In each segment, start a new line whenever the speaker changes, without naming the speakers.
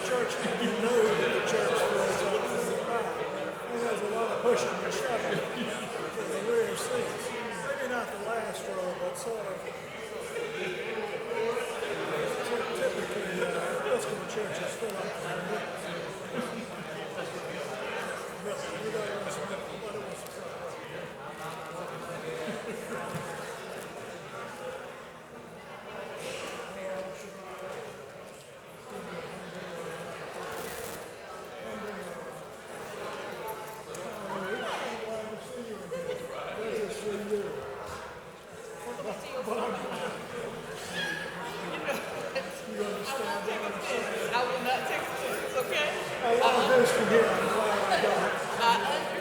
church, you know that the church fills up from the back. And there's a lot of pushing and shoving for the rear seats. Maybe not the last row, but sort of typically, Episcopal churches fill up from the rear. But you know, nobody wants to try.
I will not take offense, okay?
A lot of this from here, I'm glad I don't.
I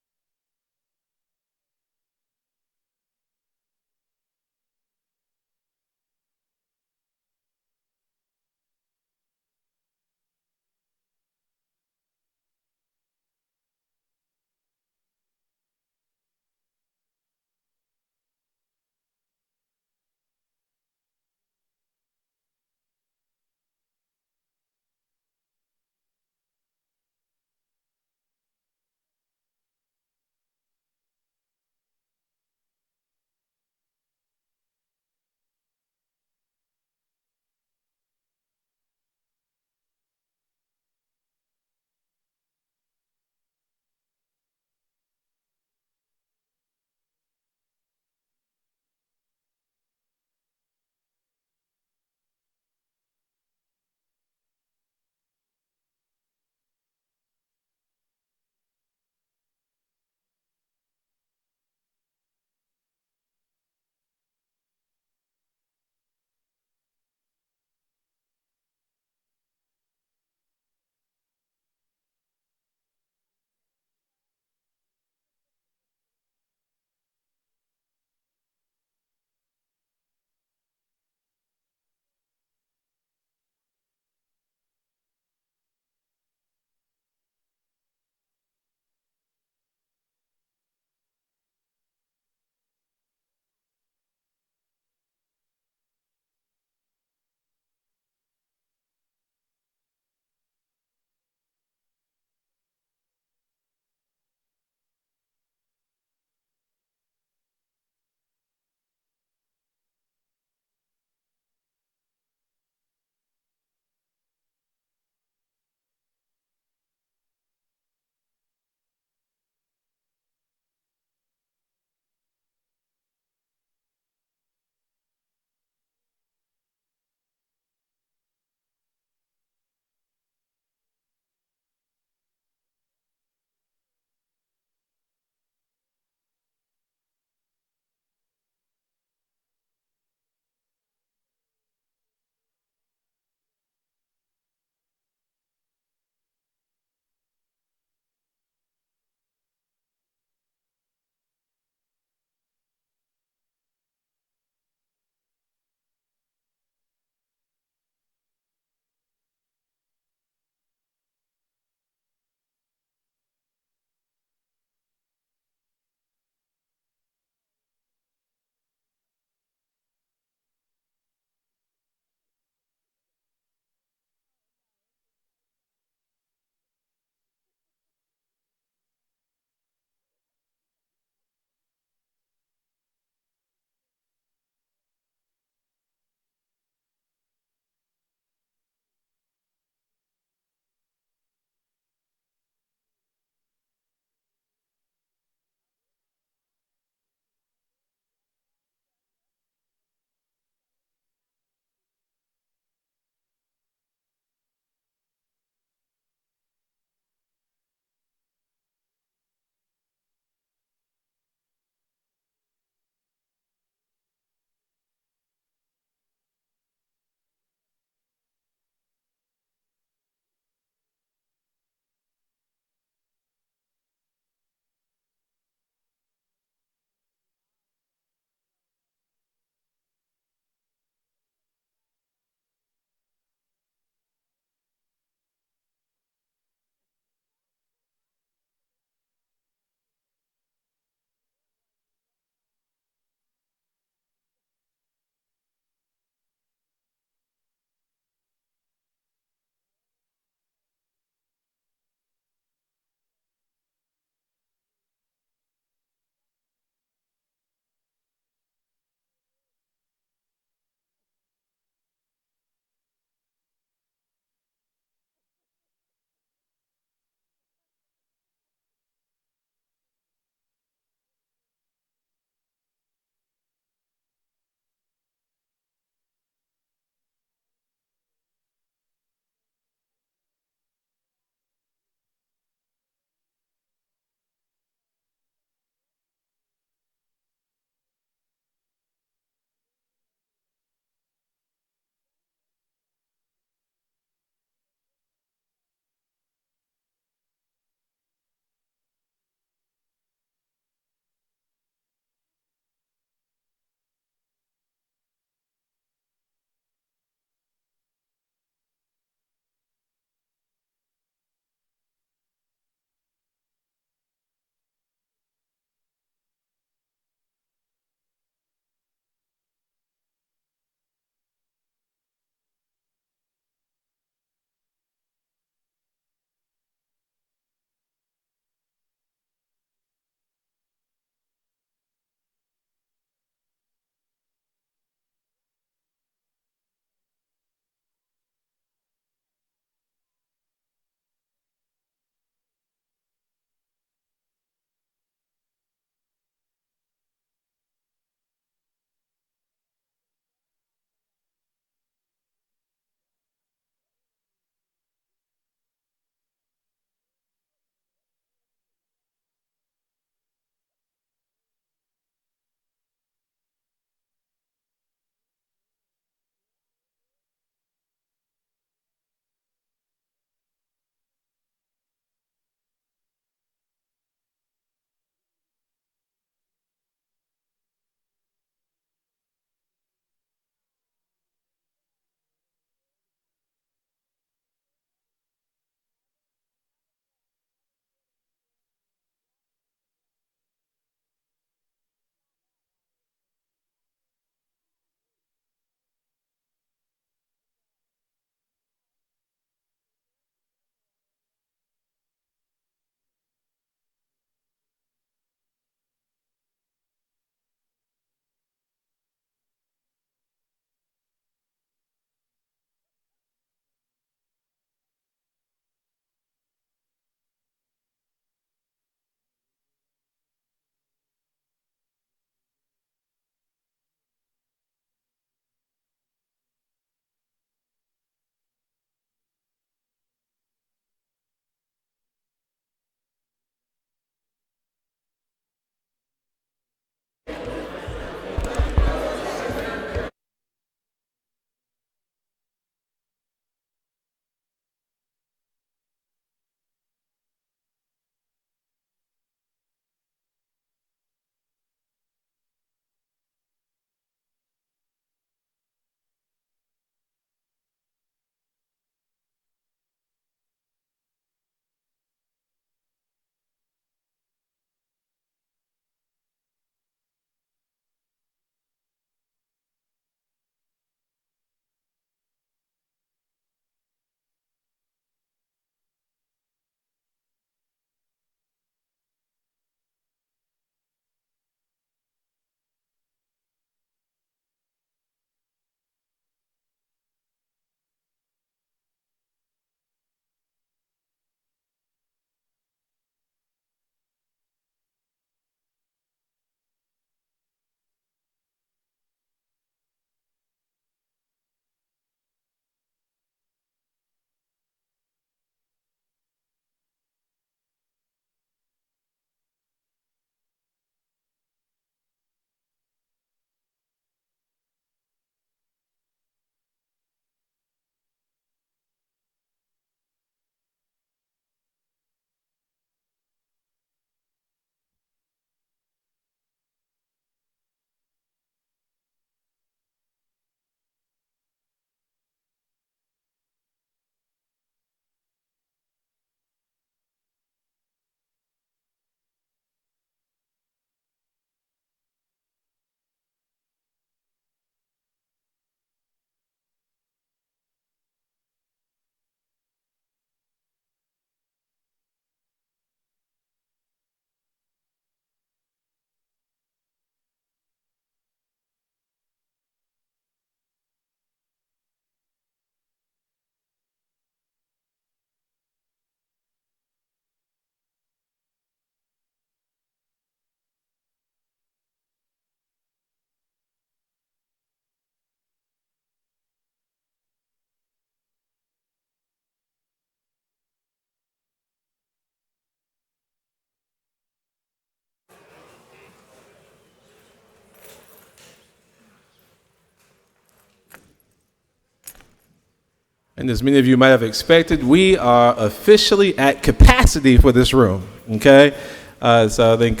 And as many of you might have expected, we are officially at capacity for this room, okay? So I think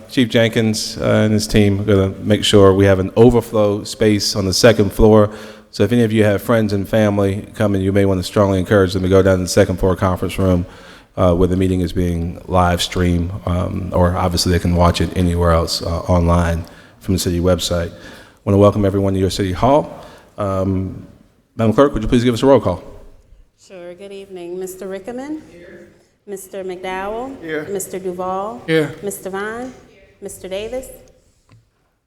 Chief Jenkins and his team are going to make sure we have an overflow space on the second floor. So if any of you have friends and family coming, you may want to strongly encourage them to go down to the second floor conference room where the meeting is being live streamed, or obviously they can watch it anywhere else online from the city website. I want to welcome everyone to your city hall. Madam Clerk, would you please give us a roll call?
Sure. Good evening. Mr. Rickaman? Here. Mr. McDowell?
Here.
Mr. Duval?
Here.
Mr. Vine? Mr. Davis?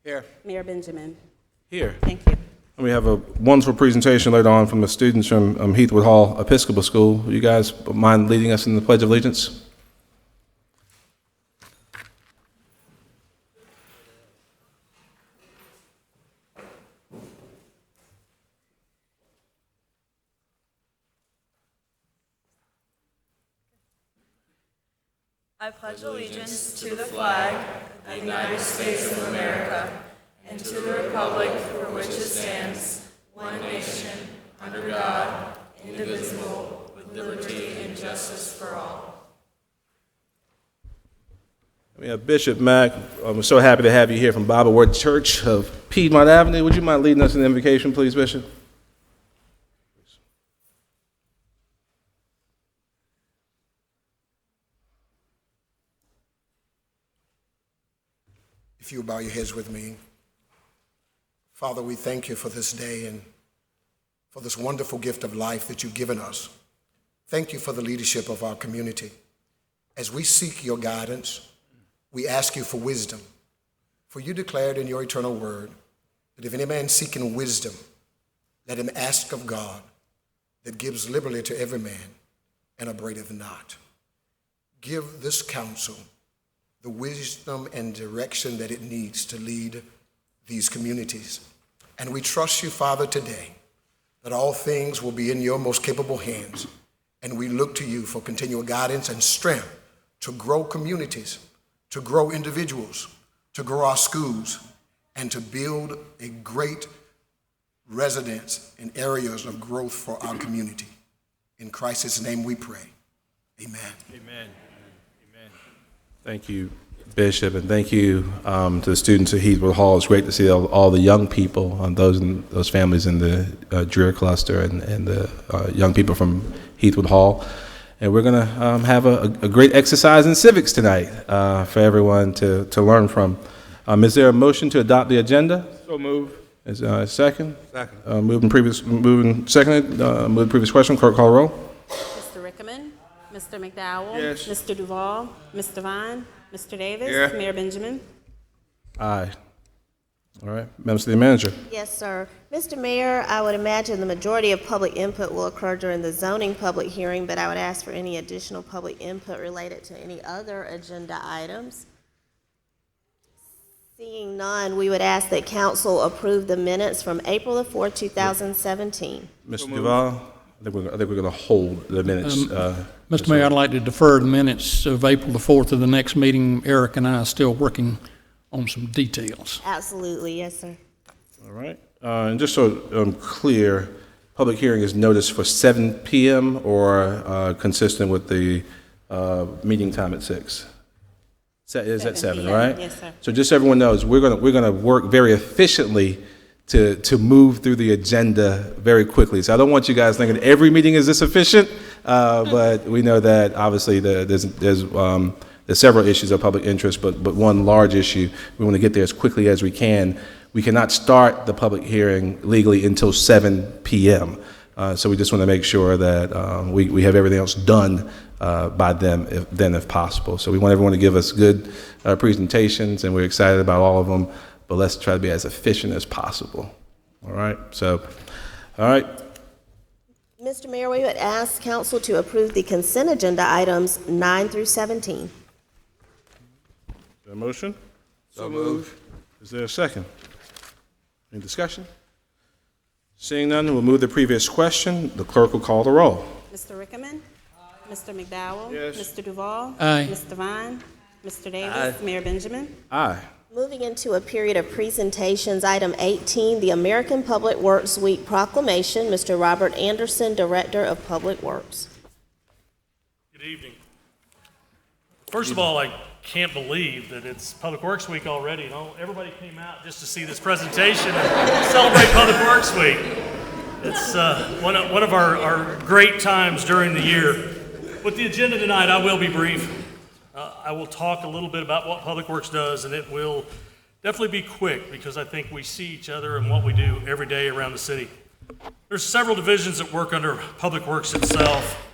Here.
Mayor Benjamin?
Here.
Thank you.
And we have a wonderful presentation later on from the students from Heathwood Hall Episcopal School. You guys mind leading us in the Pledge of Allegiance?
I pledge allegiance to the flag of the United States of America and to the republic for which it stands, one nation, under God, indivisible, with liberty and justice for all.
We have Bishop Mack. I'm so happy to have you here from Bible Word Church of Piedmont Avenue. Would you mind leading us in the invocation, please, Bishop?
If you bow your heads with me. Father, we thank you for this day and for this wonderful gift of life that you've given us. Thank you for the leadership of our community. As we seek your guidance, we ask you for wisdom. For you declared in your eternal word that if any man seeking wisdom, let him ask of God that gives liberally to every man and upbraideth not. Give this council the wisdom and direction that it needs to lead these communities. And we trust you, Father, today that all things will be in your most capable hands. And we look to you for continual guidance and strength to grow communities, to grow individuals, to grow our schools, and to build a great residence and areas of growth for our community. In Christ's name we pray. Amen.
Amen. Thank you, Bishop, and thank you to the students at Heathwood Hall. It's great to see all the young people, those families in the Dreher cluster, and the young people from Heathwood Hall. And we're going to have a great exercise in civics tonight for everyone to learn from. Is there a motion to adopt the agenda?
So move.
Is there a second?
Second.
Moving seconded. Move the previous question. Clerk call roll.
Mr. Rickaman? Mr. McDowell?
Yes.
Mr. Duval? Mr. Vine? Mr. Davis?
Here.
Mayor Benjamin?
Aye. All right. Madam City Manager.
Yes, sir. Mr. Mayor, I would imagine the majority of public input will occur during the zoning public hearing, but I would ask for any additional public input related to any other agenda items. Seeing none, we would ask that council approve the minutes from April the 4th, 2017.
Mr. Duval, I think we're going to hold the minutes.
Mr. Mayor, I'd like to defer the minutes of April the 4th to the next meeting. Eric and I are still working on some details.
Absolutely, yes, sir.
All right. And just so I'm clear, public hearing is noticed for 7 p.m. or consistent with the meeting time at 6? Is at 7, right?
Yes, sir.
So just so everyone knows, we're gonna work very efficiently to move through the agenda very quickly. So I don't want you guys thinking every meeting is this efficient, but we know that obviously there's several issues of public interest, but one large issue, we want to get there as quickly as we can. We cannot start the public hearing legally until 7 p.m. So we just want to make sure that we have everything else done by then if possible. So we want everyone to give us good presentations, and we're excited about all of them, but let's try to be as efficient as possible. All right, so, all right.
Mr. Mayor, we would ask council to approve the consent agenda items 9 through 17.
Is there a motion?
So move.
Is there a second? Any discussion? Seeing none, we'll move the previous question. The clerk will call the roll.
Mr. Rickaman? Mr. McDowell?
Yes.
Mr. Duval?
Aye.
Mr. Vine? Mr. Davis?
Aye.
Mayor Benjamin?
Aye.
Moving into a period of presentations, item 18, the American Public Works Week proclamation. Mr. Robert Anderson, Director of Public Works.
Good evening. First of all, I can't believe that it's Public Works Week already. You know, everybody came out just to see this presentation and celebrate Public Works Week. It's one of our great times during the year. With the agenda tonight, I will be brief. I will talk a little bit about what Public Works does, and it will definitely be quick because I think we see each other and what we do every day around the city. There's several divisions that work under Public Works itself.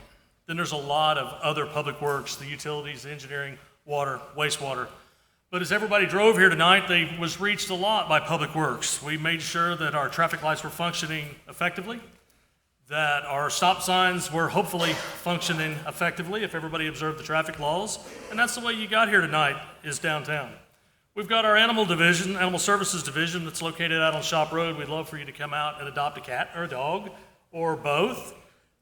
Then there's a lot of other public works, the utilities, the engineering, water, wastewater. But as everybody drove here tonight, they was reached a lot by Public Works. We made sure that our traffic lights were functioning effectively, that our stop signs were hopefully functioning effectively if everybody observed the traffic laws. And that's the way you got here tonight, is downtown. We've got our animal division, animal services division, that's located out on Shop Road. We'd love for you to come out and adopt a cat or a dog or both.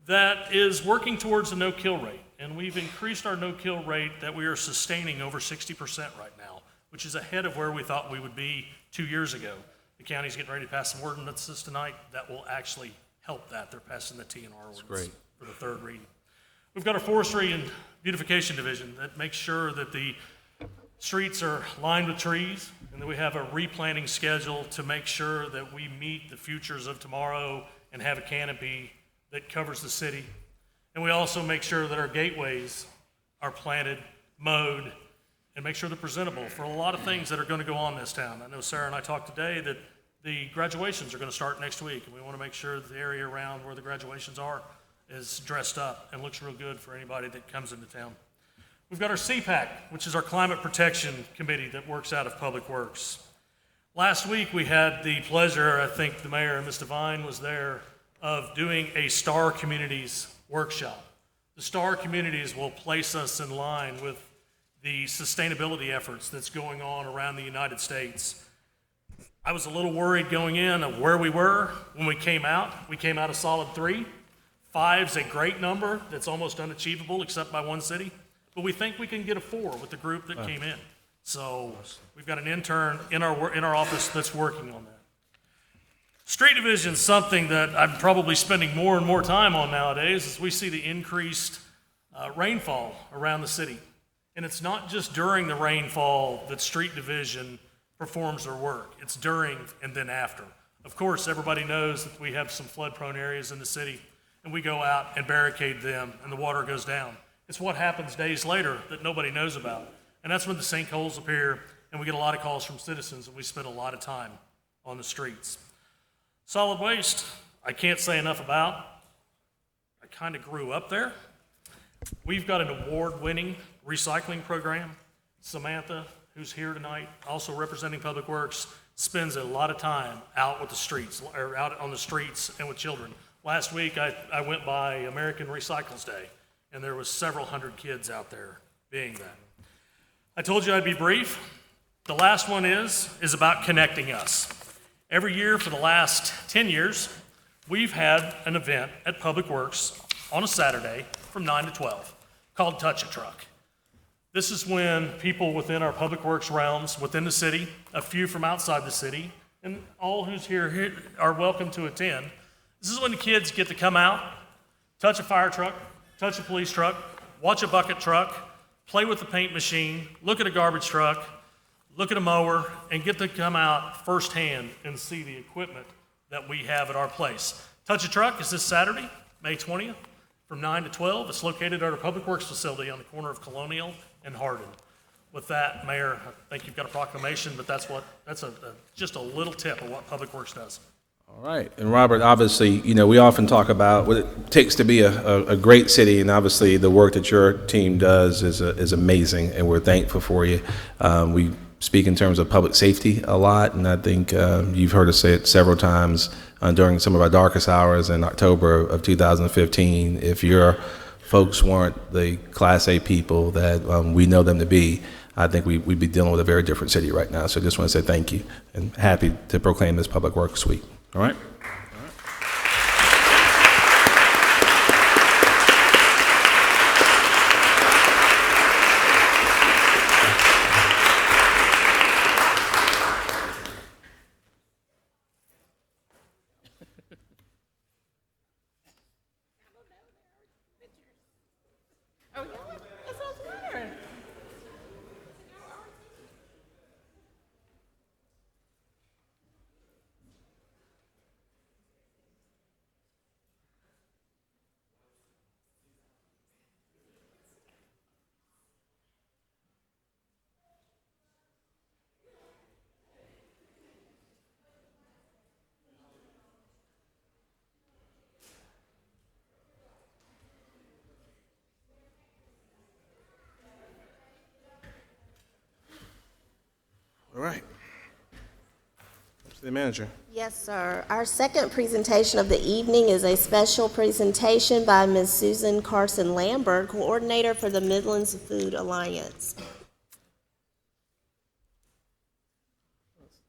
That is working towards a no-kill rate. And we've increased our no-kill rate that we are sustaining over 60% right now, which is ahead of where we thought we would be 2 years ago. The county's getting ready to pass some ordinances tonight that will actually help that. They're passing the TNR ordinance for the third reading. We've got our forestry and beautification division that makes sure that the streets are lined with trees and that we have a replanting schedule to make sure that we meet the futures of tomorrow and have a canopy that covers the city. And we also make sure that our gateways are planted, mowed, and make sure they're presentable for a lot of things that are going to go on in this town. I know Sarah and I talked today that the graduations are going to start next week, and we want to make sure that the area around where the graduations are is dressed up and looks real good for anybody that comes into town. We've got our CPAC, which is our Climate Protection Committee that works out of Public Works. Last week we had the pleasure, I think the mayor, Ms. Devine, was there, of doing a Star Communities workshop. The Star Communities will place us in line with the sustainability efforts that's going on around the United States. I was a little worried going in of where we were when we came out. We came out a solid 3. 5's a great number that's almost unachievable except by one city. But we think we can get a 4 with the group that came in. So we've got an intern in our office that's working on that. Street division is something that I'm probably spending more and more time on nowadays as we see the increased rainfall around the city. And it's not just during the rainfall that street division performs their work. It's during and then after. Of course, everybody knows that we have some flood-prone areas in the city, and we go out and barricade them, and the water goes down. It's what happens days later that nobody knows about. And that's when the sinkholes appear, and we get a lot of calls from citizens, and we spend a lot of time on the streets. Solid waste, I can't say enough about. I kind of grew up there. We've got an award-winning recycling program. Samantha, who's here tonight, also representing Public Works, spends a lot of time out with the streets, or out on the streets and with children. Last week, I went by American Recycles Day, and there was several hundred kids out there being that. I told you I'd be brief. The last one is about connecting us. Every year for the last 10 years, we've had an event at Public Works on a Saturday from 9 to 12 called Touch a Truck. This is when people within our Public Works realms, within the city, a few from outside the city, and all who's here are welcome to attend. This is when the kids get to come out, touch a fire truck, touch a police truck, watch a bucket truck, play with the paint machine, look at a garbage truck, look at a mower, and get to come out firsthand and see the equipment that we have at our place. Touch a Truck is this Saturday, May 20th, from 9 to 12. It's located at our Public Works facility on the corner of Colonial and Hardin. With that, Mayor, I think you've got a proclamation, but that's just a little tip of what Public Works does.
All right. And Robert, obviously, we often talk about what it takes to be a great city, and obviously the work that your team does is amazing, and we're thankful for you. We speak in terms of public safety a lot, and I think you've heard us say it several times during some of our darkest hours in October of 2015. If your folks weren't the Class A people that we know them to be, I think we'd be dealing with a very different city right now. So I just want to say thank you, and happy to proclaim this Public Works Week. All right?
Oh, yeah? That sounds better.
All right. City Manager.
Yes, sir. Our second presentation of the evening is a special presentation by Ms. Susan Carson Lambert, Coordinator for the Midlands Food Alliance.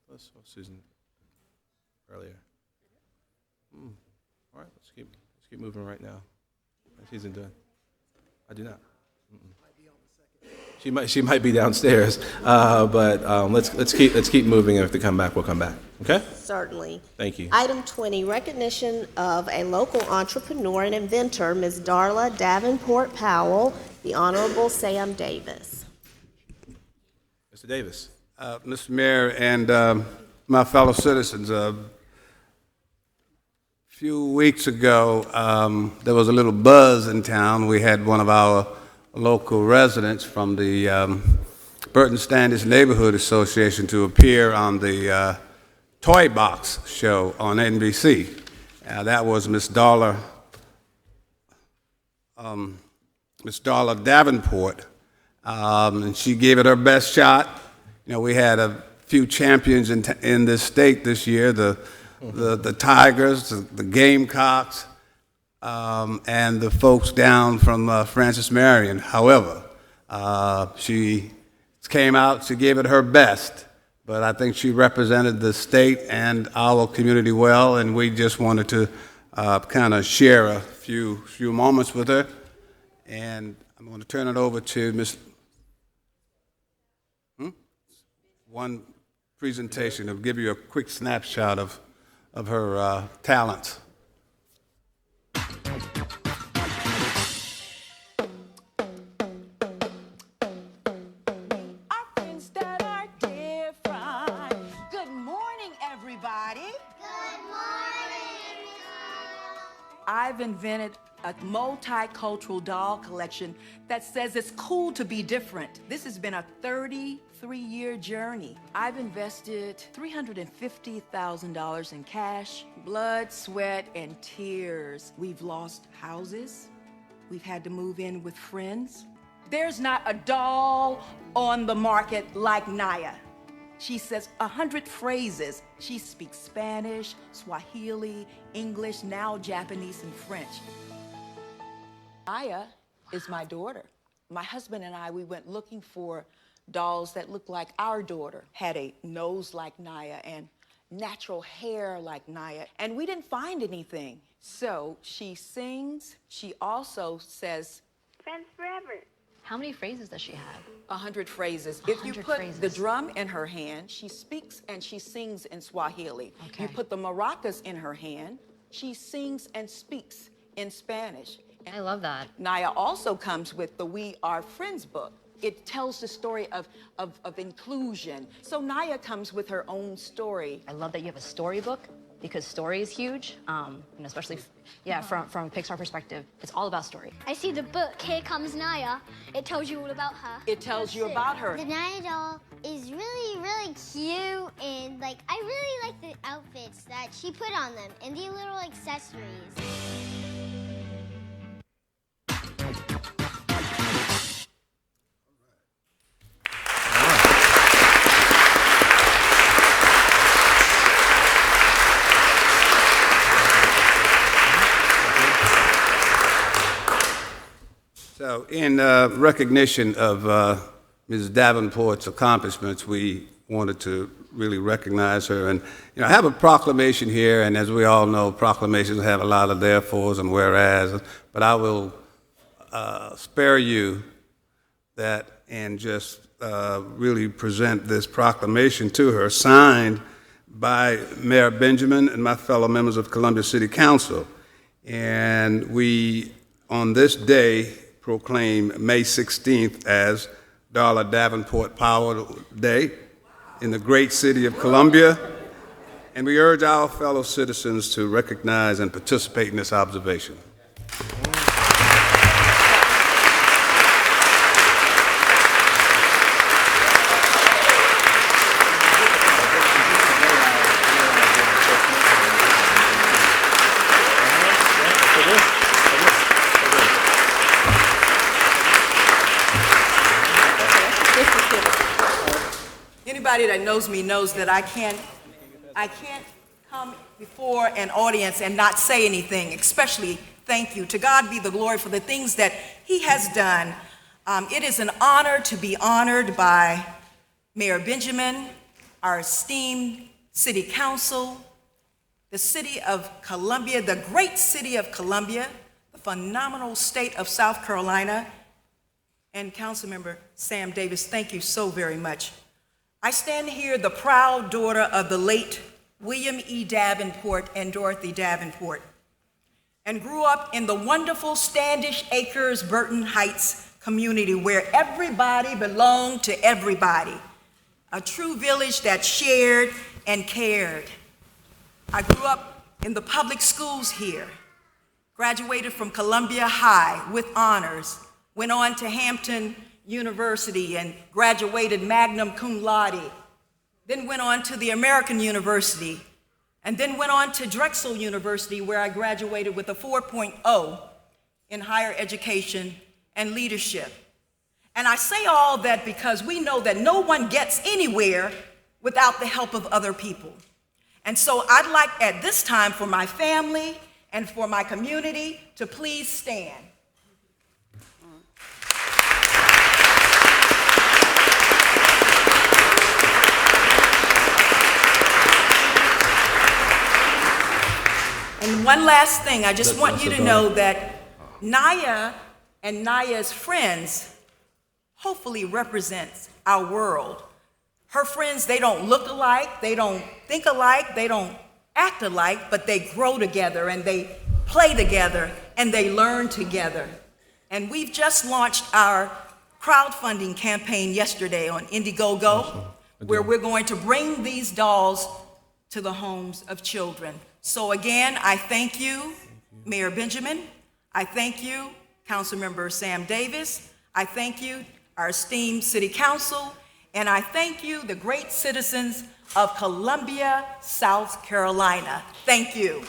Let's Susan earlier. All right, let's keep moving right now. She's doing. I do not. She might be downstairs, but let's keep moving. And if they come back, we'll come back. Okay?
Certainly.
Thank you.
Item 20, recognition of a local entrepreneur and inventor, Ms. Darla Davenport Powell, the Honorable Sam Davis.
Mr. Davis.
Mr. Mayor and my fellow citizens, a few weeks ago, there was a little buzz in town. We had one of our local residents from the Burton Standish Neighborhood Association to appear on the Toy Box show on NBC. That was Miss Darla Davenport, and she gave it her best shot. You know, we had a few champions in this state this year: the Tigers, the Gamecocks, and the folks down from Francis Marion. However, she came out, she gave it her best, but I think she represented the state and our community well, and we just wanted to kind of share a few moments with her. And I'm going to turn it over to Ms. One presentation to give you a quick snapshot of her talents.
I've invented a multicultural doll collection that says it's cool to be different. This has been a 33-year journey. I've invested $350,000 in cash, blood, sweat, and tears. We've lost houses. We've had to move in with friends. There's not a doll on the market like Naya. She says 100 phrases. She speaks Spanish, Swahili, English, now Japanese and French. Naya is my daughter. My husband and I, we went looking for dolls that looked like our daughter, had a nose like Naya and natural hair like Naya, and we didn't find anything. So she sings. She also says,
"Friends forever." How many phrases does she have?
100 phrases. If you put the drum in her hand, she speaks and she sings in Swahili.
Okay.
You put the maracas in her hand, she sings and speaks in Spanish.
I love that.
Naya also comes with the We Are Friends book. It tells the story of inclusion. So Naya comes with her own story.
I love that you have a storybook because story is huge, and especially, from a Pixar perspective, it's all about story.
I see the book, Here Comes Naya. It tells you all about her.
It tells you about her.
The Naya doll is really, really cute, and I really like the outfits that she put on them and the little accessories.
So in recognition of Ms. Davenport's accomplishments, we wanted to really recognize her. And I have a proclamation here, and as we all know, proclamations have a lot of therefores and whereas, but I will spare you that and just really present this proclamation to her, signed by Mayor Benjamin and my fellow members of Columbia City Council. And we, on this day, proclaim May 16th as Darla Davenport Power Day in the great city of Columbia, and we urge our fellow citizens to recognize and participate in this observation.
Anybody that knows me knows that I can't come before an audience and not say anything, especially thank you. To God be the glory for the things that He has done. It is an honor to be honored by Mayor Benjamin, our esteemed City Council, the City of Columbia, the great City of Columbia, the phenomenal state of South Carolina, and Councilmember Sam Davis, thank you so very much. I stand here, the proud daughter of the late William E. Davenport and Dorothy Davenport, and grew up in the wonderful Standish Acres, Burton Heights community where everybody belonged to everybody, a true village that shared and cared. I grew up in the public schools here, graduated from Columbia High with honors, went on to Hampton University and graduated magna cum laude, then went on to the American University, and then went on to Drexel University where I graduated with a 4.0 in higher education and leadership. And I say all that because we know that no one gets anywhere without the help of other people. And so I'd like at this time for my family and for my community to please stand. And one last thing, I just want you to know that Naya and Naya's friends hopefully represents our world. Her friends, they don't look alike, they don't think alike, they don't act alike, but they grow together and they play together and they learn together. And we've just launched our crowdfunding campaign yesterday on Indiegogo, where we're going to bring these dolls to the homes of children. So again, I thank you, Mayor Benjamin. I thank you, Councilmember Sam Davis. I thank you, our esteemed City Council. And I thank you, the great citizens of Columbia, South Carolina. Thank you.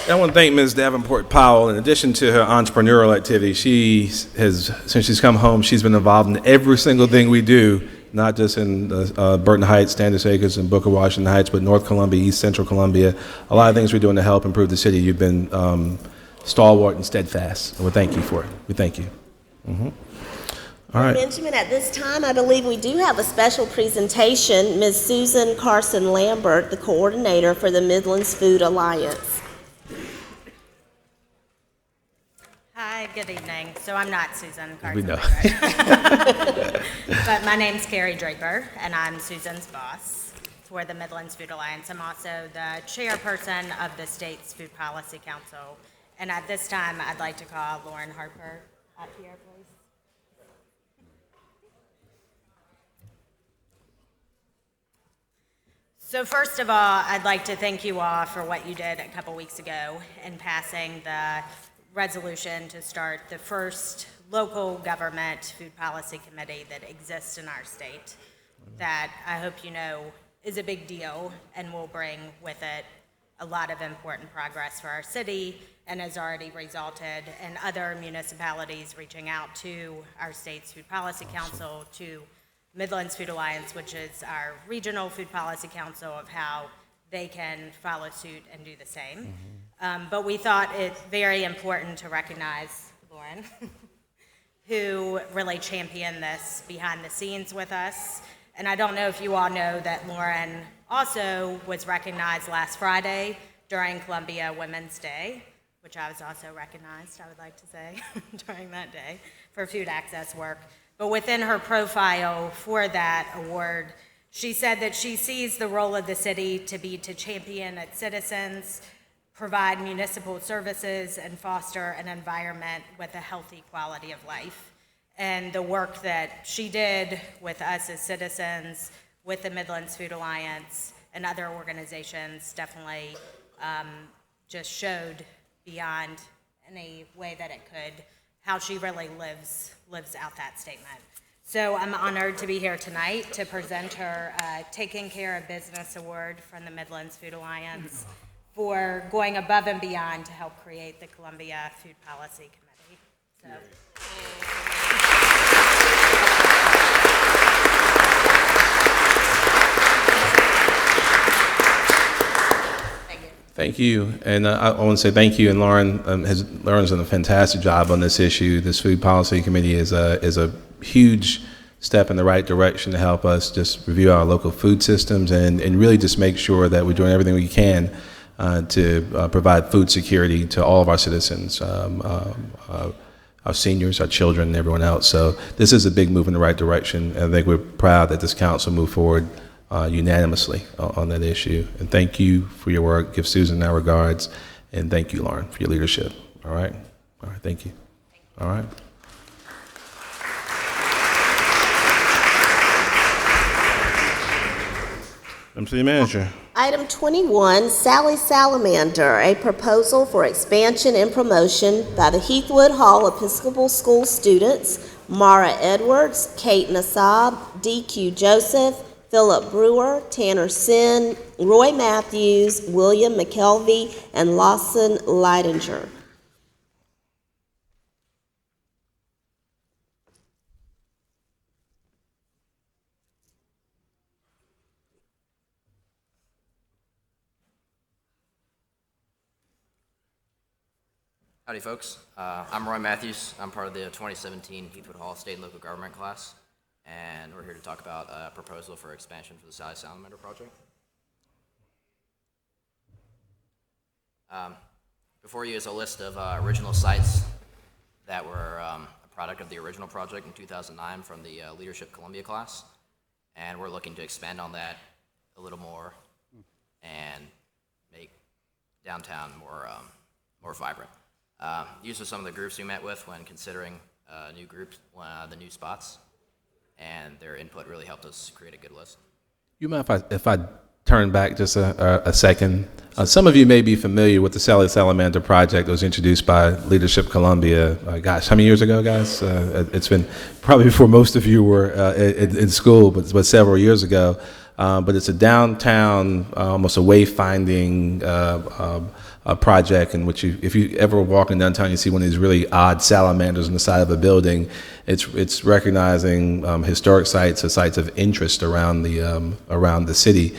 I want to thank Ms. Davenport Powell. In addition to her entrepreneurial activity, since she's come home, she's been involved in every single thing we do, not just in Burton Heights, Standish Acres, and Booker Washington Heights, but North Columbia, East Central Columbia. A lot of things we're doing to help improve the city. You've been stalwart and steadfast, and we thank you for it. We thank you. All right.
Benjamin, at this time, I believe we do have a special presentation. Ms. Susan Carson Lambert, the coordinator for the Midlands Food Alliance.
Hi, good evening. So I'm not Susan Carson.
We know.
But my name's Carrie Draper, and I'm Susan's boss for the Midlands Food Alliance. I'm also the chairperson of the state's Food Policy Council. And at this time, I'd like to call Lauren Harper up here, please. So first of all, I'd like to thank you all for what you did a couple weeks ago in passing the resolution to start the first local government food policy committee that exists in our state. That I hope you know is a big deal and will bring with it a lot of important progress for our city and has already resulted in other municipalities reaching out to our state's Food Policy Council, to Midlands Food Alliance, which is our regional food policy council, of how they can follow suit and do the same. But we thought it very important to recognize Lauren, who really championed this behind the scenes with us. And I don't know if you all know that Lauren also was recognized last Friday during Columbia Women's Day, which I was also recognized, I would like to say, during that day for food access work. But within her profile for that award, she said that she sees the role of the city to be to champion its citizens, provide municipal services, and foster an environment with a healthy quality of life. And the work that she did with us as citizens, with the Midlands Food Alliance and other organizations definitely just showed beyond any way that it could, how she really lives out that statement. So I'm honored to be here tonight to present her Taking Care of Business Award from the Midlands Food Alliance for going above and beyond to help create the Columbia Food Policy Committee.
Thank you, and I want to say thank you. And Lauren's done a fantastic job on this issue. This Food Policy Committee is a huge step in the right direction to help us just review our local food systems and really just make sure that we're doing everything we can to provide food security to all of our citizens, our seniors, our children, and everyone else. So this is a big move in the right direction, and I think we're proud that this council moved forward unanimously on that issue. And thank you for your work. Give Susan our regards, and thank you, Lauren, for your leadership. All right, thank you. All right. City Manager.
Item 21, Sally Salamander, a proposal for expansion and promotion by the Heathwood Hall Episcopal School students, Mara Edwards, Kate Nassab, D.Q. Joseph, Philip Brewer, Tanner Sin, Roy Matthews, William McKelvey, and Lawson Leidinger.
Howdy, folks. I'm Roy Matthews. I'm part of the 2017 Heathwood Hall State and Local Government class, and we're here to talk about a proposal for expansion for the Sally Salamander project. Before you is a list of original sites that were a product of the original project in 2009 from the Leadership Columbia class, and we're looking to expand on that a little more and make downtown more vibrant. These are some of the groups we met with when considering new groups, the new spots, and their input really helped us create a good list.
You mind if I turn back just a second? Some of you may be familiar with the Sally Salamander project that was introduced by Leadership Columbia, gosh, how many years ago, guys? It's been probably before most of you were in school, but several years ago. But it's a downtown, almost a wayfinding project in which if you ever walk in downtown, you see one of these really odd salamanders on the side of a building. It's recognizing historic sites or sites of interest around the city.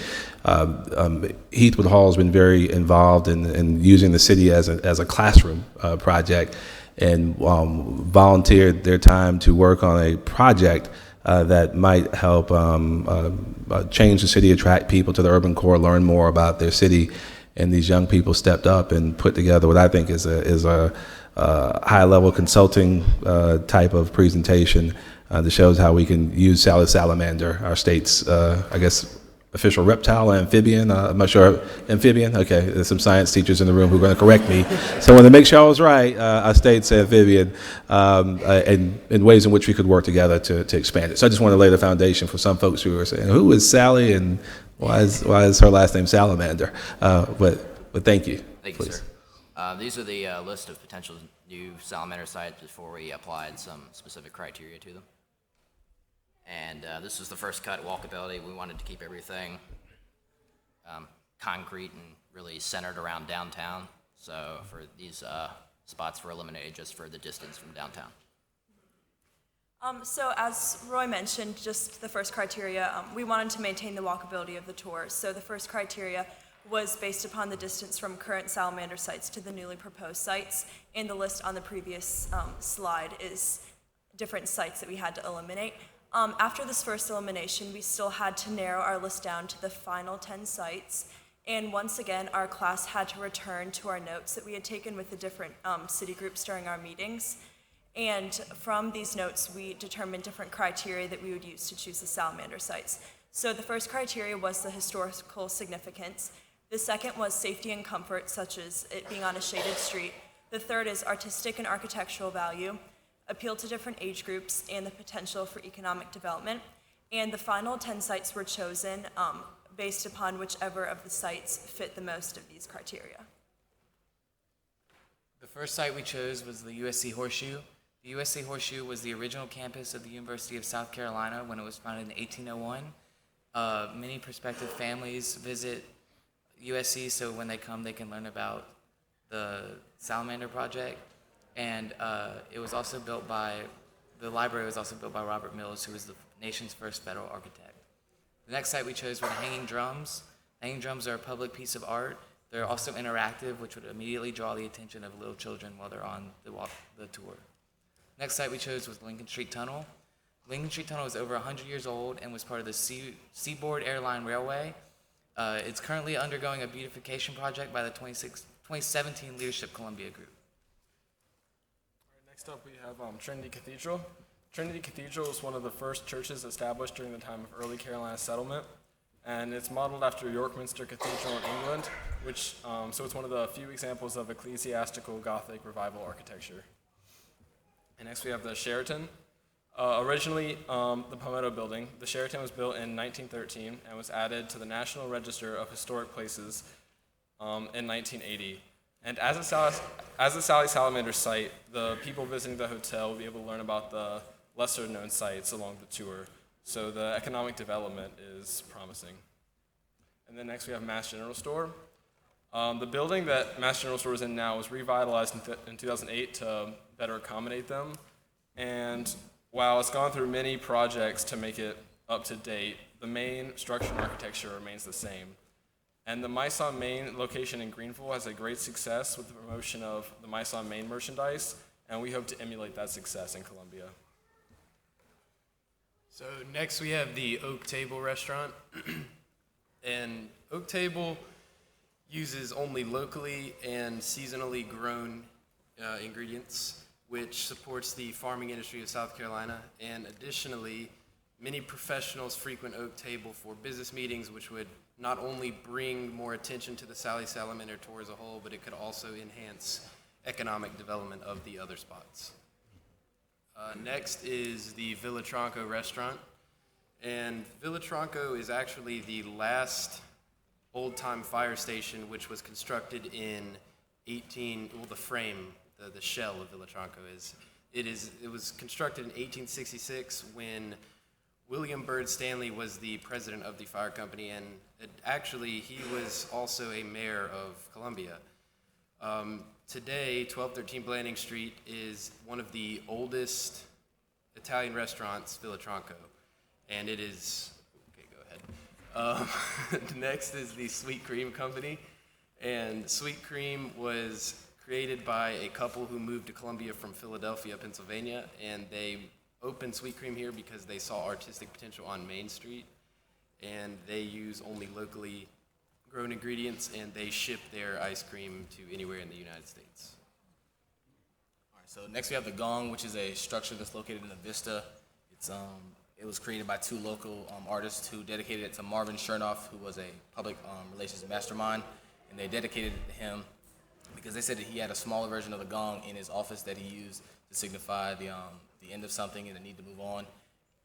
Heathwood Hall has been very involved in using the city as a classroom project, and volunteered their time to work on a project that might help change the city, attract people to the urban core, learn more about their city. And these young people stepped up and put together what I think is a high-level consulting type of presentation that shows how we can use Sally Salamander, our state's, I guess, official reptile or amphibian. I'm not sure. Amphibian? Okay, there's some science teachers in the room who are going to correct me. So I want to make sure I was right. Our state's amphibian, and in ways in which we could work together to expand it. So I just want to lay the foundation for some folks who are saying, who is Sally? And Why is her last name Salamander? But thank you.
Thank you,
Please.
sir. These are the list of potential new salamander sites before we applied some specific criteria to them. And this was the first cut, walkability. We wanted to keep everything concrete and really centered around downtown. So for these spots were eliminated just for the distance from downtown.
So as Roy mentioned, just the first criteria, we wanted to maintain the walkability of the tour. So the first criteria was based upon the distance from current salamander sites to the newly proposed sites. And the list on the previous slide is different sites that we had to eliminate. After this first elimination, we still had to narrow our list down to the final 10 sites. And once again, our class had to return to our notes that we had taken with the different city groups during our meetings. And from these notes, we determined different criteria that we would use to choose the salamander sites. So the first criteria was the historical significance. The second was safety and comfort, such as it being on a shaded street. The third is artistic and architectural value, appeal to different age groups, and the potential for economic development. And the final 10 sites were chosen based upon whichever of the sites fit the most of these criteria.
The first site we chose was the USC Horseshoe. The USC Horseshoe was the original campus of the University of South Carolina when it was founded in 1801. Many prospective families visit USC, so when they come, they can learn about the Salamander Project. And it was also built by, the library was also built by Robert Mills, who was the nation's first federal architect. The next site we chose were the Hanging Drums. Hanging Drums are a public piece of art. They're also interactive, which would immediately draw the attention of little children while they're on the tour. Next site we chose was Lincoln Street Tunnel. Lincoln Street Tunnel is over 100 years old and was part of the Seaboard Airline Railway. It's currently undergoing a beautification project by the 2017 Leadership Columbia Group.
Next up we have Trinity Cathedral. Trinity Cathedral is one of the first churches established during the time of early Carolina settlement, and it's modeled after York Minster Cathedral in England, which, so it's one of the few examples of ecclesiastical Gothic revival architecture. And next we have the Sheraton. Originally the Palmetto Building, the Sheraton was built in 1913 and was added to the National Register of Historic Places in 1980. And as a Sally Salamander site, the people visiting the hotel will be able to learn about the lesser known sites along the tour. So the economic development is promising. And then next we have Mass General Store. The building that Mass General Store is in now was revitalized in 2008 to better accommodate them. And while it's gone through many projects to make it up to date, the main structure and architecture remains the same. And the Mice on Main location in Greenville has a great success with the promotion of the Mice on Main merchandise, and we hope to emulate that success in Columbia.
So next we have the Oak Table restaurant. And Oak Table uses only locally and seasonally grown ingredients, which supports the farming industry of South Carolina. And additionally, many professionals frequent Oak Table for business meetings, which would not only bring more attention to the Sally Salamander tour as a whole, but it could also enhance economic development of the other spots. Next is the Villa Tronco restaurant. And Villa Tronco is actually the last old-time fire station, which was constructed in the frame, the shell of Villa Tronco it was constructed in 1866 when William Byrd Stanley was the president of the fire company, and he was also a mayor of Columbia. Today, 1213 Blanding Street is one of the oldest Italian restaurants, Villa Tronco, and it is, okay, go ahead. Next is the Sweet Cream Company, and Sweet Cream was created by a couple who moved to Columbia from Philadelphia, Pennsylvania, and they opened Sweet Cream here because they saw artistic potential on Main Street, and they use only locally grown ingredients, and they ship their ice cream to anywhere in the United States.
All right, so next we have the Gong, which is a structure that's located in the Vista. It was created by two local artists who dedicated it to Marvin Chernoff, who was a public relations mastermind, and they dedicated it to him because they said that he had a smaller version of the gong in his office that he used to signify the end of something and the need to move on.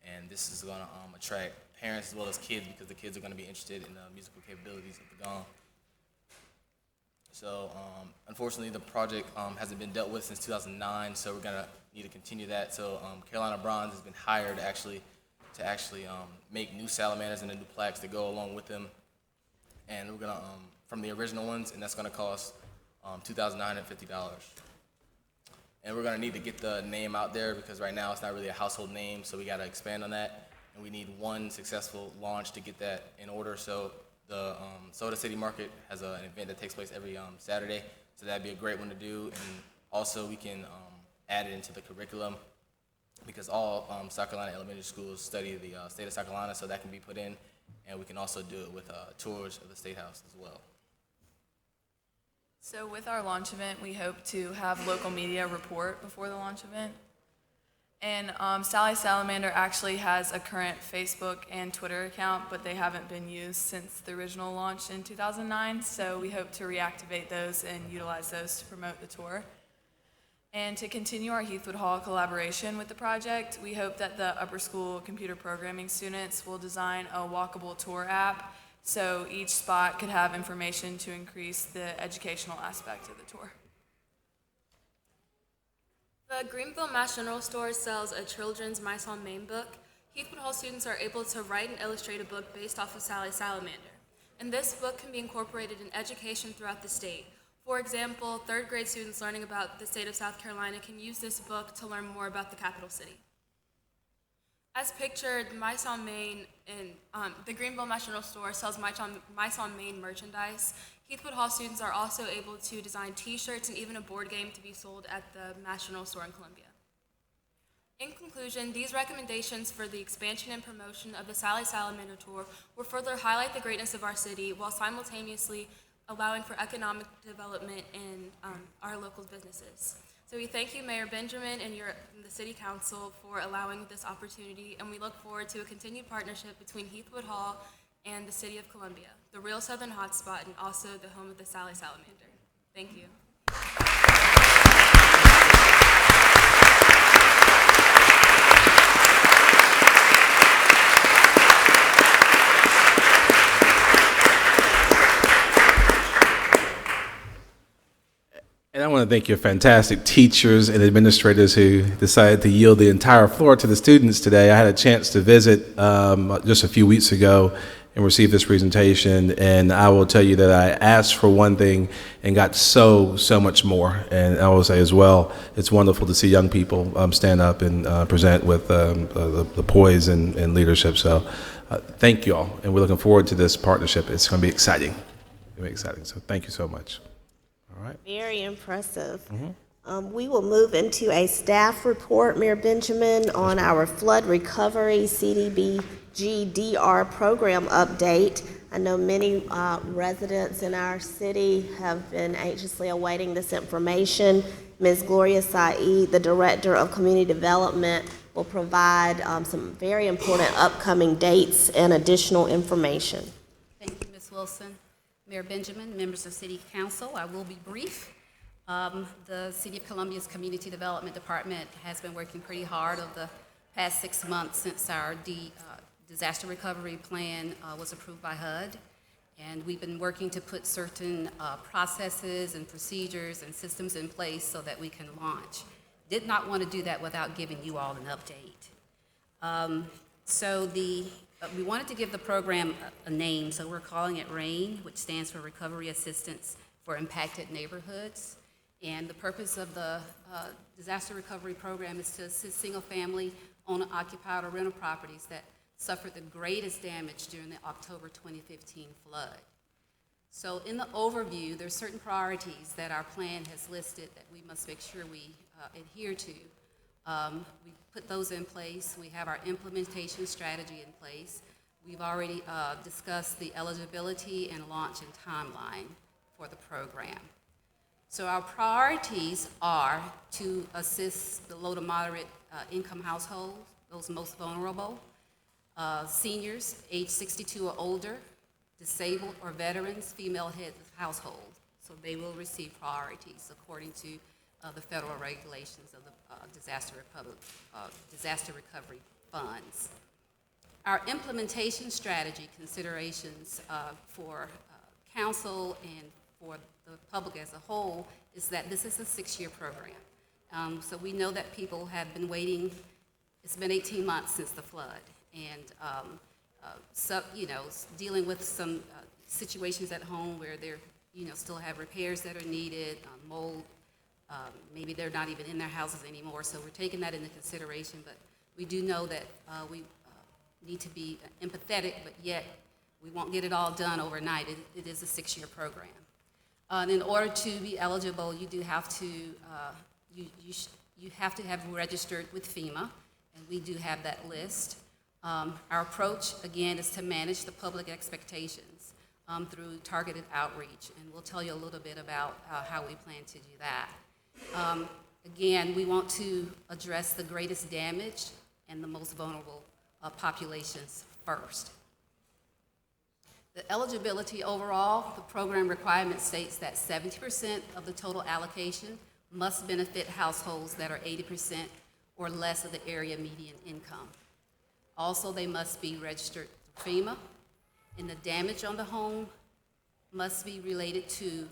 and this is going to attract parents as well as kids because the kids are going to be interested in the musical capabilities of the gong. So unfortunately, the project hasn't been dealt with since 2009, so we're going to need to continue that. So Carolina Bronze has been hired to actually make new salamanders and the new plaques that go along with them. And we're going to, from the original ones, and that's going to cost $2,950. And we're going to need to get the name out there because right now it's not really a household name, so we got to expand on that. And we need one successful launch to get that in order. So the Soda City Market has an event that takes place every Saturday, so that'd be a great one to do. And also we can add it into the curriculum because all South Carolina elementary schools study the state of South Carolina, so that can be put in. And we can also do it with tours of the State House as well.
So with our launch event, we hope to have local media report before the launch event. And Sally Salamander actually has a current Facebook and Twitter account, but they haven't been used since the original launch in 2009, so we hope to reactivate those and utilize those to promote the tour. And to continue our Heathwood Hall collaboration with the project, we hope that the upper school computer programming students will design a walkable tour app so each spot could have information to increase the educational aspect of the tour.
The Greenville Mass General Store sells a children's Mice on Main book. Heathwood Hall students are able to write and illustrate a book based off of Sally Salamander. And this book can be incorporated in education throughout the state. For example, third grade students learning about the state of South Carolina can use this book to learn more about the capital city. As pictured, Mice on Main and the Greenville Mass General Store sells Mice on Main merchandise. Heathwood Hall students are also able to design t-shirts and even a board game to be sold at the Mass General Store in Columbia. In conclusion, these recommendations for the expansion and promotion of the Sally Salamander Tour will further highlight the greatness of our city while simultaneously allowing for economic development in our local businesses. So we thank you, Mayor Benjamin, and the City Council for allowing this opportunity, and we look forward to a continued partnership between Heathwood Hall and the City of Columbia, the real Southern hotspot and also the home of the Sally Salamander. Thank you.
And I want to thank your fantastic teachers and administrators who decided to yield the entire floor to the students today. I had a chance to visit just a few weeks ago and receive this presentation, and I will tell you that I asked for one thing and got so much more. And I will say as well, it's wonderful to see young people stand up and present with the poise and leadership. So thank you all, and we're looking forward to this partnership. It's going to be exciting. It's going to be exciting. So thank you so much. All right.
Very impressive. We will move into a staff report, Mayor Benjamin, on our flood recovery CDBG-DR program update. I know many residents in our city have been anxiously awaiting this information. Ms. Gloria Saeed, the Director of Community Development, will provide some very important upcoming dates and additional information.
Thank you, Ms. Wilson. Mayor Benjamin, members of City Council, I will be brief. The City of Columbia's Community Development Department has been working pretty hard over the past 6 months since our disaster recovery plan was approved by HUD. And we've been working to put certain processes and procedures and systems in place so that we can launch. Did not want to do that without giving you all an update. We wanted to give the program a name, so we're calling it RAIN, which stands for Recovery Assistance for Impacted Neighborhoods. And the purpose of the disaster recovery program is to assist single-family, owner-occupied, or rental properties that suffered the greatest damage during the October 2015 flood. So in the overview, there's certain priorities that our plan has listed that we must make sure we adhere to. We put those in place. We have our implementation strategy in place. We've already discussed the eligibility and launch and timeline for the program. So our priorities are to assist the low to moderate income households, those most vulnerable, seniors age 62 or older, disabled or veterans, female heads of household. So they will receive priorities according to the federal regulations of the disaster recovery funds. Our implementation strategy considerations for council and for the public as a whole is that this is a 6-year program. So we know that people have been waiting. It's been 18 months since the flood, and so, dealing with some situations at home where they're, still have repairs that are needed, mold, maybe they're not even in their houses anymore. So we're taking that into consideration, but we do know that we need to be empathetic, but yet we won't get it all done overnight. It is a 6-year program. And in order to be eligible, you do have to you have to have registered with FEMA, and we do have that list. Our approach, again, is to manage the public expectations through targeted outreach, and we'll tell you a little bit about how we plan to do that. Again, we want to address the greatest damage and the most vulnerable populations first. The eligibility overall, the program requirement states that 70% of the total allocation must benefit households that are 80% or less of the area median income. Also, they must be registered through FEMA, and the damage on the home must be related to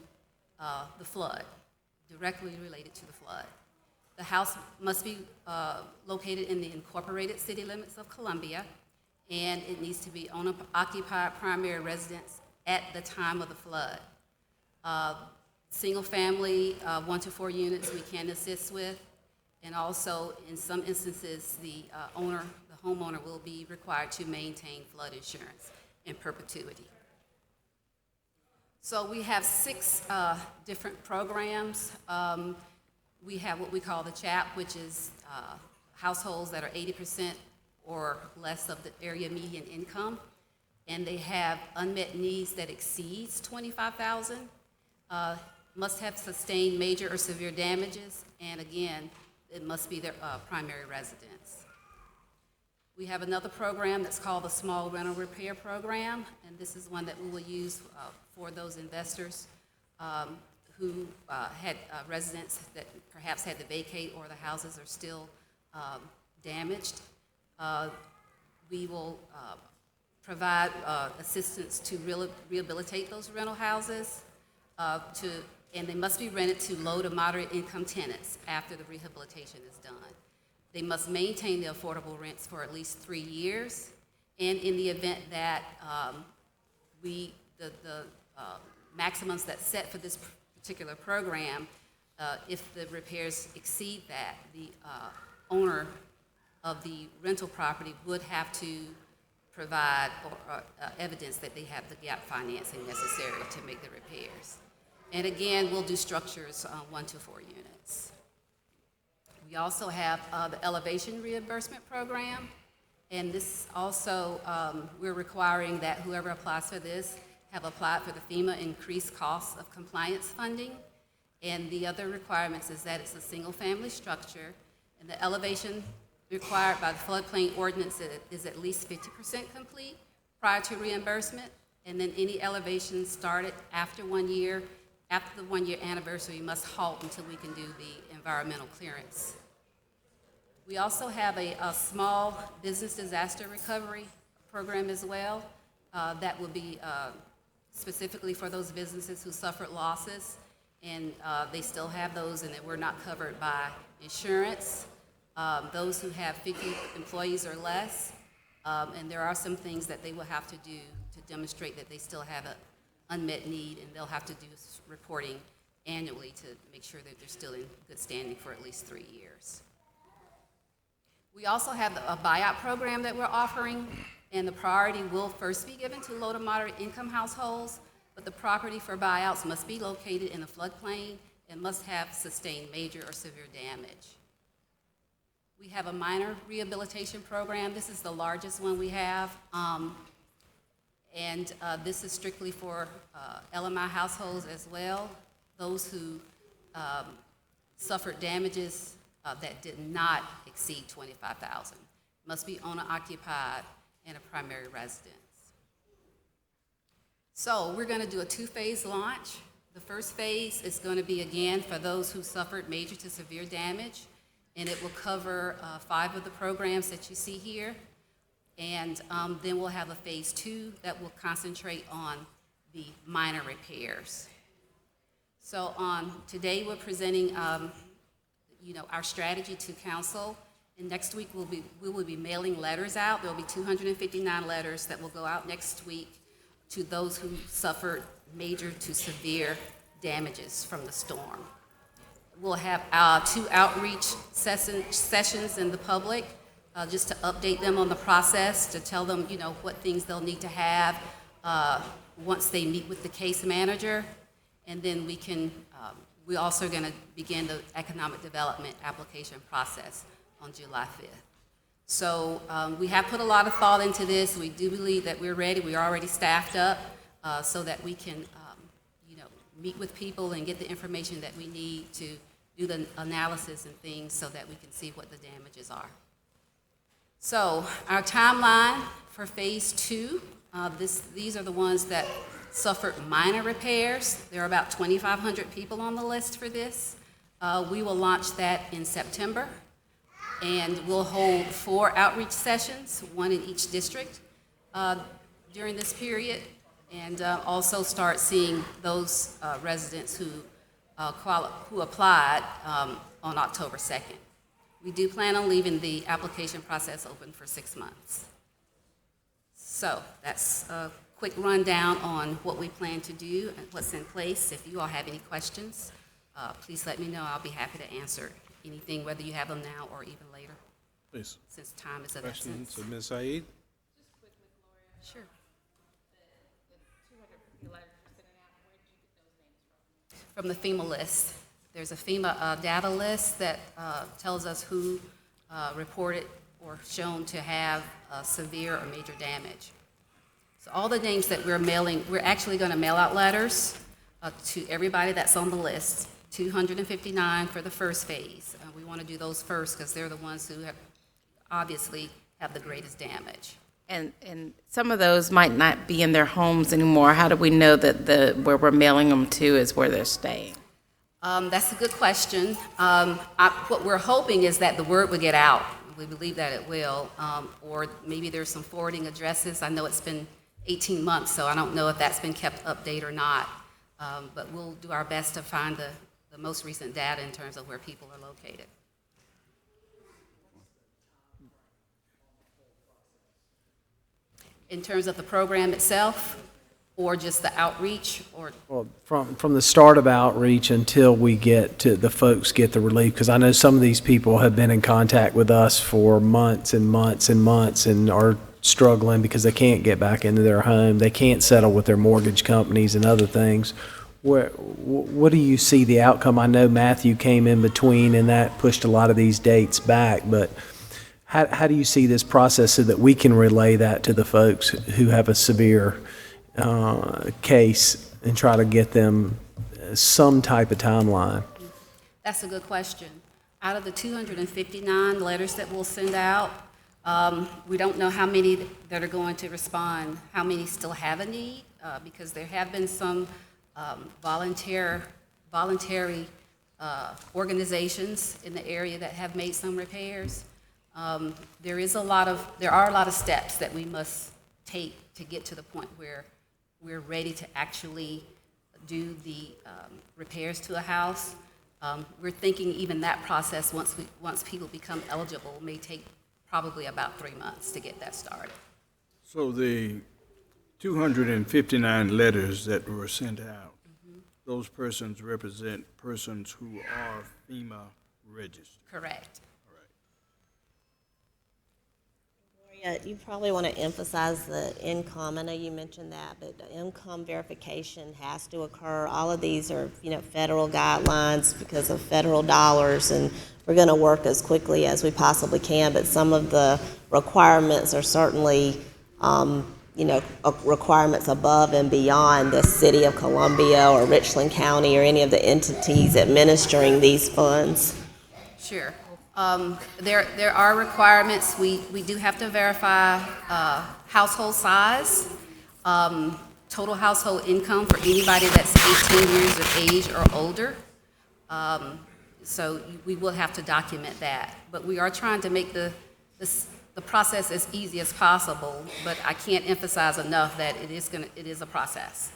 the flood, directly related to the flood. The house must be located in the incorporated city limits of Columbia, and it needs to be owner-occupied primary residence at the time of the flood. Single family, 1 to 4 units we can assist with, and also in some instances the homeowner will be required to maintain flood insurance in perpetuity. So we have 6 different programs. We have what we call the CHAP, which is households that are 80% or less of the area median income, and they have unmet needs that exceeds $25,000, must have sustained major or severe damages, and again, it must be their primary residence. We have another program that's called the Small Rental Repair Program, and this is one that we will use for those investors who had residents that perhaps had to vacate or the houses are still damaged. We will provide assistance to rehabilitate those rental houses, and they must be rented to low to moderate income tenants after the rehabilitation is done. They must maintain the affordable rents for at least 3 years, and in the event that the maximums that's set for this particular program, if the repairs exceed that, the owner of the rental property would have to provide evidence that they have the gap financing necessary to make the repairs. And again, we'll do structures 1 to 4 units. We also have the elevation reimbursement program, and this also, we're requiring that whoever applies for this have applied for the FEMA increased costs of compliance funding. And the other requirements is that it's a single family structure, and the elevation required by the floodplain ordinance is at least 50% complete prior to reimbursement, and then any elevation started after 1 year, after the 1 year anniversary, must halt until we can do the environmental clearance. We also have a small business disaster recovery program as well that will be specifically for those businesses who suffered losses, and they still have those and they were not covered by insurance. Those who have 50 employees or less, and there are some things that they will have to do to demonstrate that they still have an unmet need, and they'll have to do reporting annually to make sure that they're still in good standing for at least 3 years. We also have a buyout program that we're offering, and the priority will first be given to low to moderate income households, but the property for buyouts must be located in a floodplain and must have sustained major or severe damage. We have a minor rehabilitation program. This is the largest one we have, and this is strictly for LMI households as well, those who suffered damages that did not exceed $25,000. Must be owner-occupied and a primary residence. So we're going to do a 2-phase launch. The first phase is going to be, again, for those who suffered major to severe damage, and it will cover 5 of the programs that you see here. And then we'll have a phase 2 that will concentrate on the minor repairs. So today we're presenting, our strategy to council. And next week we will be mailing letters out. There will be 259 letters that will go out next week to those who suffered major to severe damages from the storm. We'll have 2 outreach sessions in the public, just to update them on the process, to tell them, what things they'll need to have once they meet with the case manager. And then we're also going to begin the economic development application process on July 5th. So we have put a lot of thought into this. We do believe that we're ready. We're already staffed up so that we can, meet with people and get the information that we need to do the analysis and things so that we can see what the damages are. So our timeline for phase 2, these are the ones that suffered minor repairs. There are about 2,500 people on the list for this. We will launch that in September, and we'll hold 4 outreach sessions, 1 in each district during this period, and also start seeing those residents who applied on October 2nd. We do plan on leaving the application process open for 6 months. So that's a quick rundown on what we plan to do and what's in place. If you all have any questions, please let me know. I'll be happy to answer anything, whether you have them now or even later.
Please.
Since time is of
Questions
essence.
of Ms. Saeed?
Sure. From the FEMA list. There's a FEMA data list that tells us who reported or shown to have severe or major damage. So all the names that we're actually going to mail out letters to everybody that's on the list, 259 for the first phase. We want to do those first because they're the ones who obviously have the greatest damage.
And some of those might not be in their homes anymore. How do we know that where we're mailing them to is where they're staying?
That's a good question. What we're hoping is that the word will get out. We believe that it will. Or maybe there's some forwarding addresses. I know it's been 18 months, so I don't know if that's been kept update or not. But we'll do our best to find the most recent data in terms of where people are located. In terms of the program itself, or just the outreach, or?
Well, from the start of outreach until we get to the folks get the relief, because I know some of these people have been in contact with us for months and months and months and are struggling because they can't get back into their home. They can't settle with their mortgage companies and other things. What do you see the outcome? I know Matthew came in between and that pushed a lot of these dates back, but how do you see this process so that we can relay that to the folks who have a severe case and try to get them some type of timeline?
That's a good question. Out of the 259 letters that we'll send out, we don't know how many that are going to respond, how many still have a need, because there have been some voluntary organizations in the area that have made some repairs. There are a lot of steps that we must take to get to the point where we're ready to actually do the repairs to a house. We're thinking even that process, once people become eligible, may take probably about 3 months to get that started.
So the 259 letters that were sent out, those persons represent persons who are FEMA registered.
Correct.
Gloria, you probably want to emphasize the income. I know you mentioned that, but the income verification has to occur. All of these are, federal guidelines because of federal dollars, and we're going to work as quickly as we possibly can, but some of the requirements are certainly requirements above and beyond the City of Columbia or Richland County or any of the entities administering these funds.
Sure. There are requirements. We do have to verify household size, total household income for anybody that's 18 years of age or older. So we will have to document that. But we are trying to make the process as easy as possible, but I can't emphasize enough that it is a process.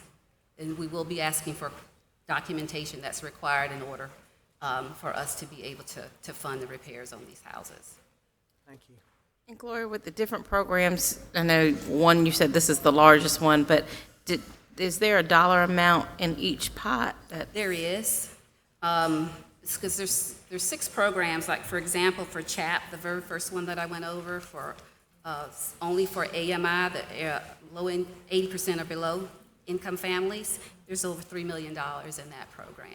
And we will be asking for documentation that's required in order for us to be able to fund the repairs on these houses.
Thank you.
And Gloria, with the different programs, I know one, you said this is the largest one, but is there a dollar amount in each pot?
There is. It's because there's 6 programs, like for example, for CHAP, the very first one that I went over, for only for AMI, the low in 80% or below income families, there's over $3 million in that program.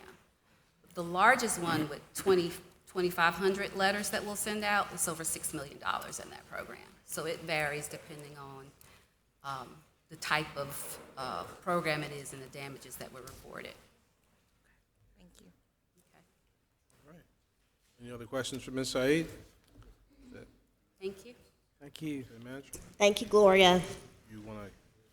The largest one with 2,500 letters that we'll send out, it's over $6 million in that program. So it varies depending on the type of program it is and the damages that were reported.
Thank you.
All right. Any other questions for Ms. Said?
Thank you.
Thank you.
City Manager?
Thank you, Gloria.
You want to?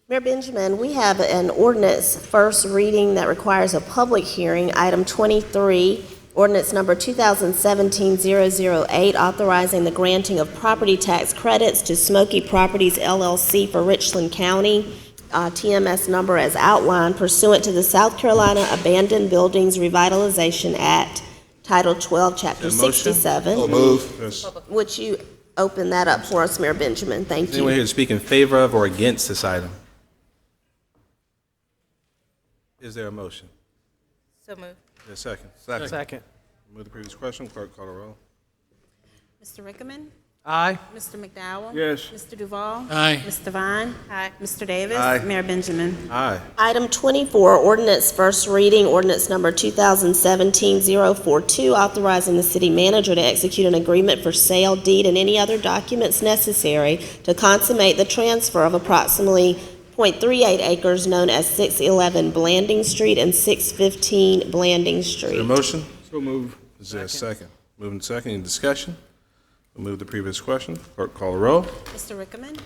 Mayor Benjamin, we have an ordinance first reading that requires a public hearing, item 23, ordinance number 2017-008, authorizing the granting of property tax credits to Smoky Properties LLC for Richland County, TMS number as outlined pursuant to the South Carolina Abandoned Buildings Revitalization Act, Title 12, Chapter 67.
So move. Yes.
Would you open that up for us, Mayor Benjamin? Thank
Is anyone
you.
here to speak in favor of or against this item? Is there a motion?
So moved.
Is there a second?
Second.
Move the previous question. Clerk, call the roll.
Mr. Rickman?
Aye.
Mr. McDowell?
Yes.
Mr. Duval?
Aye.
Mr. Vine?
Aye.
Mr. Davis?
Aye.
Mayor Benjamin?
Aye.
Item 24, ordinance first reading, ordinance number 2017-042, authorizing the city manager to execute an agreement for sale, deed, and any other documents necessary to consummate the transfer of approximately .38 acres known as 611 Blanding Street and 615 Blanding
Is there a
Street.
motion?
So move.
Is there a second? Moving second. Any discussion? We'll move the previous question. Clerk, call the roll.
Mr. Rickman?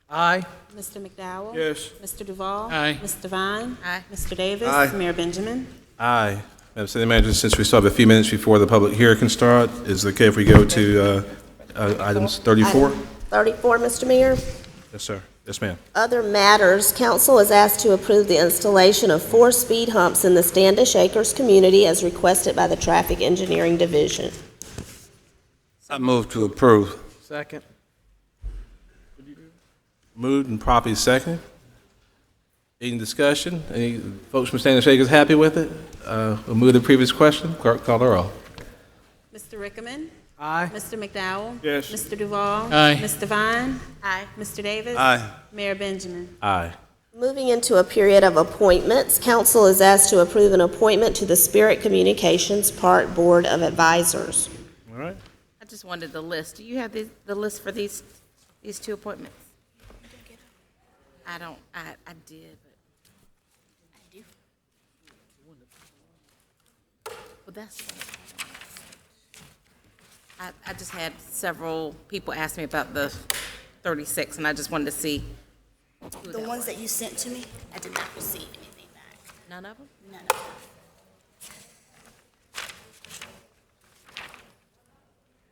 Aye.
Mr. McDowell?
Yes.
Mr. Duval?
Aye.
Mr. Vine?
Aye.
Mr. Davis?
Aye.
Mayor Benjamin?
Aye. Madam City Manager, since we still have a few minutes before the public hearing can start, is it okay if we go to items 34?
Item 34, Mr. Mayor.
Yes, sir. Yes, ma'am.
Other matters, council is asked to approve the installation of 4 speed humps in the Standish Acres community as requested by the Traffic Engineering Division.
I move to approve.
Second.
Moved and properly seconded. Any discussion? Any folks from Standish Acres happy with it? We'll move to the previous question. Clerk, call the roll.
Mr. Rickman?
Aye.
Mr. McDowell?
Yes.
Mr. Duval?
Aye.
Mr. Vine?
Aye.
Mr. Davis?
Aye.
Mayor Benjamin?
Aye.
Moving into a period of appointments, council is asked to approve an appointment to the Spirit Communications Park Board of Advisors.
All right.
I just wanted the list. Do you have the list for these 2 appointments? I don't, I did, but. I do. Well, that's. I just had several people ask me about the 36, and I just wanted to see who
The
that
ones
was.
that you sent to me, I did not receive anything back.
None of them?
None of them.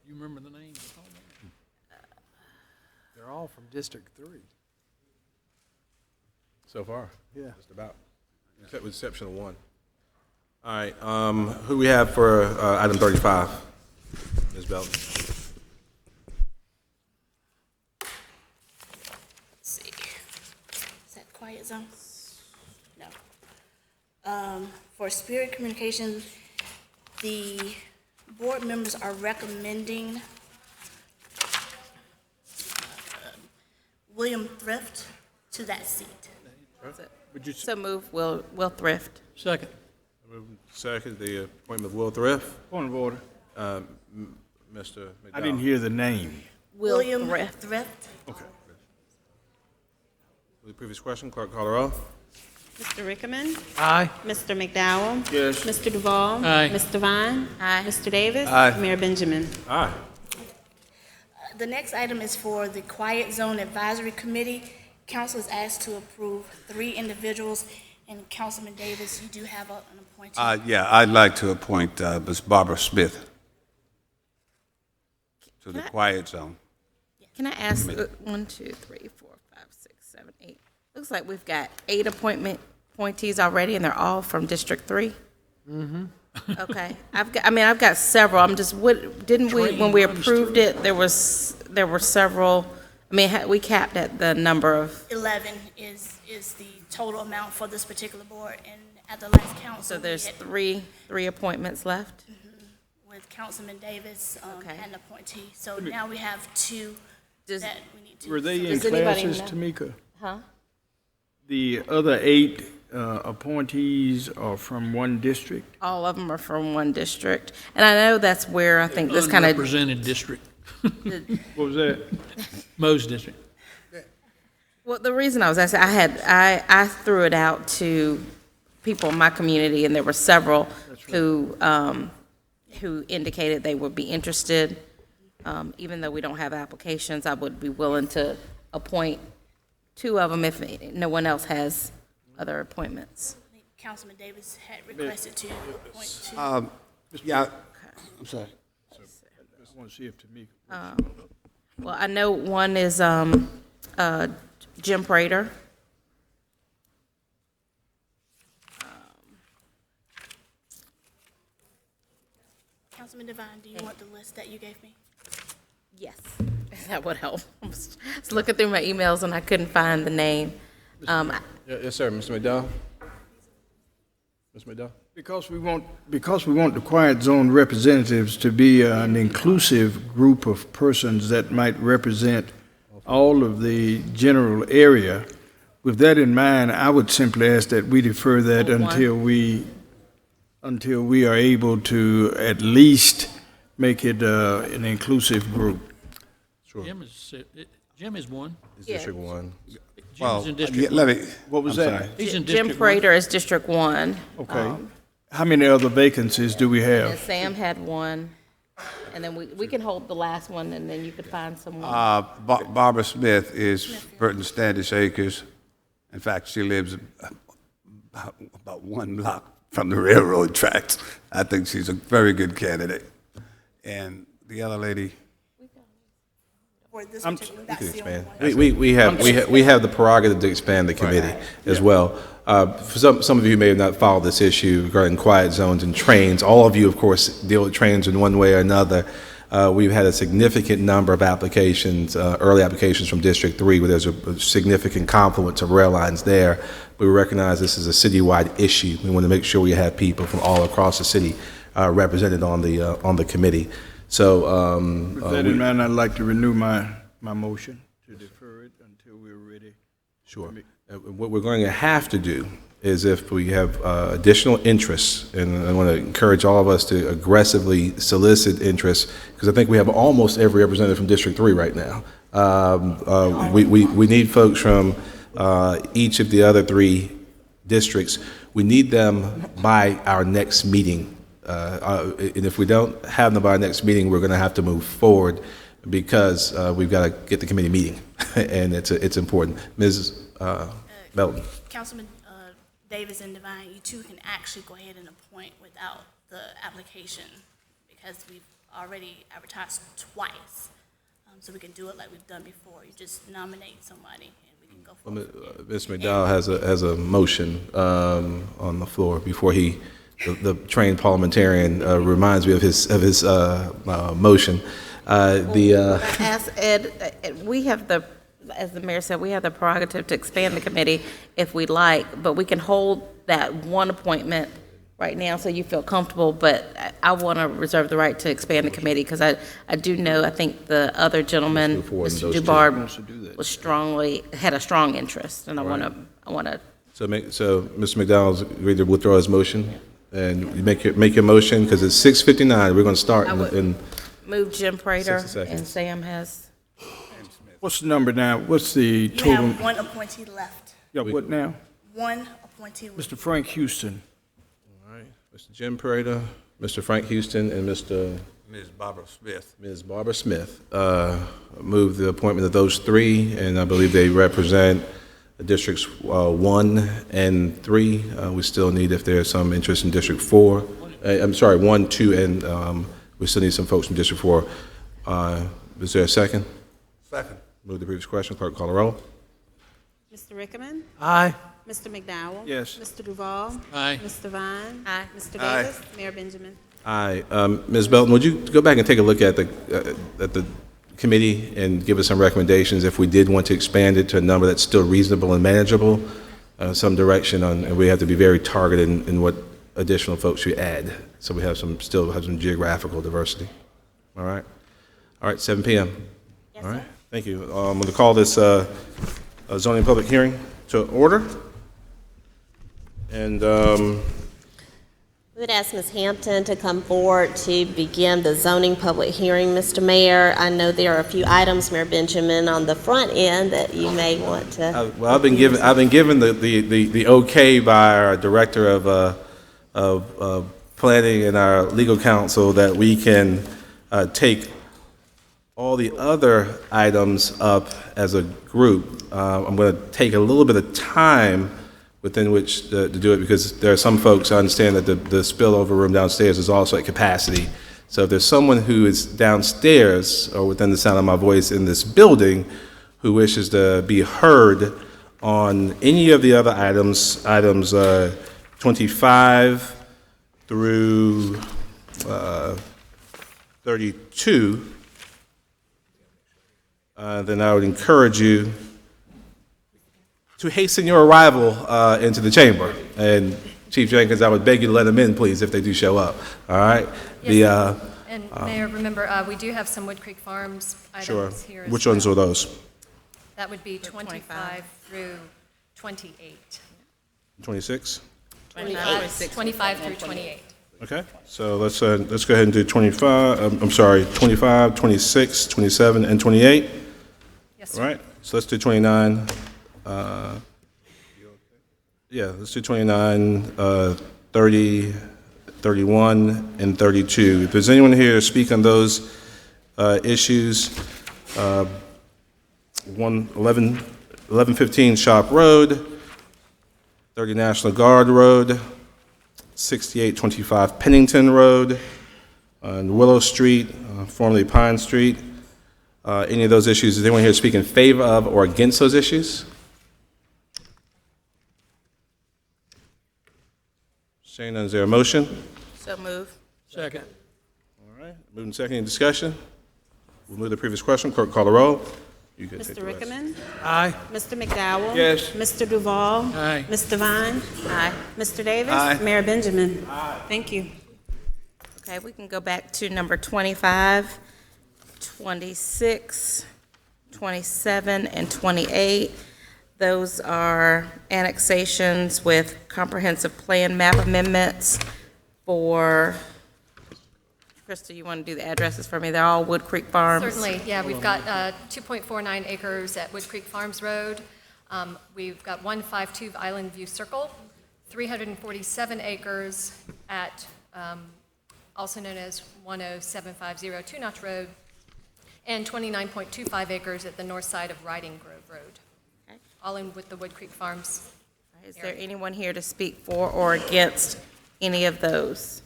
You remember the names?
They're all from District 3.
So far?
Yeah.
Just about. Except with exception of one. All right, who we have for item 35? Ms. Belton.
Let's see. Is that quiet zone? No. For Spirit Communications, the board members are recommending William Thrift to that seat.
Would you
So move, Will Thrift.
Second.
Second, the appointment of Will Thrift.
Point of order.
Mr. McDowell.
I didn't hear the name.
William
Thrift.
Thrift.
Okay. The previous question, clerk call the roll.
Mr. Rickman?
Aye.
Mr. McDowell?
Yes.
Mr. Duval?
Aye.
Mr. Vine?
Aye.
Mr. Davis?
Aye.
Mayor Benjamin?
Aye.
The next item is for the Quiet Zone Advisory Committee. Council is asked to approve 3 individuals, and Councilman Davis, you do have an appointee.
Yeah, I'd like to appoint Ms. Barbara Smith. to the quiet zone.
Can I ask, 1, 2, 3, 4, 5, 6, 7, 8. Looks like we've got 8 appointees already, and they're all from District 3?
Mm-hmm.
Okay. I've got several. I'm just, when we approved it, there were several, we capped at the number of,
11 is the total amount for this particular board, and at the last council.
so there's
we had-
three appointments left?
With Councilman Davis
Okay.
and appointee. So now we have 2 that we need to.
Were they in
Does anybody
classes,
know?
Tamika?
Huh?
The other 8 appointees are from one district?
All of them are from one district. And I know that's where I think this kind of,
Unrepresented district.
What was that?
Mo's district.
well, the reason I was asking, I threw it out to people in my community, and there were several who indicated they would be interested. Even though we don't have applications, I would be willing to appoint 2 of them if no one else has other appointments.
I think Councilman Davis had requested to appoint 2.
Yeah, I'm sorry.
I want to see if Tamika.
Well, I know one is Jim Prater.
Councilman Devine, do you want the list that you gave me?
Yes, that would help. I was looking through my emails and I couldn't find the name.
Yes, sir, Mr. McDowell? Mr. McDowell?
Because we want the quiet zone representatives to be an inclusive group of persons that might represent all of the general area. With that in mind, I would simply ask that we defer that until we are able to at least make it an inclusive group.
Sure.
Jim is one.
It's District 1.
Jim's in District
let
one.
me. What was
I'm
that?
sorry.
He's in
Jim
District
Prater is District 1.
Okay. How many other vacancies do we
And
have?
Sam had one. And then we can hold the last one, and then you could find someone.
Barbara Smith is Burton Standish Acres. In fact, she lives about 1 block from the railroad tracks. I think she's a very good candidate. And the other lady,
For this
I'm-
particular,
We
that's
can
the only
expand.
one.
We have the prerogative to expand the committee as well. For some of you who may have not followed this issue regarding quiet zones and trains, all of you, of course, deal with trains in one way or another. We've had a significant number of applications, early applications from District 3, where there's a significant confluence of rail lines there. We recognize this is a citywide issue. We want to make sure we have people from all across the city represented on the committee. So,
With that in mind, I'd like to renew my motion to defer it until we're ready.
Sure. What we're going to have to do is if we have additional interest, and I want to encourage all of us to aggressively solicit interest, because I think we have almost every representative from District 3 right now. We need folks from each of the other 3 districts. We need them by our next meeting. And if we don't have them by our next meeting, we're going to have to move forward because we've got to get the committee meeting, and it's important. Ms. Belton.
Councilman Davis and Devine, you two can actually go ahead and appoint without the application because we've already advertised twice. So we can do it like we've done before. You just nominate somebody and we can go forward.
Ms. McDowell has a motion on the floor before the trained parliamentarian reminds me of his motion.
Ask Ed, we have as the mayor said, we have the prerogative to expand the committee if we like, but we can hold that one appointment right now so you feel comfortable, but I want to reserve the right to expand the committee because I do know, I think the other gentleman, Mr. Dubar, had a strong interest, and I want to.
So Mr. McDowell's agreed to withdraw his motion, and you make your motion because it's 6:59. We're going to start in
Move Jim Prater,
60 seconds.
and Sam has.
What's the number now? What's the
You
total?
have 1 appointee left.
Yeah, what now?
1 appointee left.
Mr. Frank Houston.
All right, Mr. Jim Prater, Mr. Frank Houston, and
Ms. Barbara Smith.
Ms. Barbara Smith. Move the appointment of those 3, and I believe they represent districts 1 and 3. We still need, if there's some interest in District 4. I'm sorry, 1, 2, and we still need some folks from District 4. Is there a second?
Second.
Move the previous question. Clerk, call the roll.
Mr. Rickman?
Aye.
Mr. McDowell?
Yes.
Mr. Duval?
Aye.
Mr. Vine?
Aye.
Mr.
Aye.
Davis? Mayor Benjamin?
Aye. Ms. Belton, would you go back and take a look at the committee and give us some recommendations if we did want to expand it to a number that's still reasonable and manageable, some direction on, and we have to be very targeted in what additional folks we add, so we have still have some geographical diversity. All right? All right, 7 p.m.
Yes,
All right,
sir.
thank you. I'm going to call this zoning public hearing to order. And
We would ask Ms. Hampton to come forward to begin the zoning public hearing, Mr. Mayor. I know there are a few items, Mayor Benjamin, on the front end that you may want to.
well, I've been given the okay by our director of planning and our legal counsel that we can take all the other items up as a group. I'm going to take a little bit of time within which to do it, because there are some folks, I understand that the spillover room downstairs is also at capacity. So if there's someone who is downstairs or within the sound of my voice in this building who wishes to be heard on any of the other items 25 through 32, then I would encourage you to hasten your arrival into the chamber. And Chief Jenkins, I would beg you to let them in, please, if they do show up. All right?
Yes, and Mayor, remember, we do have some Wood Creek Farms
Sure.
items here as
Which ones
well.
are those?
That would be 25 through 28.
26?
25 through 28.
Okay, so let's go ahead and do 25, 25, 26, 27, and 28.
Yes, sir.
All right, so let's do 29. Yeah, let's do 29, 30, 31, and 32. If there's anyone here to speak on those issues, 1115 Shop Road, 30 National Guard Road, 6825 Pennington Road, and Willow Street, formerly Pine Street. Any of those issues, is anyone here to speak in favor of or against those issues? Seeing none, is there a motion?
So move.
Second.
All right, moving second, any discussion? We'll move to the previous question. Clerk, call the roll. You can take
Mr.
the rest.
Rickman?
Aye.
Mr. McDowell?
Yes.
Mr. Duval?
Aye.
Mr. Vine?
Aye.
Mr. Davis?
Aye.
Mayor Benjamin? Thank you.
Okay, we can go back to number 25, 26, 27, and 28. Those are annexations with comprehensive plan map amendments for, Krista, you want to do the addresses for me? They're all Wood Creek Farms?
Certainly, yeah, we've got 2.49 acres at Wood Creek Farms Road. We've got 152 Island View Circle, 347 acres at, also known as 10750 Two Notch Road, and 29.25 acres at the north side of Riding Grove Road, all in with the Wood Creek Farms.
Is there anyone here to speak for or against any of those?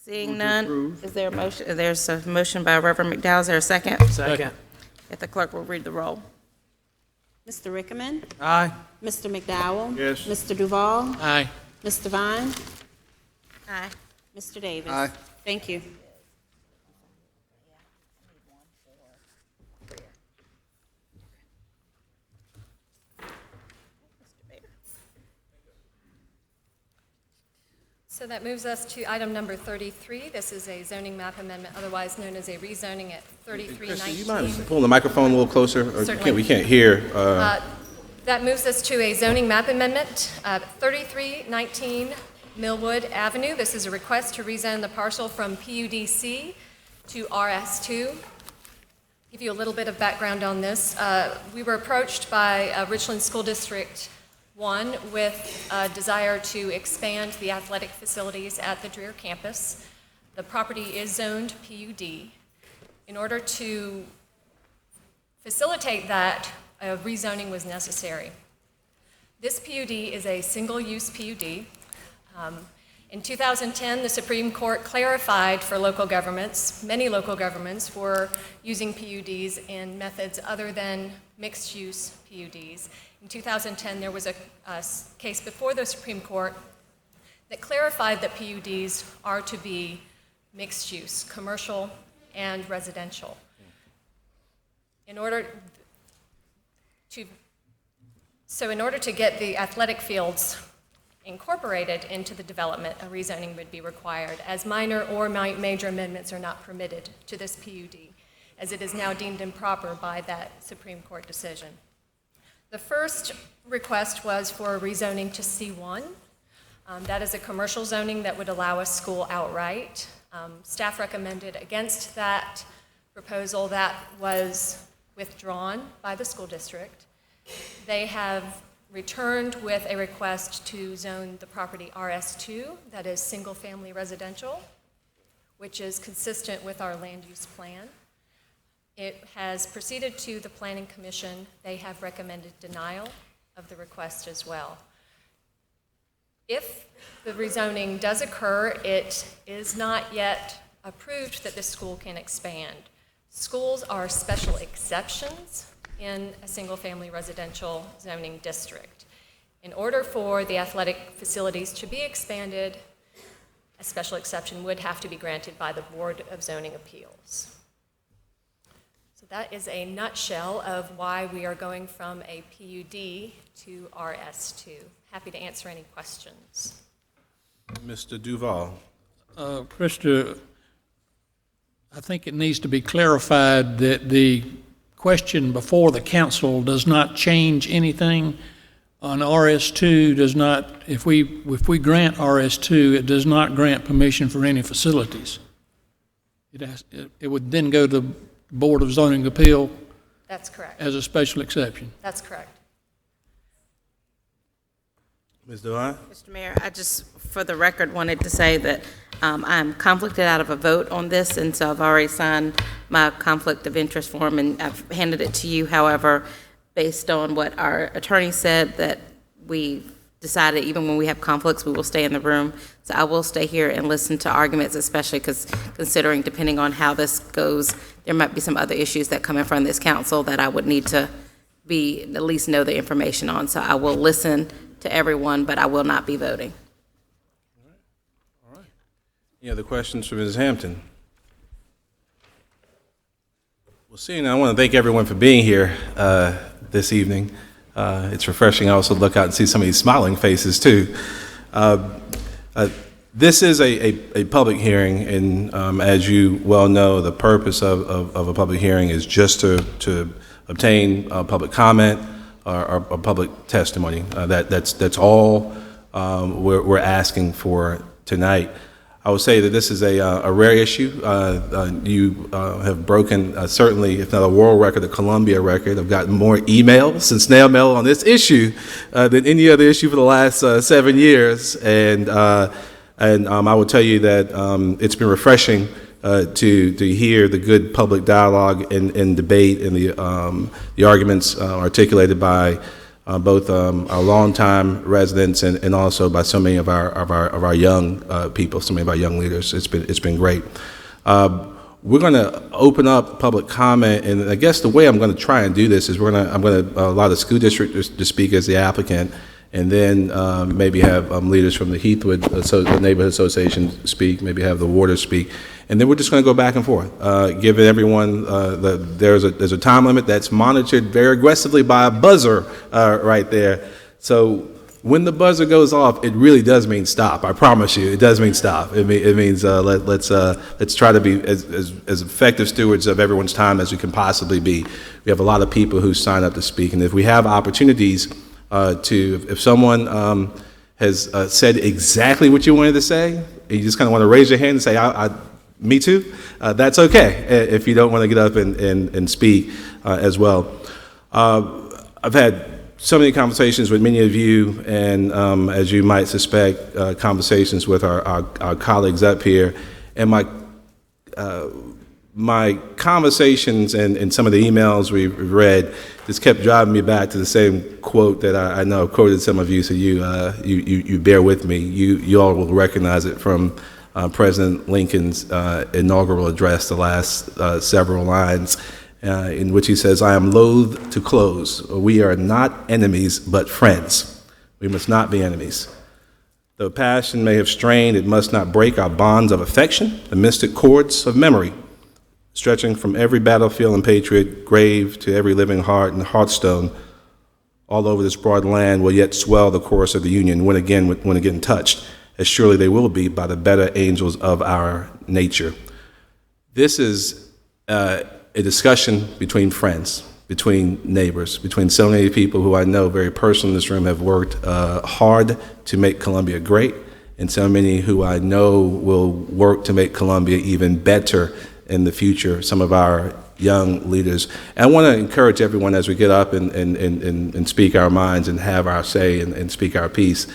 Seeing none, is there a motion? There's a motion by Reverend McDowell. Is there a second?
Second.
If the clerk will read the roll.
Mr. Rickman?
Aye.
Mr. McDowell?
Yes.
Mr. Duval?
Aye.
Mr. Vine?
Aye.
Mr. Davis?
Aye.
Thank you.
So that moves us to item number 33. This is a zoning map amendment, otherwise known as a rezoning at
Krista, you
3319.
mind pulling the microphone a little closer? Or
Certainly.
we can't hear.
That moves us to a zoning map amendment, 3319 Millwood Avenue. This is a request to rezone the parcel from PUDC to RS2. Give you a little bit of background on this. We were approached by Richland School District 1 with a desire to expand the athletic facilities at the Dreher campus. The property is zoned PUD. In order to facilitate that, a rezoning was necessary. This PUD is a single-use PUD. In 2010, the Supreme Court clarified for local governments, many local governments were using PUDs in methods other than mixed-use PUDs. In 2010, there was a case before the Supreme Court that clarified that PUDs are to be mixed-use, commercial and residential. In order to get the athletic fields incorporated into the development, a rezoning would be required, as minor or major amendments are not permitted to this PUD, as it is now deemed improper by that Supreme Court decision. The first request was for a rezoning to C1. That is a commercial zoning that would allow a school outright. Staff recommended against that proposal. That was withdrawn by the school district. They have returned with a request to zone the property RS2, that is single-family residential, which is consistent with our land use plan. It has proceeded to the Planning Commission. They have recommended denial of the request as well. If the rezoning does occur, it is not yet approved that the school can expand. Schools are special exceptions in a single-family residential zoning district. In order for the athletic facilities to be expanded, a special exception would have to be granted by the Board of Zoning Appeals. So that is a nutshell of why we are going from a PUD to RS2. Happy to answer any questions.
Mr. Duval.
Krista, I think it needs to be clarified that the question before the council does not change anything on RS2. Does not, if we grant RS2, it does not grant permission for any facilities. It would then go to the Board of Zoning Appeal.
That's correct.
As a special exception.
That's correct.
Ms. Devine?
Mr. Mayor, I just, for the record, wanted to say that I'm conflicted out of a vote on this, and so I've already signed my conflict of interest form, and I've handed it to you. However, based on what our attorney said, that we decided even when we have conflicts, we will stay in the room. So I will stay here and listen to arguments, especially because considering, depending on how this goes, there might be some other issues that come in front of this council that I would need to at least know the information on. So I will listen to everyone, but I will not be voting.
All right. Any other questions for Ms. Hampton? Well, seeing, I want to thank everyone for being here this evening. It's refreshing. I also look out and see some of these smiling faces too. This is a public hearing, and as you well know, the purpose of a public hearing is just to obtain public comment or public testimony. That's all we're asking for tonight. I would say that this is a rare issue. You have broken, certainly, if not a world record, a Columbia record. I've gotten more emails and snail mail on this issue than any other issue for the last 7 years. And I will tell you that it's been refreshing to hear the good public dialogue and debate and the arguments articulated by both our longtime residents and also by so many of our young people, so many of our young leaders. It's been great. We're going to open up public comment, and I guess the way I'm going to try and do this is I'm going to allow the school district to speak as the applicant, and then maybe have leaders from the Heathwood the Neighborhood Association speak, maybe have the Warders speak, and then we're just going to go back and forth, giving everyone there's a time limit that's monitored very aggressively by a buzzer right there. So when the buzzer goes off, it really does mean stop. I promise you, it does mean stop. It means let's try to be as effective stewards of everyone's time as we can possibly be. We have a lot of people who sign up to speak, and if we have opportunities if someone has said exactly what you wanted to say, you just kind of want to raise your hand and say, me too, that's okay if you don't want to get up and speak as well. I've had so many conversations with many of you, and as you might suspect, conversations with our colleagues up here, and my conversations and some of the emails we've read just kept driving me back to the same quote that I know I've quoted some of you, so you bear with me. You all will recognize it from President Lincoln's inaugural address, the last several lines, in which he says, "I am loath to close. We are not enemies, but friends. We must not be enemies. Though passion may have strained, it must not break our bonds of affection, the mystic cords of memory, stretching from every battlefield and patriot grave to every living heart and hearthstone all over this broad land will yet swell the chorus of the Union when again touched, as surely they will be by the better angels of our nature." This is a discussion between friends, between neighbors, between so many people who I know very personally in this room have worked hard to make Columbia great, and so many who I know will work to make Columbia even better in the future, some of our young leaders. And I want to encourage everyone as we get up and speak our minds and have our say and speak our piece,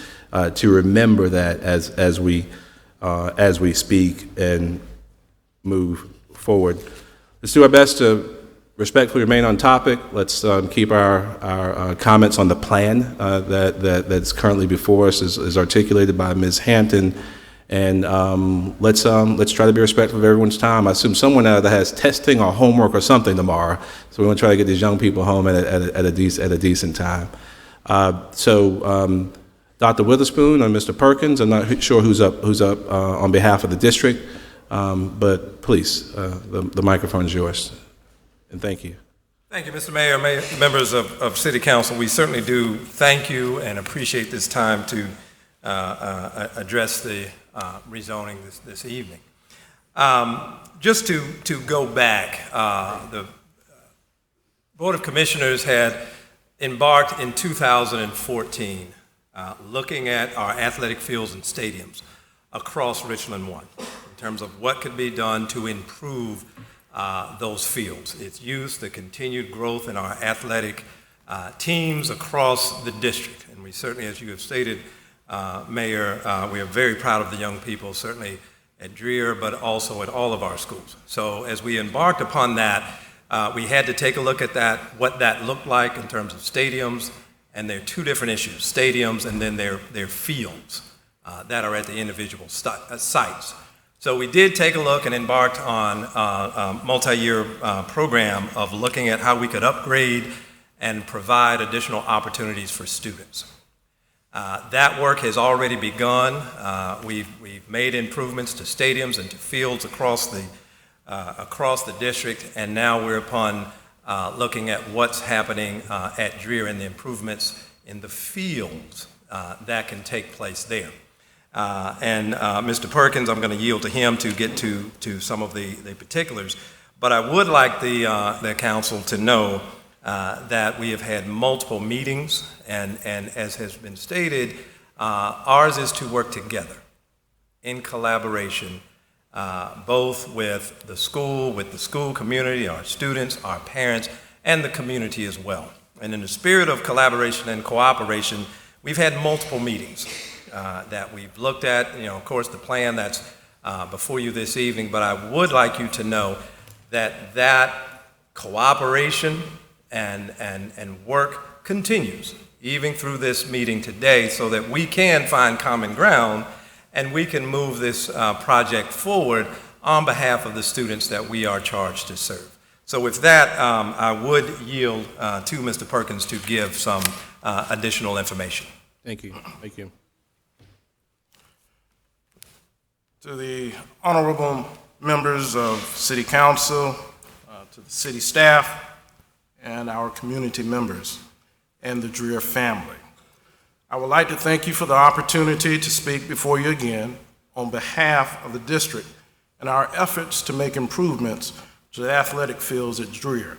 to remember that as we speak and move forward. Let's do our best to respectfully remain on topic. Let's keep our comments on the plan that's currently before us as articulated by Ms. Hampton. And let's try to be respectful of everyone's time. I assume someone out there has testing or homework or something tomorrow, so we want to try to get these young people home at a decent time. Dr. Witherspoon or Mr. Perkins, I'm not sure who's up on behalf of the district, but please, the microphone is yours. And thank you.
Thank you, Mr. Mayor, members of City Council. We certainly do thank you and appreciate this time to address the rezoning this evening. Just to go back, the Board of Commissioners had embarked in 2014 looking at our athletic fields and stadiums across Richland 1 in terms of what could be done to improve those fields, its use, the continued growth in our athletic teams across the district. And we certainly, as you have stated, Mayor, we are very proud of the young people, certainly at Dreher, but also at all of our schools. So as we embarked upon that, we had to take a look at what that looked like in terms of stadiums, and there are two different issues, stadiums and then their fields that are at the individual sites. So we did take a look and embarked on a multi-year program of looking at how we could upgrade and provide additional opportunities for students. That work has already begun. We've made improvements to stadiums and to fields across the district, and now we're upon looking at what's happening at Dreher and the improvements in the fields that can take place there. Mr. Perkins, I'm going to yield to him to get to some of the particulars, but I would like the council to know that we have had multiple meetings, and as has been stated, ours is to work together in collaboration, both with the school community, our students, our parents, and the community as well. And in the spirit of collaboration and cooperation, we've had multiple meetings that we've looked at, of course, the plan that's before you this evening, but I would like you to know that cooperation and work continues, even through this meeting today, so that we can find common ground and we can move this project forward on behalf of the students that we are charged to serve. So with that, I would yield to Mr. Perkins to give some additional information.
Thank you. Thank you.
To the honorable members of City Council, to the city staff, and our community members, and the Dreher family, I would like to thank you for the opportunity to speak before you again on behalf of the district and our efforts to make improvements to the athletic fields at Dreher.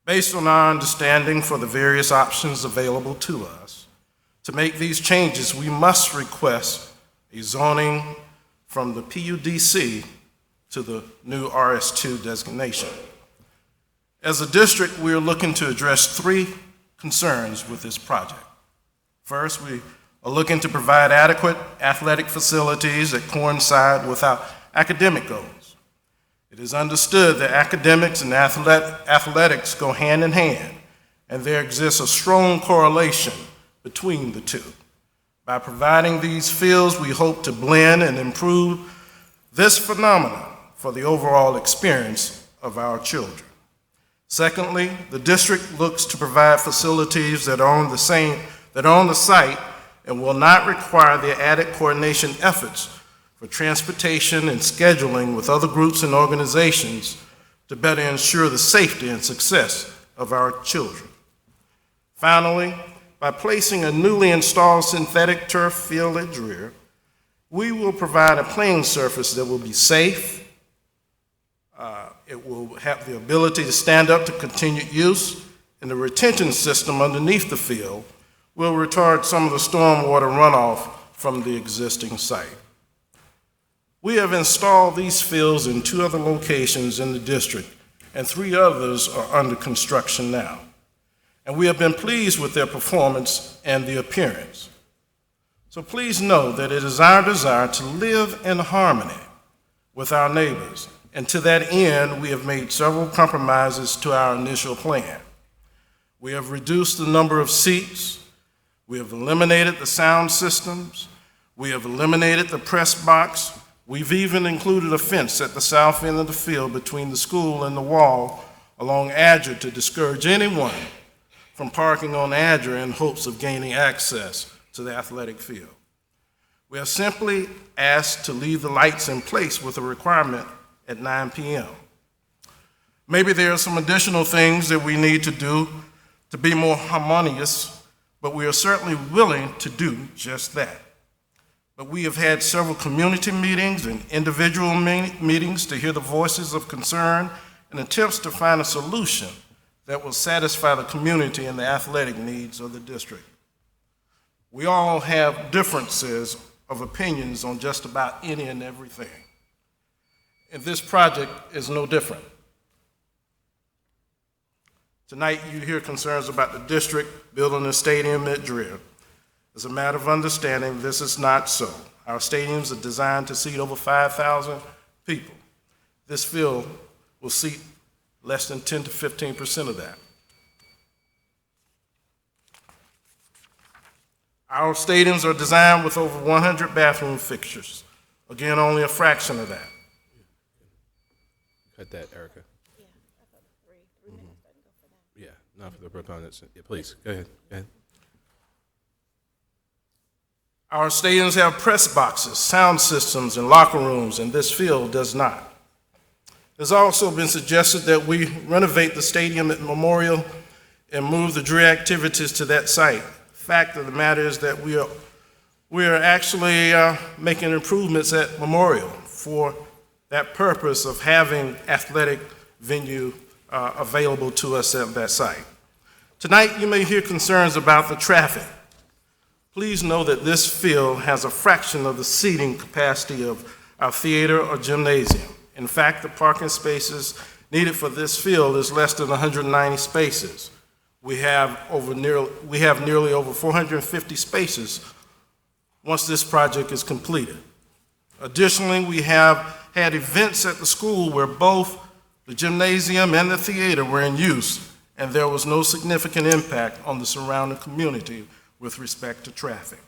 Based on our understanding for the various options available to us, to make these changes, we must request a zoning from the PUDC to the new RS2 designation. As a district, we are looking to address three concerns with this project. First, we are looking to provide adequate athletic facilities that coincide with our academic goals. It It is understood that academics and athletics go hand in hand, and there exists a strong correlation between the two. By providing these fields, we hope to blend and improve this phenomenon for the overall experience of our children. Secondly, the district looks to provide facilities that are on the site and will not require the added coordination efforts for transportation and scheduling with other groups and organizations to better ensure the safety and success of our children. Finally, by placing a newly installed synthetic turf field at Dreher, we will provide a playing surface that will be safe. It will have the ability to stand up to continued use, and the retention system underneath the field will retard some of the stormwater runoff from the existing site. We have installed these fields in 2 other locations in the district, and 3 others are under construction now. And we have been pleased with their performance and the appearance. So please know that it is our desire to live in harmony with our neighbors, and to that end, we have made several compromises to our initial plan. We have reduced the number of seats, we have eliminated the sound systems, we have eliminated the press box. We've even included a fence at the south end of the field between the school and the wall along Adger to discourage anyone from parking on Adger in hopes of gaining access to the athletic field. We have simply asked to leave the lights in place with a requirement at 9 p.m. Maybe there are some additional things that we need to do to be more harmonious, but we are certainly willing to do just that. But we have had several community meetings and individual meetings to hear the voices of concern and attempts to find a solution that will satisfy the community and the athletic needs of the district. We all have differences of opinions on just about any and everything. And this project is no different. Tonight you hear concerns about the district building a stadium at Dreher. As a matter of understanding, this is not so. Our stadiums are designed to seat over 5,000 people. This field will seat less than 10 to 15% of that. Our stadiums are designed with over 100 bathroom fixtures. Again, only a fraction of that.
Cut that, Erica. Yeah, not for the proponents. Yeah, please, go ahead.
Our stadiums have press boxes, sound systems, and locker rooms, and this field does not. It's also been suggested that we renovate the stadium at Memorial and move the Dreher activities to that site. Fact of the matter is that we are actually making improvements at Memorial for that purpose of having athletic venue available to us at that site. Tonight, you may hear concerns about the traffic. Please know that this field has a fraction of the seating capacity of our theater or gymnasium. In fact, the parking spaces needed for this field is less than 190 spaces. We have nearly over 450 spaces once this project is completed. Additionally, we have had events at the school where both the gymnasium and the theater were in use, and there was no significant impact on the surrounding community with respect to traffic.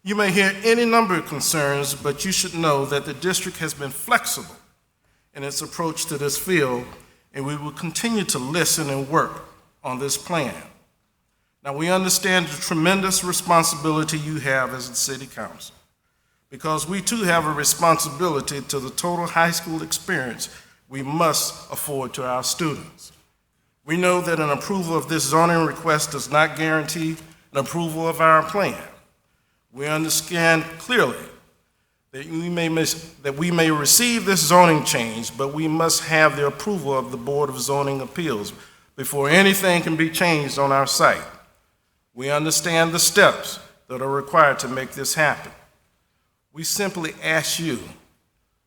You may hear any number of concerns, but you should know that the district has been flexible in its approach to this field, and we will continue to listen and work on this plan. Now, we understand the tremendous responsibility you have as a city council, because we too have a responsibility to the total high school experience we must afford to our students. We know that an approval of this zoning request does not guarantee an approval of our plan. We understand clearly that we may receive this zoning change, but we must have the approval of the Board of Zoning Appeals before anything can be changed on our site. We understand the steps that are required to make this happen. We simply ask you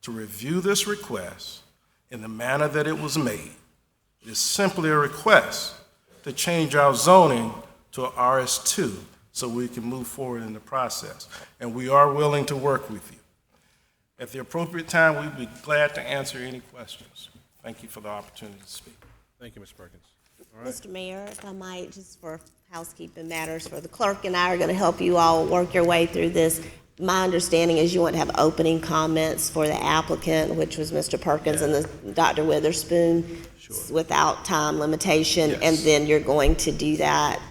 to review this request in the manner that it was made. It is simply a request to change our zoning to RS2 so we can move forward in the process. And we are willing to work with you. At the appropriate time, we'd be glad to answer any questions. Thank you for the opportunity to speak.
Thank you, Mr. Perkins.
Mr. Mayor, if I might, just for housekeeping matters, for the clerk and I are going to help you all work your way through this. My understanding is you want to have opening comments for the applicant, which was Mr. Perkins and Dr. Witherspoon, without time limitation, and then you're going to do that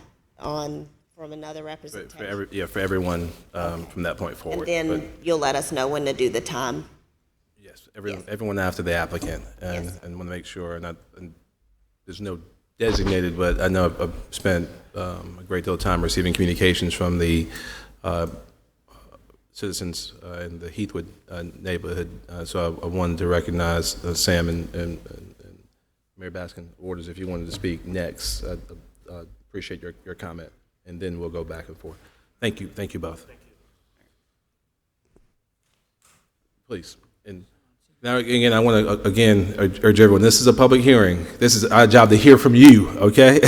from another representation.
For everyone from that point forward.
And then you'll let us know when to do the time.
Yes, everyone after the applicant, and want to make sure, and there's no designated, but I know I've spent a great deal of time receiving communications from the citizens in the Heathwood neighborhood, so I wanted to recognize Sam and Mayor Baskin. Orders, if you wanted to speak next, I appreciate your comment, and then we'll go back and forth. Thank you both. Thank you. Please. And now, again, I want to, urge everyone, this is a public hearing. This is our job to hear from you, okay?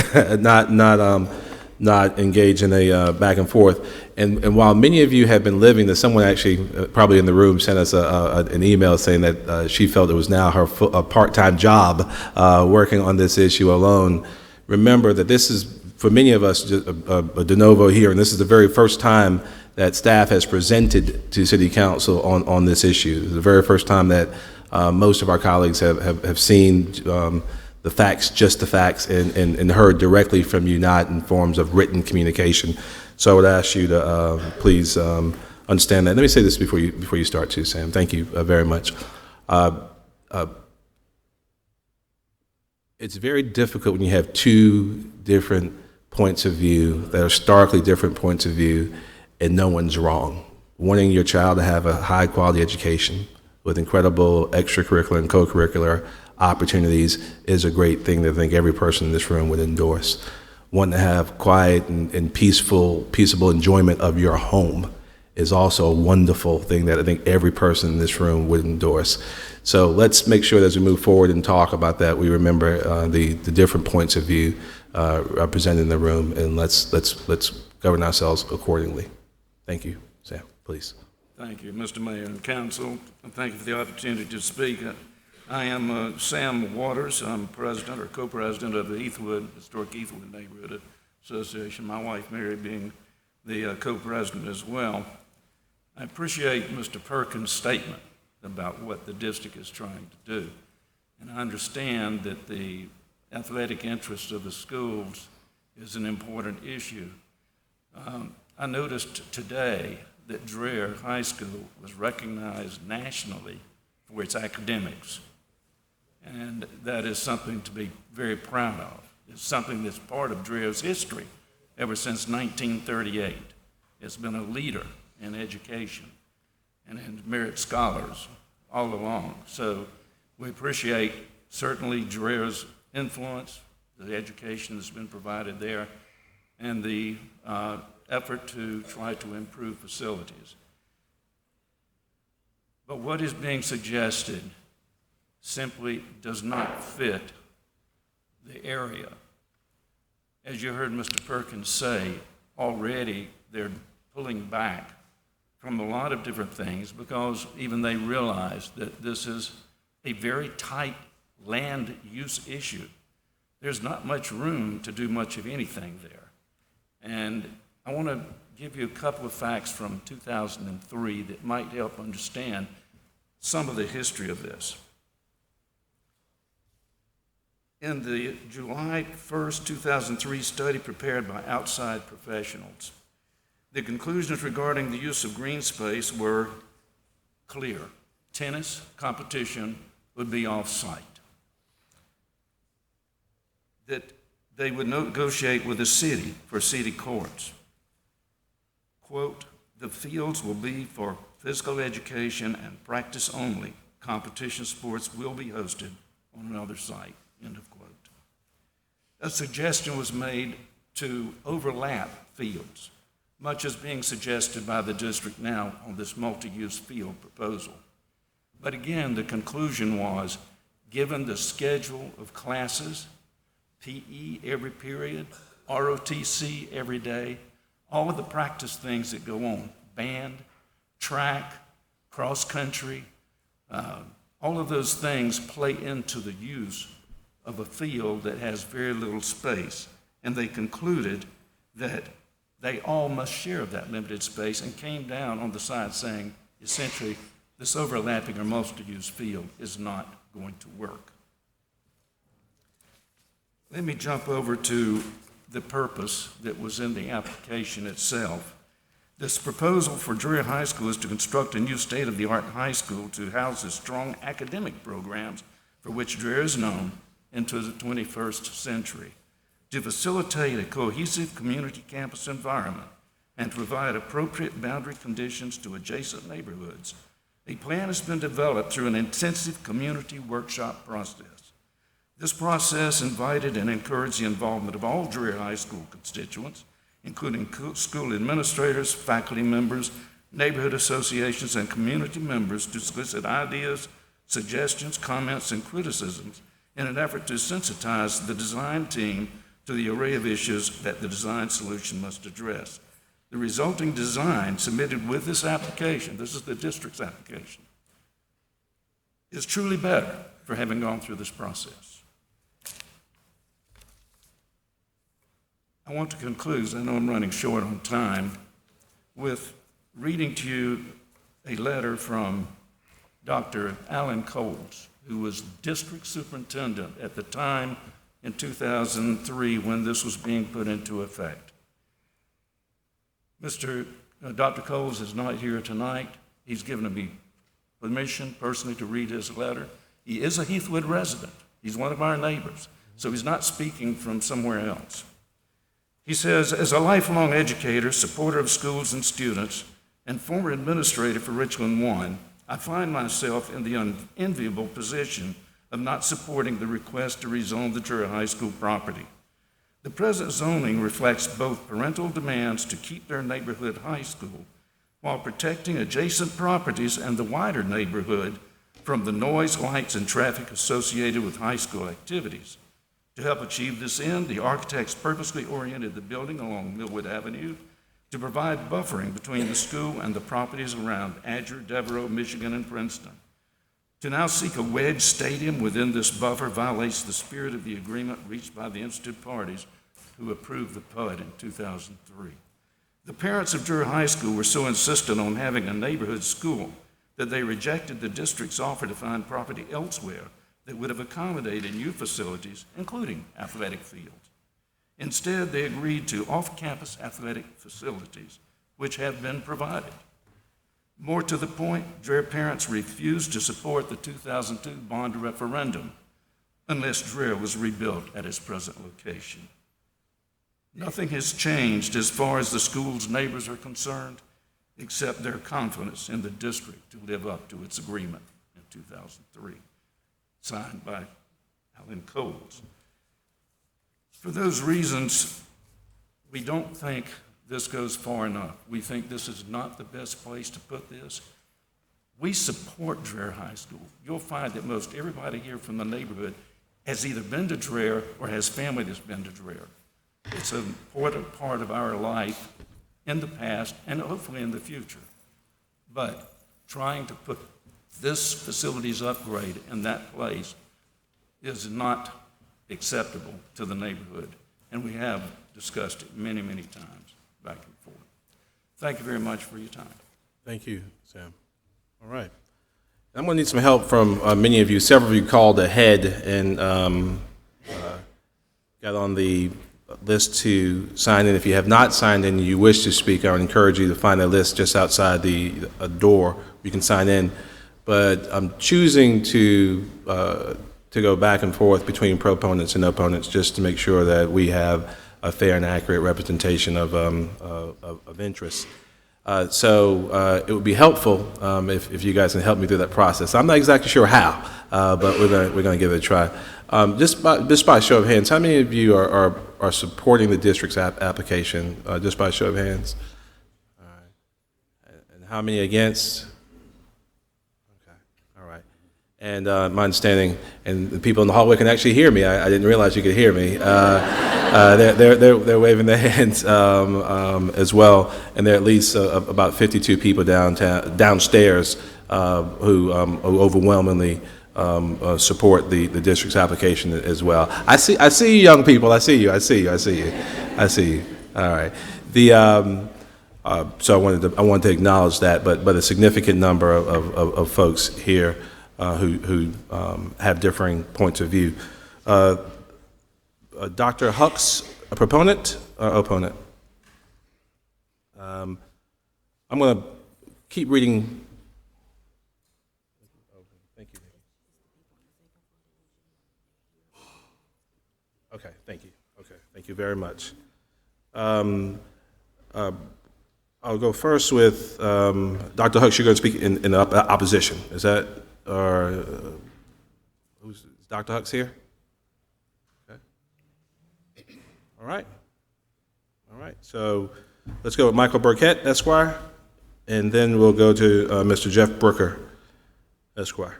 not engage in a back and forth. And while many of you have been living this, someone actually, probably in the room, sent us an email saying that she felt it was now her part-time job working on this issue alone. Remember that this is, for many of us, a de novo here, and this is the very first time that staff has presented to City Council on this issue. It's the very first time that most of our colleagues have seen the facts, just the facts, and heard directly from you, not in forms of written communication. So I would ask you to please understand that. Let me say this before you start too, Sam. Thank you very much. It's very difficult when you have two different points of view that are starkly different points of view, and no one's wrong. Wanting your child to have a high quality education with incredible extracurricular and co-curricular opportunities is a great thing that I think every person in this room would endorse. Wanting to have quiet and peaceable enjoyment of your home is also a wonderful thing that I think every person in this room would endorse. So let's make sure that as we move forward and talk about that, we remember the different points of view represented in the room, and let's govern ourselves accordingly. Thank you. Sam, please.
Thank you, Mr. Mayor and Council, and thank you for the opportunity to speak. I am Sam Waters. I'm president or co-president of the Historic Heathwood Neighborhood Association. My wife, Mary, being the co-president as well. I appreciate Mr. Perkins' statement about what the district is trying to do. And I understand that the athletic interest of the schools is an important issue. I noticed today that Dreher High School was recognized nationally for its academics. And that is something to be very proud of. It's something that's part of Dreher's history ever since 1938. It's been a leader in education and in merit scholars all along. So we appreciate certainly Dreher's influence, the education that's been provided there, and the effort to try to improve facilities. But what is being suggested simply does not fit the area. As you heard Mr. Perkins say, already they're pulling back from a lot of different things because even they realize that this is a very tight land use issue. There's not much room to do much of anything there. And I want to give you a couple of facts from 2003 that might help understand some of the history of this. In the July 1st, 2003 study prepared by outside professionals, the conclusions regarding the use of green space were clear. Tennis competition would be off-site. That they would negotiate with the city for city courts. Quote, the fields will be for physical education and practice only. Competition sports will be hosted on another site, end of quote. A suggestion was made to overlap fields, much as being suggested by the district now on this multi-use field proposal. But again, the conclusion was, given the schedule of classes, PE every period, ROTC every day, all of the practice things that go on, band, track, cross country, All of those things play into the use of a field that has very little space. And they concluded that they all must share that limited space and came down on the side saying, essentially, this overlapping or multi-use field is not going to work. Let me jump over to the purpose that was in the application itself. This proposal for Drury High School is to construct a new state-of-the-art high school to house the strong academic programs for which Drury is known into the 21st century, to facilitate a cohesive community campus environment, and to provide appropriate boundary conditions to adjacent neighborhoods. A plan has been developed through an intensive community workshop process. This process invited and encouraged the involvement of all Drury High School constituents, including school administrators, faculty members, neighborhood associations, and community members to solicit ideas, suggestions, comments, and criticisms in an effort to sensitize the design team to the array of issues that the design solution must address. The resulting design submitted with this application, this is the district's application, is truly better for having gone through this process. I want to conclude, I know I'm running short on time, with reading to you a letter from Dr. Alan Coles, who was district superintendent at the time in 2003 when this was being put into effect. Dr. Coles is not here tonight. He's given me permission personally to read his letter. He is a Heathwood resident. He's one of our neighbors, so he's not speaking from somewhere else. He says, as a lifelong educator, supporter of schools and students, and former administrator for Richland One, I find myself in the unenviable position of not supporting the request to rezone the Drury High School property. The present zoning reflects both parental demands to keep their neighborhood high school while protecting adjacent properties and the wider neighborhood from the noise, lights, and traffic associated with high school activities. To help achieve this end, the architects purposely oriented the building along Millwood Avenue to provide buffering between the school and the properties around Adger, Devereaux, Michigan, and Princeton. To now seek a wedge stadium within this buffer violates the spirit of the agreement reached by the interested parties who approved the PUD in 2003. The parents of Drury High School were so insistent on having a neighborhood school that they rejected the district's offer to find property elsewhere that would have accommodated new facilities, including athletic fields. Instead, they agreed to off-campus athletic facilities, which have been provided. More to the point, Drury parents refused to support the 2002 bond referendum unless Drury was rebuilt at its present location. Nothing has changed as far as the school's neighbors are concerned, except their confidence in the district to live up to its agreement in 2003. Signed by Alan Coles. For those reasons, we don't think this goes far enough. We think this is not the best place to put this. We support Drury High School. You'll find that most everybody here from the neighborhood has either been to Drury or has family that's been to Drury. It's an important part of our life in the past and hopefully in the future. But trying to put this facilities upgrade in that place is not acceptable to the neighborhood, and we have discussed it many, many times back and forth. Thank you very much for your time.
Thank you, Sam. All right. I'm going to need some help from many of you. Several of you called ahead and got on the list to sign in. If you have not signed in and you wish to speak, I would encourage you to find that list just outside the door. You can sign in. But I'm choosing to go back and forth between proponents and opponents just to make sure that we have a fair and accurate representation of interests. So it would be helpful if you guys can help me through that process. I'm not exactly sure how, but we're going to give it a try. Just by show of hands, how many of you are supporting the district's application? Just by show of hands. All right. And how many against? And my understanding, and the people in the hallway can actually hear me. I didn't realize you could hear me. They're waving their hands as well, and there are at least about 52 people downstairs who overwhelmingly support the district's application as well. I see you young people. I see you. All right. So I wanted to acknowledge that, but a significant number of folks here who have differing points of view. Dr. Hucks, a proponent or opponent? I'm going to keep reading. Thank you. Okay, thank you. Okay, thank you very much. I'll go first with Dr. Hucks. You're going to speak in opposition. Is that, or is Dr. Hucks here? Okay. All right. So let's go with Michael Burkett, Esquire, and then we'll go to Mr. Jeff Brooker, Esquire.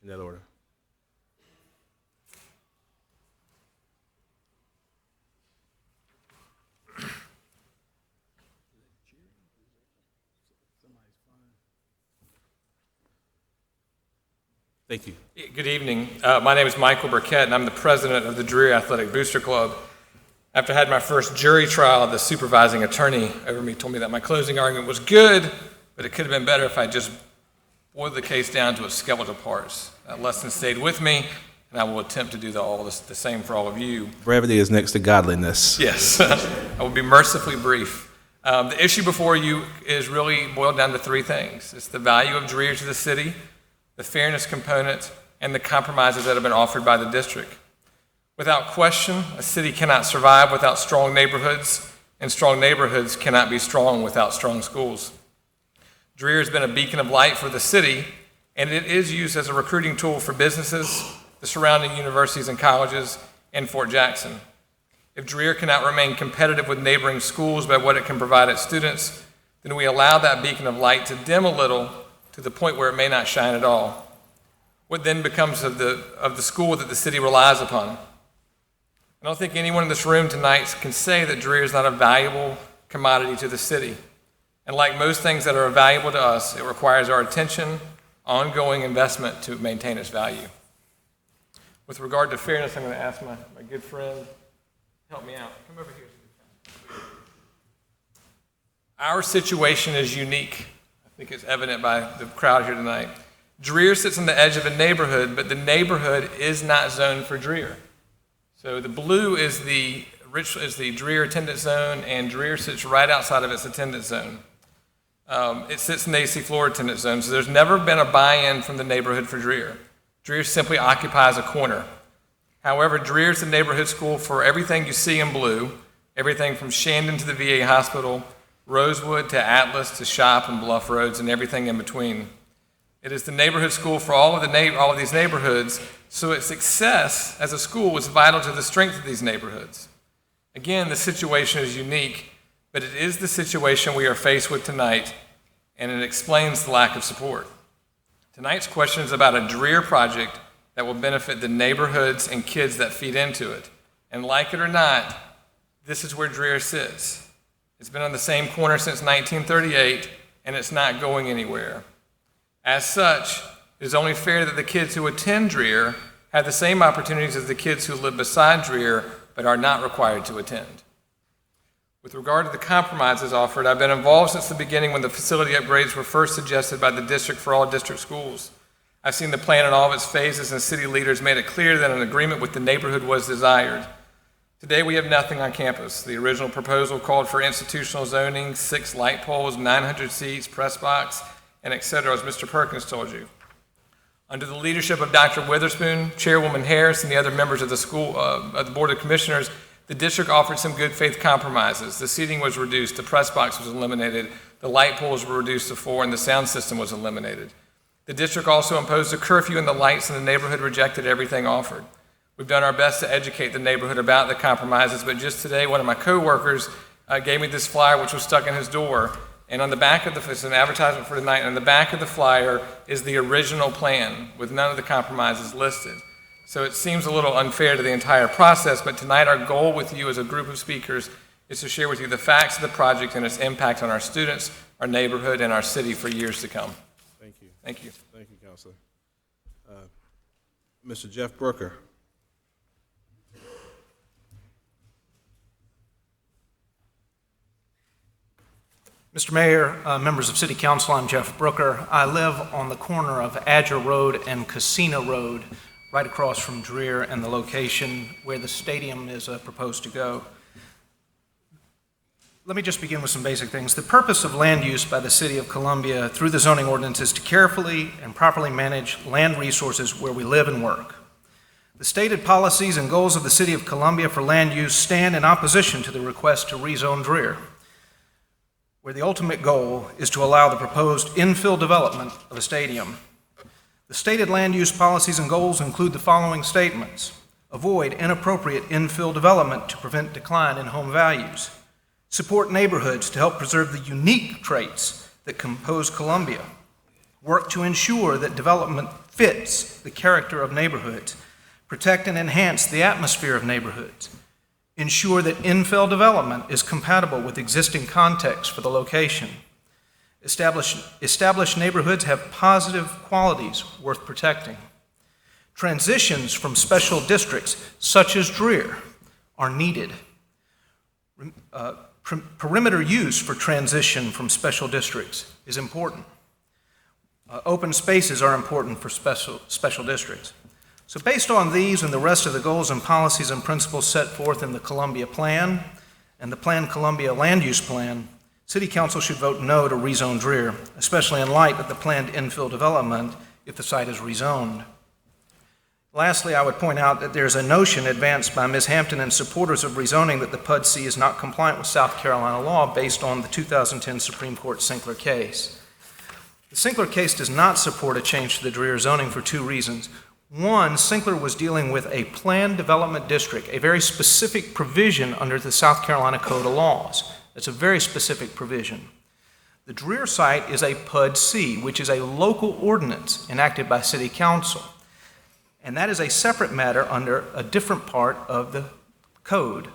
In that order. Thank you.
Good evening. My name is Michael Burkett, and I'm the president of the Dreher Athletic Booster Club. After I had my first jury trial, the supervising attorney over me told me that my closing argument was good, but it could have been better if I just boiled the case down to its skeletal parts. That lesson stayed with me, and I will attempt to do the same for all of you.
Brevity is next to godliness.
Yes, I will be mercifully brief. The issue before you is really boiled down to three things. It's the value of Dreher to the city, the fairness component, and the compromises that have been offered by the district. Without question, a city cannot survive without strong neighborhoods, and strong neighborhoods cannot be strong without strong schools. Dreher has been a beacon of light for the city, and it is used as a recruiting tool for businesses, the surrounding universities and colleges, and Fort Jackson. If Dreher cannot remain competitive with neighboring schools by what it can provide its students, then we allow that beacon of light to dim a little to the point where it may not shine at all. What then becomes of the school that the city relies upon? I don't think anyone in this room tonight can say that Dreher is not a valuable commodity to the city. And like most things that are valuable to us, it requires our attention, ongoing investment to maintain its value. With regard to fairness, I'm going to ask my good friend, help me out. Come over here. Our situation is unique. I think it's evident by the crowd here tonight. Dreher sits on the edge of a neighborhood, but the neighborhood is not zoned for Dreher. So the blue is the Dreher attendance zone, and Dreher sits right outside of its attendance zone. It sits in the AC Floor attendance zone, so there's never been a buy-in from the neighborhood for Dreher. Dreher simply occupies a corner. However, Dreher is the neighborhood school for everything you see in blue, everything from Shandon to the VA hospital, Rosewood to Atlas to Shop and Bluff Roads, and everything in between. It is the neighborhood school for all of these neighborhoods, so its success as a school is vital to the strength of these neighborhoods. Again, the situation is unique, but it is the situation we are faced with tonight, and it explains the lack of support. Tonight's question is about a Dreher project that will benefit the neighborhoods and kids that feed into it. And like it or not, this is where Dreher sits. It's been on the same corner since 1938, and it's not going anywhere. As such, it is only fair that the kids who attend Dreher have the same opportunities as the kids who live beside Dreher but are not required to attend. With regard to the compromises offered, I've been involved since the beginning when the facility upgrades were first suggested by the district for all district schools. I've seen the plan in all of its phases, and city leaders made it clear that an agreement with the neighborhood was desired. Today we have nothing on campus. The original proposal called for institutional zoning, 6 light poles, 900 seats, press box, and et cetera, as Mr. Perkins told you. Under the leadership of Dr. Witherspoon, Chairwoman Harris, and the other members of the school, of the Board of Commissioners, the district offered some good faith compromises. The seating was reduced, the press box was eliminated, the light poles were reduced to 4, and the sound system was eliminated. The district also imposed a curfew in the lights, and the neighborhood rejected everything offered. We've done our best to educate the neighborhood about the compromises, but just today, one of my coworkers gave me this flyer, which was stuck in his door. And on the back of it's an advertisement for tonight, and on the back of the flyer is the original plan with none of the compromises listed. So it seems a little unfair to the entire process, but tonight our goal with you as a group of speakers
is to share with you the facts of the project and its impact on our students, our neighborhood, and our city for years to come.
Thank you.
Thank you.
Thank you, Counselor. Mr. Jeff Brooker.
Mr. Mayor, members of City Council, I'm Jeff Brooker. I live on the corner of Adger Road and Casino Road, right across from Dreher and the location where the stadium is proposed to go. Let me just begin with some basic things. The purpose of land use by the City of Columbia through the zoning ordinance is to carefully and properly manage land resources where we live and work. The stated policies and goals of the City of Columbia for land use stand in opposition to the request to rezone Dreher, where the ultimate goal is to allow the proposed infill development of a stadium. The stated land use policies and goals include the following statements: avoid inappropriate infill development to prevent decline in home values, support neighborhoods to help preserve the unique traits that compose Columbia, work to ensure that development fits the character of neighborhoods, protect and enhance the atmosphere of neighborhoods, ensure that infill development is compatible with existing context for the location, establish neighborhoods have positive qualities worth protecting. Transitions from special districts, such as Dreher, are needed. Perimeter use for transition from special districts is important. Open spaces are important for special districts. So based on these and the rest of the goals and policies and principles set forth in the Columbia Plan and the Plan Columbia Land Use Plan, City Council should vote no to rezone Dreher, especially in light of the planned infill development if the site is rezoned. Lastly, I would point out that there's a notion advanced by Ms. Hampton and supporters of rezoning that the PUD-C is not compliant with South Carolina law based on the 2010 Supreme Court Sinkler case. The Sinkler case does not support a change to the Dreher zoning for two reasons. One, Sinkler was dealing with a planned development district, a very specific provision under the South Carolina Code of Laws. It's a very specific provision. The Dreher site is a PUD-C, which is a local ordinance enacted by City Council. And that is a separate matter under a different part of the code.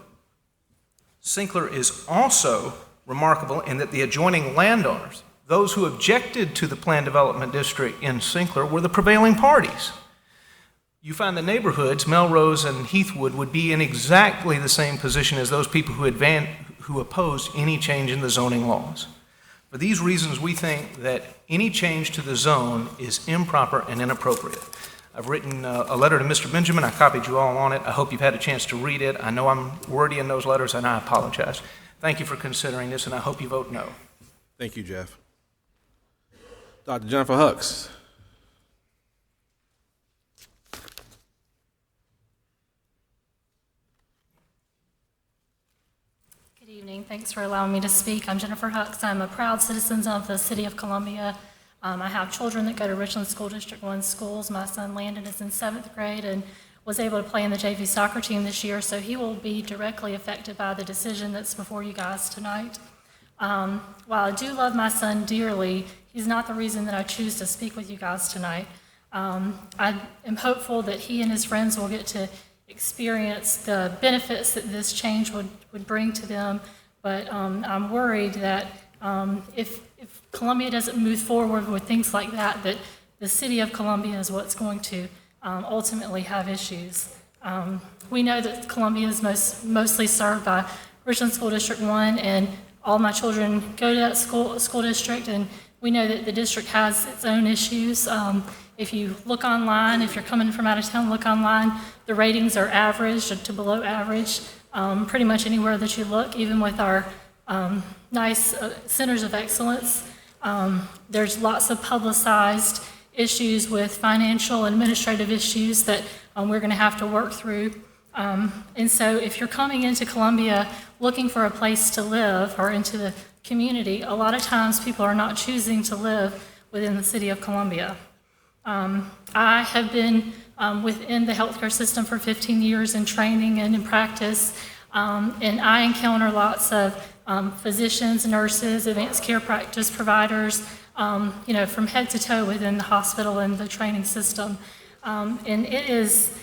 Sinkler is also remarkable in that the adjoining landowners, those who objected to the planned development district in Sinkler, were the prevailing parties. You find the neighborhoods, Melrose and Heathwood, would be in exactly the same position as those people who opposed any change in the zoning laws. For these reasons, we think that any change to the zone is improper and inappropriate. I've written a letter to Mr. Benjamin. I copied you all on it. I hope you've had a chance to read it. I know I'm wordy in those letters, and I apologize. Thank you for considering this, and I hope you vote no.
Thank you, Jeff. Dr. Jennifer Hucks.
Good evening. Thanks for allowing me to speak. I'm Jennifer Hucks. I'm a proud citizen of the City of Columbia. I have children that go to Richland School District 1 schools. My son Landon is in 7th grade and was able to play in the JV soccer team this year, so he will be directly affected by the decision that's before you guys tonight. While I do love my son dearly, he's not the reason that I choose to speak with you guys tonight. I am hopeful that he and his friends will get to experience the benefits that this change would bring to them, but I'm worried that if Columbia doesn't move forward with things like that, that the City of Columbia is what's going to ultimately have issues. We know that Columbia is mostly served by Richland School District 1, and all my children go to that school district, and we know that the district has its own issues. If you look online, if you're coming from out of town, look online, the ratings are average to below average, pretty much anywhere that you look, even with our nice centers of excellence. There's lots of publicized issues with financial and administrative issues that we're going to have to work through. And so if you're coming into Columbia looking for a place to live or into the community, a lot of times people are not choosing to live within the City of Columbia. I have been within the healthcare system for 15 years in training and in practice, and I encounter lots of physicians, nurses, advanced care practice providers, from head to toe within the hospital and the training system. And it is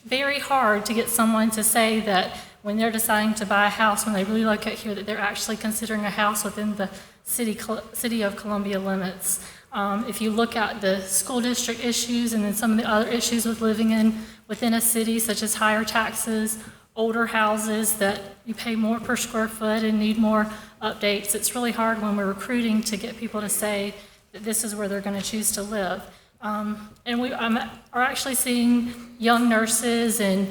very hard to get someone to say that when they're deciding to buy a house, when they relocate here, that they're actually considering a house within the city of Columbia limits. If you look at the school district issues and then some of the other issues with living within a city, such as higher taxes, older houses that you pay more per square foot and need more updates, it's really hard when we're recruiting to get people to say that this is where they're going to choose to live. And we are actually seeing young nurses and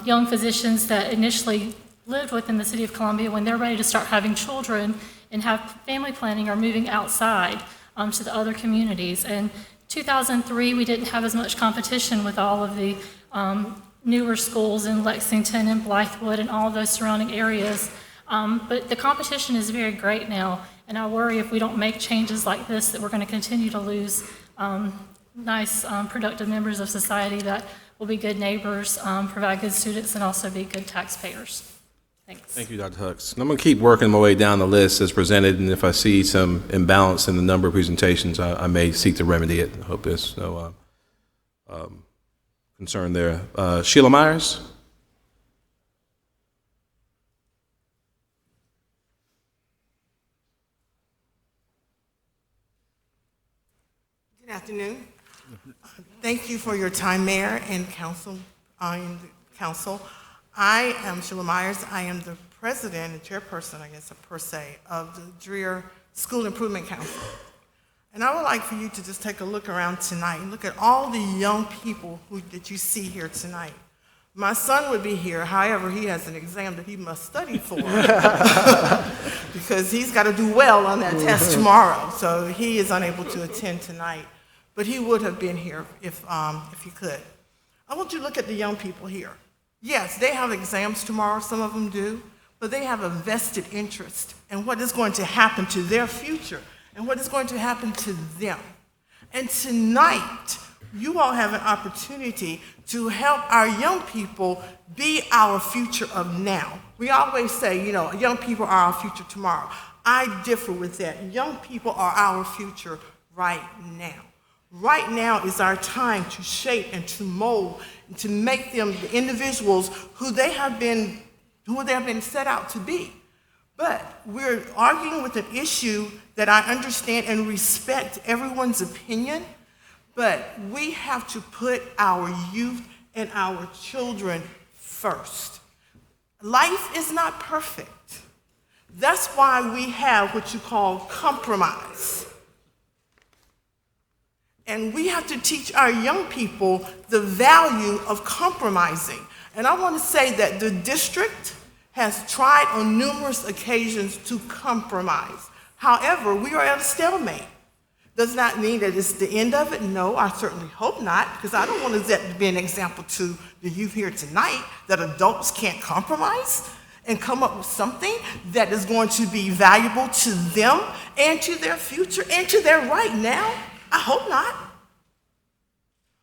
young physicians that initially lived within the city of Columbia, when they're ready to start having children and have family planning, are moving outside to the other communities. And 2003, we didn't have as much competition with all of the newer schools in Lexington and Blythewood and all of those surrounding areas. But the competition is very great now, and I worry if we don't make changes like this that we're going to continue to lose nice, productive members of society that will be good neighbors, provide good students, and also be good taxpayers. Thanks.
Thank you, Dr. Hux. And I'm going to keep working my way down the list as presented, and if I see some imbalance in the number of presentations, I may seek to remedy it. I hope there's no concern there. Sheila Myers?
Good afternoon. Thank you for your time, Mayor and Council. I am Sheila Myers. I am the president and chairperson, I guess, per se, of the Dreher School Improvement Council. And I would like for you to just take a look around tonight and look at all the young people that you see here tonight. My son would be here, however, he has an exam that he must study for because he's got to do well on that test tomorrow, so he is unable to attend tonight. But he would have been here if he could. I want you to look at the young people here. Yes, they have exams tomorrow, some of them do, but they have a vested interest in what is going to happen to their future and what is going to happen to them. And tonight, you all have an opportunity to help our young people be our future of now. We always say, young people are our future tomorrow. I differ with that. Young people are our future right now. Right now is our time to shape and to mold and to make them the individuals who they have been set out to be. But we're arguing with an issue that I understand and respect everyone's opinion, but we have to put our youth and our children first. Life is not perfect. That's why we have what you call compromise. And we have to teach our young people the value of compromising. And I want to say that the district has tried on numerous occasions to compromise. However, we are at a stalemate. Does not mean that it's the end of it. No, I certainly hope not, because I don't want that to be an example to the youth here tonight, that adults can't compromise and come up with something that is going to be valuable to them and to their future and to their right now. I hope not.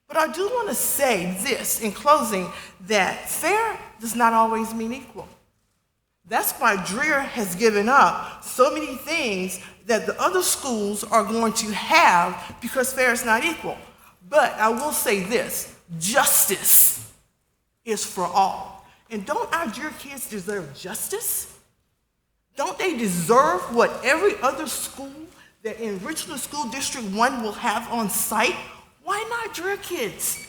But I do want to say this in closing, that fair does not always mean equal. That's why Dreher has given up so many things that the other schools are going to have because fair is not equal. But I will say this, justice is for all. And don't our Dreher kids deserve justice? Don't they deserve what every other school that in Richland School District 1 will have on site? Why not Dreher kids?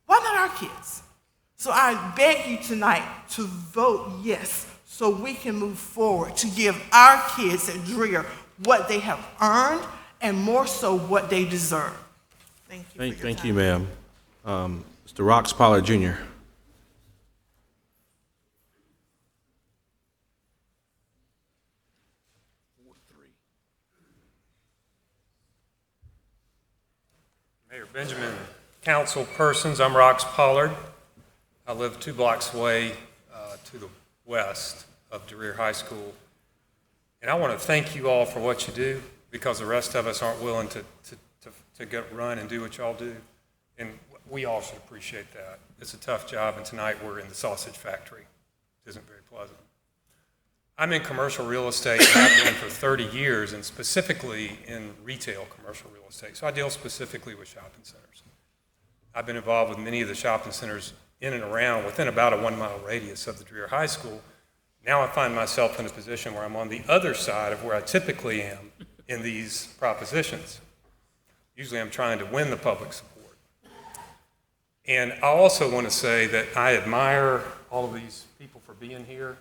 Why not our kids? So I beg you tonight to vote yes, so we can move forward to give our kids at Dreher what they have earned and more so what they deserve. Thank you.
Thank you, ma'am. Mr. Rox Pollard Jr.
Mayor Benjamin, council persons, I'm Rox Pollard. I live 2 blocks away to the west of Dreher High School. And I want to thank you all for what you do, because the rest of us aren't willing to run and do what y'all do. And we all should appreciate that. It's a tough job, and tonight we're in the sausage factory. It isn't very pleasant. I'm in commercial real estate, and I've been for 30 years, and specifically in retail commercial real estate. So I deal specifically with shopping centers. I've been involved with many of the shopping centers in and around within about a 1 mile radius of the Dreher High School. Now I find myself in a position where I'm on the other side of where I typically am in these propositions. Usually I'm trying to win the public support. And I also want to say that I admire all of these people for being here,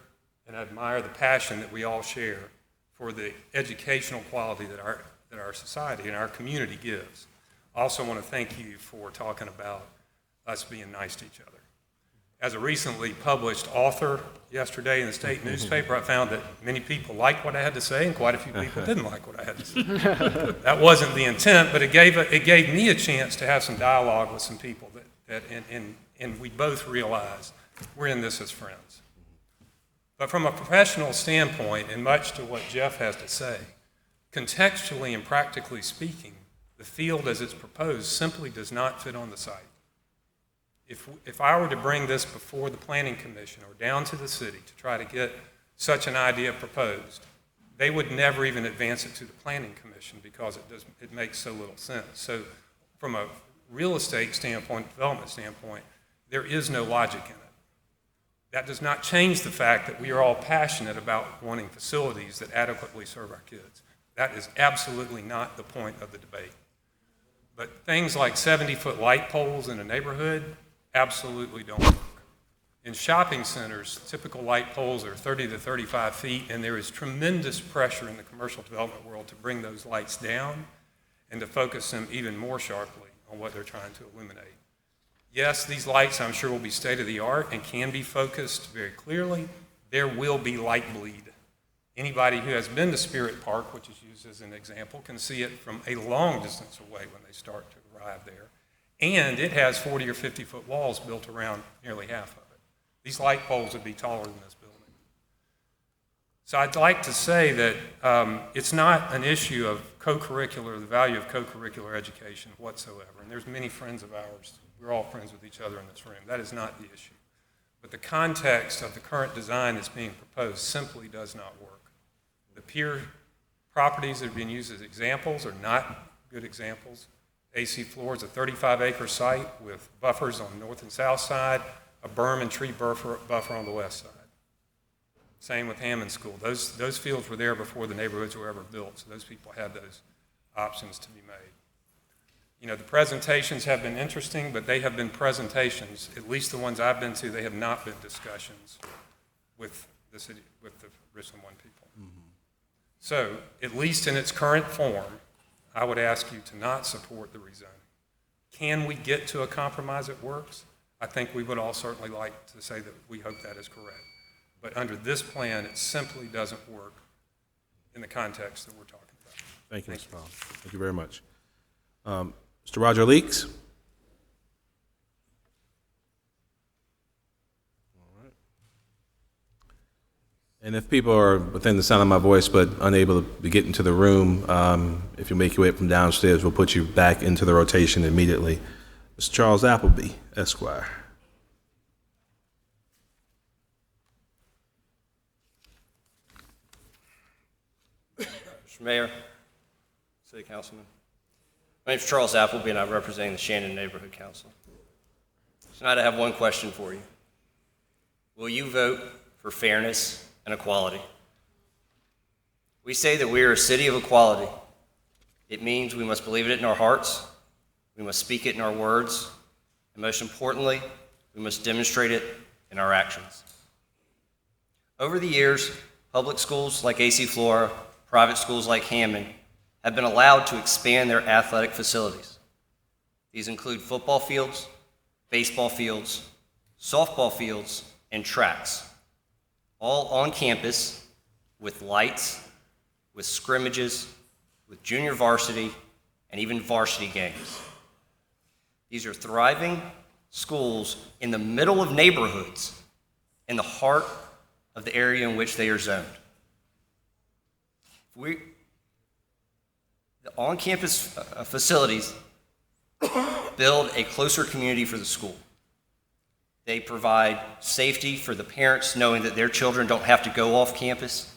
and I admire the passion that we all share for the educational quality that our society and our community gives. I also want to thank you for talking about us being nice to each other. As a recently published author yesterday in the state newspaper, I found that many people liked what I had to say and quite a few people didn't like what I had to say. That wasn't the intent, but it gave me a chance to have some dialogue with some people and we both realized we're in this as friends. But from a professional standpoint, and much to what Jeff has to say, contextually and practically speaking, the field as it's proposed simply does not fit on the site. If I were to bring this before the Planning Commission or down to the city to try to get such an idea proposed, they would never even advance it to the Planning Commission because it makes so little sense. So from a real estate standpoint, development standpoint, there is no logic in it. That does not change the fact that we are all passionate about wanting facilities that adequately serve our kids. That is absolutely not the point of the debate. But things like 70-foot light poles in a neighborhood absolutely don't work. In shopping centers, typical light poles are 30 to 35 feet, and there is tremendous pressure in the commercial development world to bring those lights down and to focus them even more sharply on what they're trying to illuminate. Yes, these lights, I'm sure, will be state-of-the-art and can be focused very clearly. There will be light bleed. Anybody who has been to Spirit Park, which is used as an example, can see it from a long distance away when they start to arrive there. And it has 40 or 50-foot walls built around nearly half of it. These light poles would be taller than this building. So I'd like to say that it's not an issue of co-curricular, the value of co-curricular education whatsoever. And there's many friends of ours. We're all friends with each other in this room. That is not the issue. But the context of the current design that's being proposed simply does not work. The pier properties that are being used as examples are not good examples. AC Floor is a 35-acre site with buffers on the north and south side, a berm and tree buffer on the west side. Same with Hammond School. Those fields were there before the neighborhoods were ever built, so those people had those options to be made. You know, the presentations have been interesting, but they have been presentations, at least the ones I've been to, they have not been discussions with the city, with the Richland One people. Mm-hmm. So, at least in its current form, I would ask you to not support the rezoning. Can we get to a compromise that works? I think we would all certainly like to say that we hope that is correct. But under this plan, it simply doesn't work in the context that we're talking about.
Thank you, Mr. Powell. Thank you very much. Mr. Roger Leaks? All right. And if people are within the sound of my voice but unable to get into the room, if you make your way up from downstairs, we'll put you back into the rotation immediately. Mr. Charles Appleby, Esquire.
Mr. Mayor, City Councilman. My name is Charles Appleby, and I'm representing the Shannon Neighborhood Council. Tonight I have one question for you. Will you vote for fairness and equality? We say that we are a city of equality. It means we must believe it in our hearts, we must speak it in our words, and most importantly, we must demonstrate it in our actions. Over the years, public schools like AC Flora, private schools like Hammond, have been allowed to expand their athletic facilities. These include football fields, baseball fields, softball fields, and tracks, all on campus with lights, with scrimmages, with junior varsity, and even varsity games. These are thriving schools in the middle of neighborhoods, in the heart of the area in which they are zoned. The on-campus facilities build a closer community for the school. They provide safety for the parents, knowing that their children don't have to go off campus.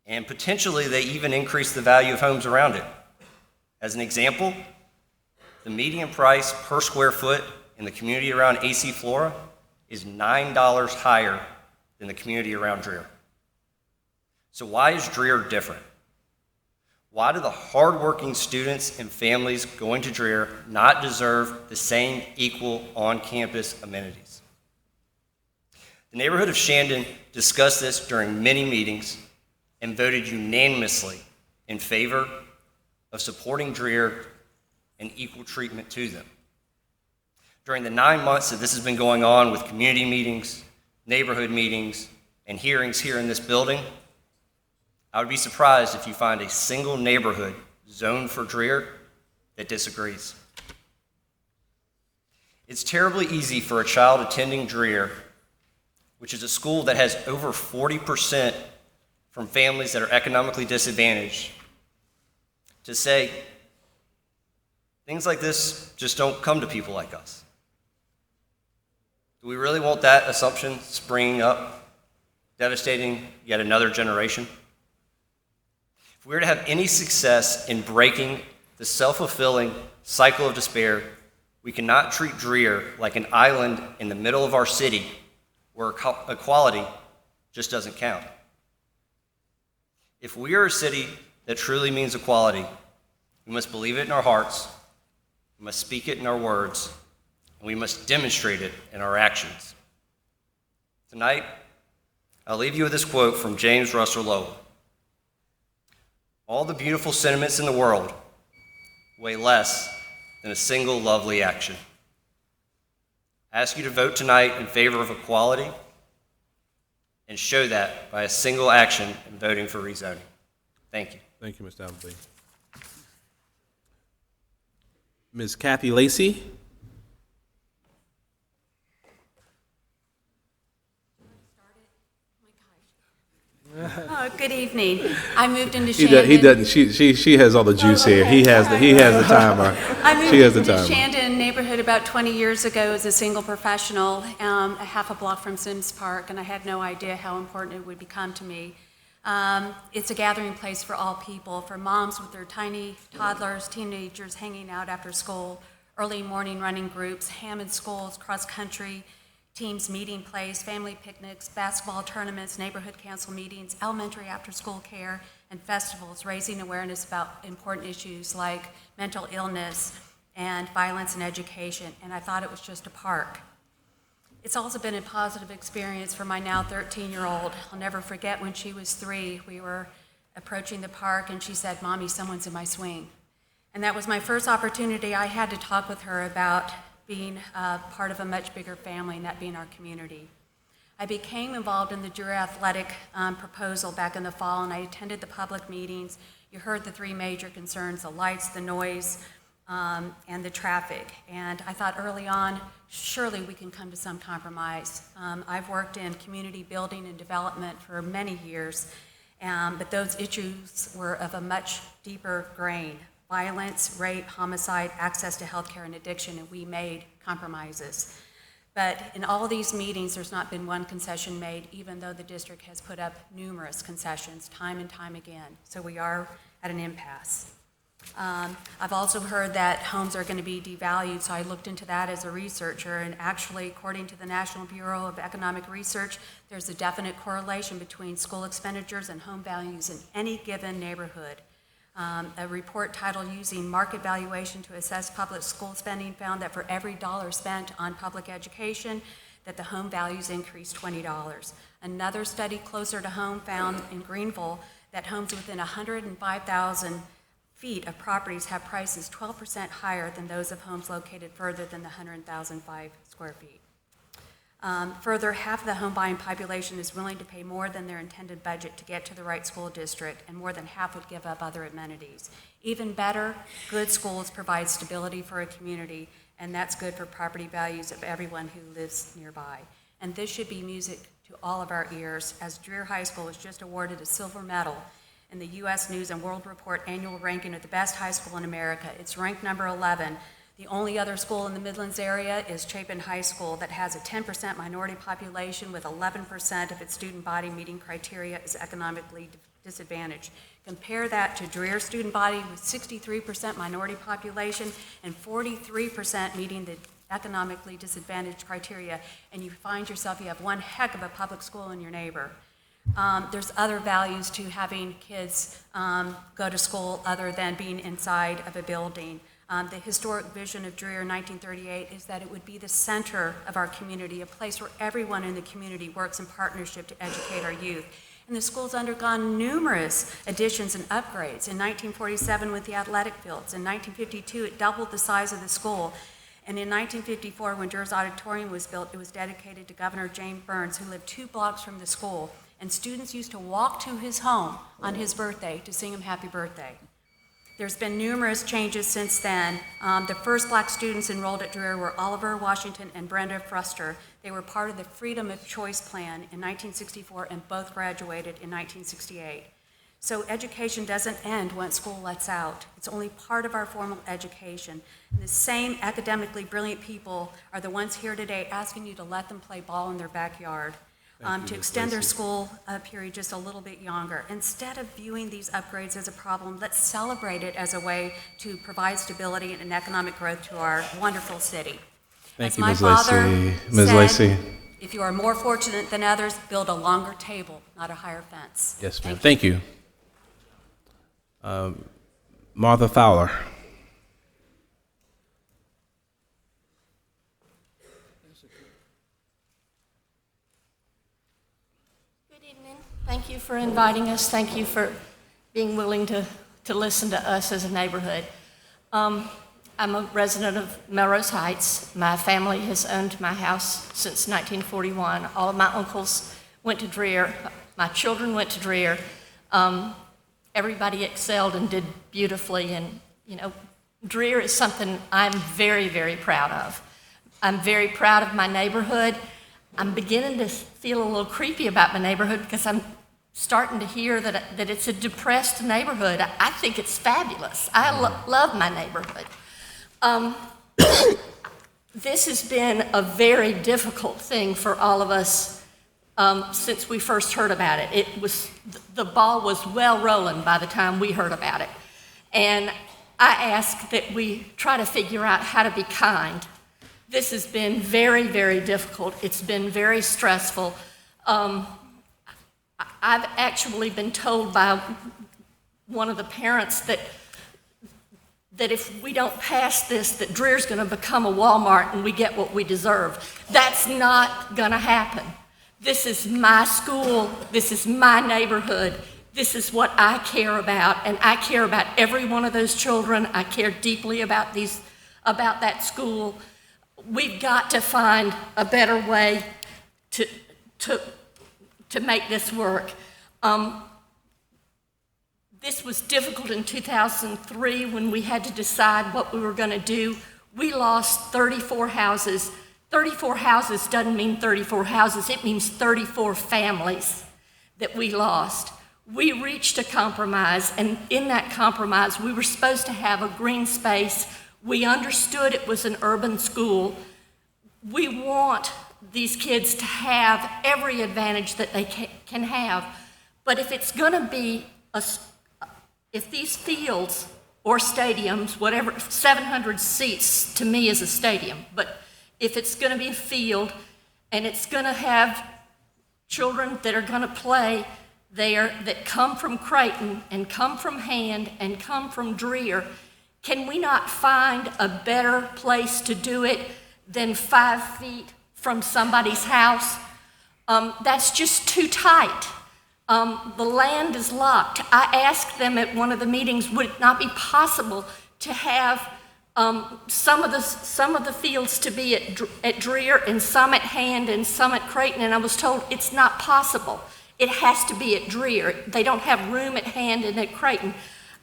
And potentially, they even increase the value of homes around it. As an example, the median price per square foot in the community around AC Flora is $9 higher than the community around Dreher. So why is Dreher different? Why do the hardworking students and families going to Dreher not deserve the same equal on-campus amenities? The neighborhood of Shandon discussed this during many meetings and voted unanimously in favor of supporting Dreher and equal treatment to them. During the 9 months that this has been going on with community meetings, neighborhood meetings, and hearings here in this building, I would be surprised if you find a single neighborhood zoned for Dreher that disagrees. It's terribly easy for a child attending Dreher, which is a school that has over 40% from families that are economically disadvantaged, to say, things like this just don't come to people like us. Do we really want that assumption springing up, devastating yet another generation? If we're to have any success in breaking the self-fulfilling cycle of despair, we cannot treat Dreher like an island in the middle of our city where equality just doesn't count. If we are a city that truly means equality, we must believe it in our hearts, we must speak it in our words, and we must demonstrate it in our actions. Tonight, I'll leave you with this quote from James Russell Lowell. All the beautiful sentiments in the world weigh less than a single lovely action. I ask you to vote tonight in favor of equality and show that by a single action in voting for rezoning. Thank you.
Thank you, Mr. Appleby. Ms. Kathy Lacey.
Oh, good evening. I moved into Shandon.
He doesn't. She has all the juice here. He has the timer.
I moved
She has the
into
timer.
Shandon neighborhood about 20 years ago as a single professional, a half a block from Sims Park, and I had no idea how important it would become to me. It's a gathering place for all people, for moms with their tiny toddlers, teenagers hanging out after school, early morning running groups, Hammond schools, cross-country teams meeting place, family picnics, basketball tournaments, neighborhood council meetings, elementary after-school care, and festivals, raising awareness about important issues like mental illness and violence in education, and I thought it was just a park. It's also been a positive experience for my now 13-year-old. I'll never forget when she was 3, we were approaching the park and she said, "Mommy, someone's in my swing." And that was my first opportunity I had to talk with her about being part of a much bigger family, and that being our community. I became involved in the Dreher Athletic proposal back in the fall, and I attended the public meetings. You heard the 3 major concerns: the lights, the noise, and the traffic. And I thought early on, surely we can come to some compromise. I've worked in community building and development for many years, but those issues were of a much deeper grain: violence, rape, homicide, access to health care, and addiction, and we made compromises. But in all of these meetings, there's not been one concession made, even though the district has put up numerous concessions time and time again. So we are at an impasse. I've also heard that homes are going to be devalued, so I looked into that as a researcher, and actually, according to the National Bureau of Economic Research, there's a definite correlation between school expenditures and home values in any given neighborhood. A report titled "Using Market Valuation to Assess Public School Spending" found that for every dollar spent on public education, that the home values increased $20. Another study closer to home found in Greenville that homes within 105,000 feet of properties have prices 12% higher than those of homes located further than the 100,005 square feet. Further, half of the home buying population is willing to pay more than their intended budget to get to the right school district, and more than half would give up other amenities. Even better, good schools provide stability for a community, and that's good for property values of everyone who lives nearby. And this should be music to all of our ears, as Dreher High School was just awarded a silver medal in the U.S. News and World Report annual ranking of the best high school in America. It's ranked number 11. The only other school in the Midlands area is Chapin High School that has a 10% minority population with 11% of its student body meeting criteria as economically disadvantaged. Compare that to Dreher student body with 63% minority population and 43% meeting the economically disadvantaged criteria, and you find yourself, you have one heck of a public school in your neighbor. There's other values to having kids go to school other than being inside of a building. The historic vision of Dreher in 1938 is that it would be the center of our community, a place where everyone in the community works in partnership to educate our youth. And the school's undergone numerous additions and upgrades. In 1947 with the athletic fields. In 1952, it doubled the size of the school. And in 1954, when Dreher's Auditorium was built, it was dedicated to Governor James Burns, who lived 2 blocks from the school. And students used to walk to his home on his birthday to sing him happy birthday. There's been numerous changes since then. The first black students enrolled at Dreher were Oliver Washington and Brenda Fruster. They were part of the Freedom of Choice Plan in 1964 and both graduated in 1968. So education doesn't end once school lets out. It's only part of our formal education. And the same academically brilliant people are the ones here today asking you to let them play ball in their backyard. To extend their school period just a little bit younger. Instead of viewing these upgrades as a problem, let's celebrate it as a way to provide stability and economic growth to our wonderful city.
Thank
As
you,
my
Ms.
father
Lacey. Ms.
said,
Lacey.
if you are more fortunate than others, build a longer table, not a higher fence.
Yes, ma'am. Thank you. Martha Fowler.
Thank you for inviting us. Thank you for being willing to listen to us as a neighborhood. I'm a resident of Melrose Heights. My family has owned my house since 1941. All of my uncles went to Dreher. My children went to Dreher. Everybody excelled and did beautifully. And, you know, Dreher is something I'm very, very proud of. I'm very proud of my neighborhood. I'm beginning to feel a little creepy about my neighborhood because I'm starting to hear that it's a depressed neighborhood. I think it's fabulous. I love my neighborhood. This has been a very difficult thing for all of us since we first heard about it. The ball was well rolling by the time we heard about it. And I ask that we try to figure out how to be kind. This has been very, very difficult. It's been very stressful. I've actually been told by one of the parents that if we don't pass this, that Dreher's going to become a Walmart and we get what we deserve. That's not going to happen. This is my school. This is my neighborhood. This is what I care about, and I care about every one of those children. I care deeply about that school. We've got to find a better way to make this work. This was difficult in 2003 when we had to decide what we were going to do. We lost 34 houses. 34 houses doesn't mean 34 houses. It means 34 families that we lost. We reached a compromise, and in that compromise, we were supposed to have a green space. We understood it was an urban school. We want these kids to have every advantage that they can have. But if it's going to be, if these fields or stadiums, whatever, 700 seats to me is a stadium, but if it's going to be a field and it's going to have children that are going to play there that come from Creighton and come from Hand and come from Dreher, can we not find a better place to do it than 5 feet from somebody's house? That's just too tight. The land is locked. I asked them at one of the meetings, would it not be possible to have some of the fields to be at Dreher and some at Hand and some at Creighton, and I was told it's not possible. It has to be at Dreher. They don't have room at Hand and at Creighton.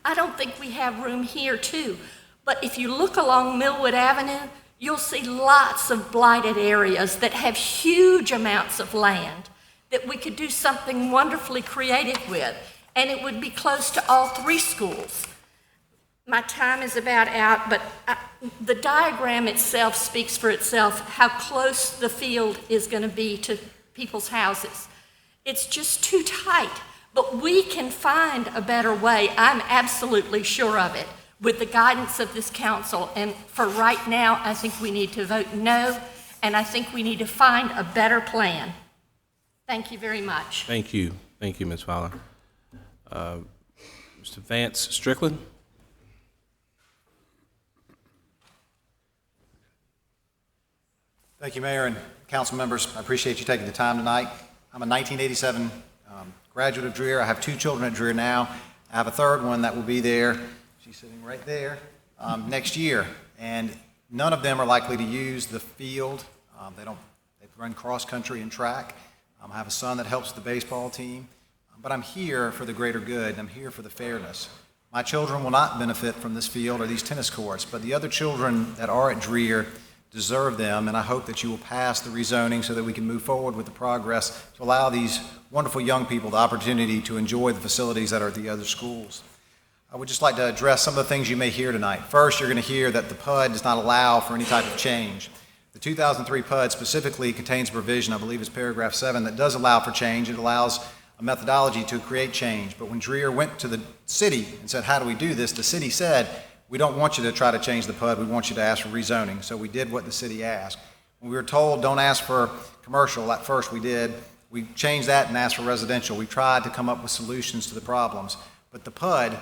I don't think we have room here too. But if you look along Millwood Avenue, you'll see lots of blighted areas that have huge amounts of land that we could do something wonderfully creative with, and it would be close to all 3 schools. My time is about out, but the diagram itself speaks for itself, how close the field is going to be to people's houses. It's just too tight, but we can find a better way. I'm absolutely sure of it. with the guidance of this council. And for right now, I think we need to vote no, and I think we need to find a better plan. Thank you very much.
Thank you. Thank you, Ms. Fowler. Mr. Vance Strickland?
Thank you, Mayor and council members. I appreciate you taking the time tonight. I'm a 1987 graduate of Dreher. I have 2 children at Dreher now. I have a third one that will be there. She's sitting right there next year. And none of them are likely to use the field. They run cross country and track. I have a son that helps the baseball team. But I'm here for the greater good, and I'm here for the fairness. My children will not benefit from this field or these tennis courts, but the other children that are at Dreher deserve them, and I hope that you will pass the rezoning so that we can move forward with the progress to allow these wonderful young people the opportunity to enjoy the facilities that are at the other schools. I would just like to address some of the things you may hear tonight. First, you're going to hear that the PUD does not allow for any type of change. The 2003 PUD specifically contains a provision, I believe it's paragraph 7, that does allow for change. It allows a methodology to create change. But when Dreher went to the city and said, how do we do this? The city said, we don't want you to try to change the PUD. We want you to ask for rezoning. So we did what the city asked. When we were told, don't ask for commercial, at first we did. We changed that and asked for residential. We tried to come up with solutions to the problems. But the PUD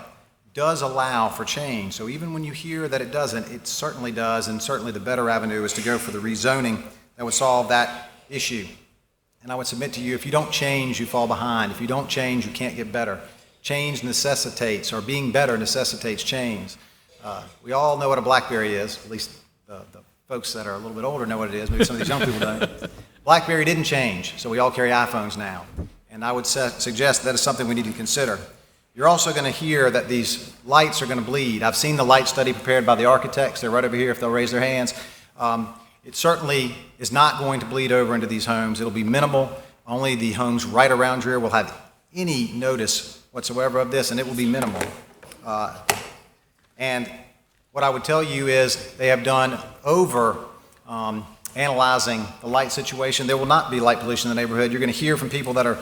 does allow for change. So even when you hear that it doesn't, it certainly does, and certainly the better avenue is to go for the rezoning that would solve that issue. And I would submit to you, if you don't change, you fall behind. If you don't change, you can't get better. Change necessitates, or being better necessitates change. We all know what a BlackBerry is, at least the folks that are a little bit older know what it is. Maybe some of these young people don't. BlackBerry didn't change, so we all carry iPhones now. And I would suggest that is something we need to consider. You're also going to hear that these lights are going to bleed. I've seen the light study prepared by the architects. They're right over here if they'll raise their hands. It certainly is not going to bleed over into these homes. It'll be minimal. Only the homes right around Dreher will have any notice whatsoever of this, and it will be minimal. And what I would tell you is they have done analyzing the light situation. There will not be light pollution in the neighborhood. You're going to hear from people that are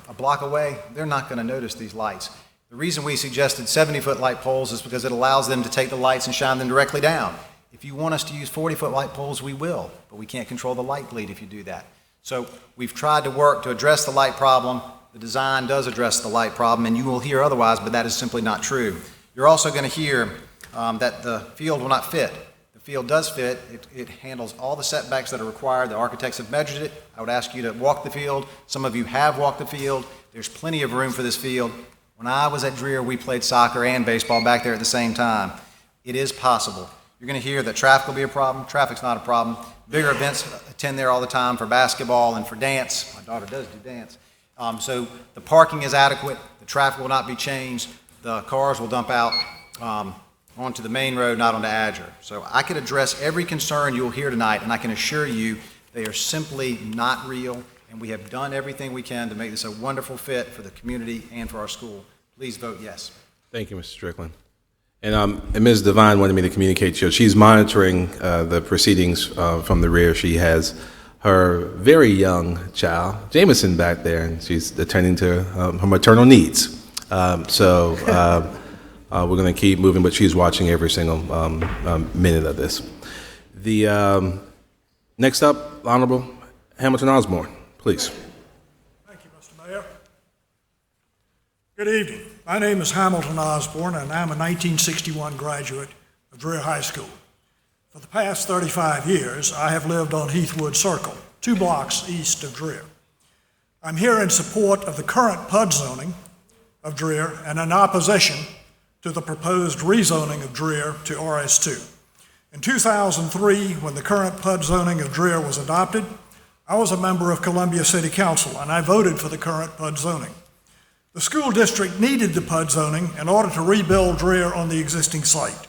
a block away. They're not going to notice these lights. The reason we suggested 70-foot light poles is because it allows them to take the lights and shine them directly down. If you want us to use 40-foot light poles, we will, but we can't control the light bleed if you do that. So we've tried to work to address the light problem. The design does address the light problem, and you will hear otherwise, but that is simply not true. You're also going to hear that the field will not fit. The field does fit. It handles all the setbacks that are required. The architects have measured it. I would ask you to walk the field. Some of you have walked the field. There's plenty of room for this field. When I was at Dreher, we played soccer and baseball back there at the same time. It is possible. You're going to hear that traffic will be a problem. Traffic's not a problem. Bigger events attend there all the time for basketball and for dance. My daughter does do dance. So the parking is adequate. The traffic will not be changed. The cars will dump out onto the main road, not onto Adger. So I could address every concern you'll hear tonight, and I can assure you they are simply not real, and we have done everything we can to make this a wonderful fit for the community and for our school. Please vote yes.
Thank you, Mr. Strickland. And Ms. Devine wanted me to communicate to you. She's monitoring the proceedings from the rear. She has her very young child, Jameson, back there, and she's attending to her maternal needs. So we're going to keep moving, but she's watching every single minute of this. The next up, Honorable Hamilton Osborne, please.
Thank you, Mr. Mayor. Good evening. My name is Hamilton Osborne, and I'm a 1961 graduate of Dreher High School. For the past 35 years, I have lived on Heathwood Circle, 2 blocks east of Dreher. I'm here in support of the current PUD zoning of Dreher and in opposition to the proposed rezoning of Dreher to RS2. In 2003, when the current PUD zoning of Dreher was adopted, I was a member of Columbia City Council, and I voted for the current PUD zoning. The school district needed the PUD zoning in order to rebuild Dreher on the existing site.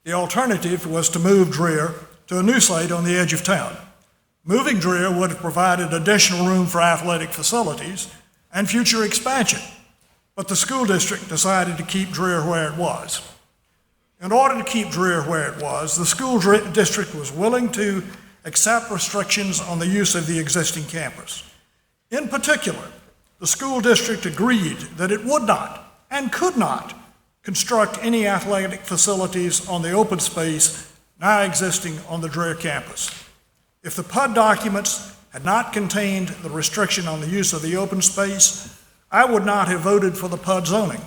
The alternative was to move Dreher to a new site on the edge of town. Moving Dreher would have provided additional room for athletic facilities and future expansion, but the school district decided to keep Dreher where it was. In order to keep Dreher where it was, the school district was willing to accept restrictions on the use of the existing campus. In particular, the school district agreed that it would not and could not construct any athletic facilities on the open space now existing on the Dreher campus. If the PUD documents had not contained the restriction on the use of the open space, I would not have voted for the PUD zoning,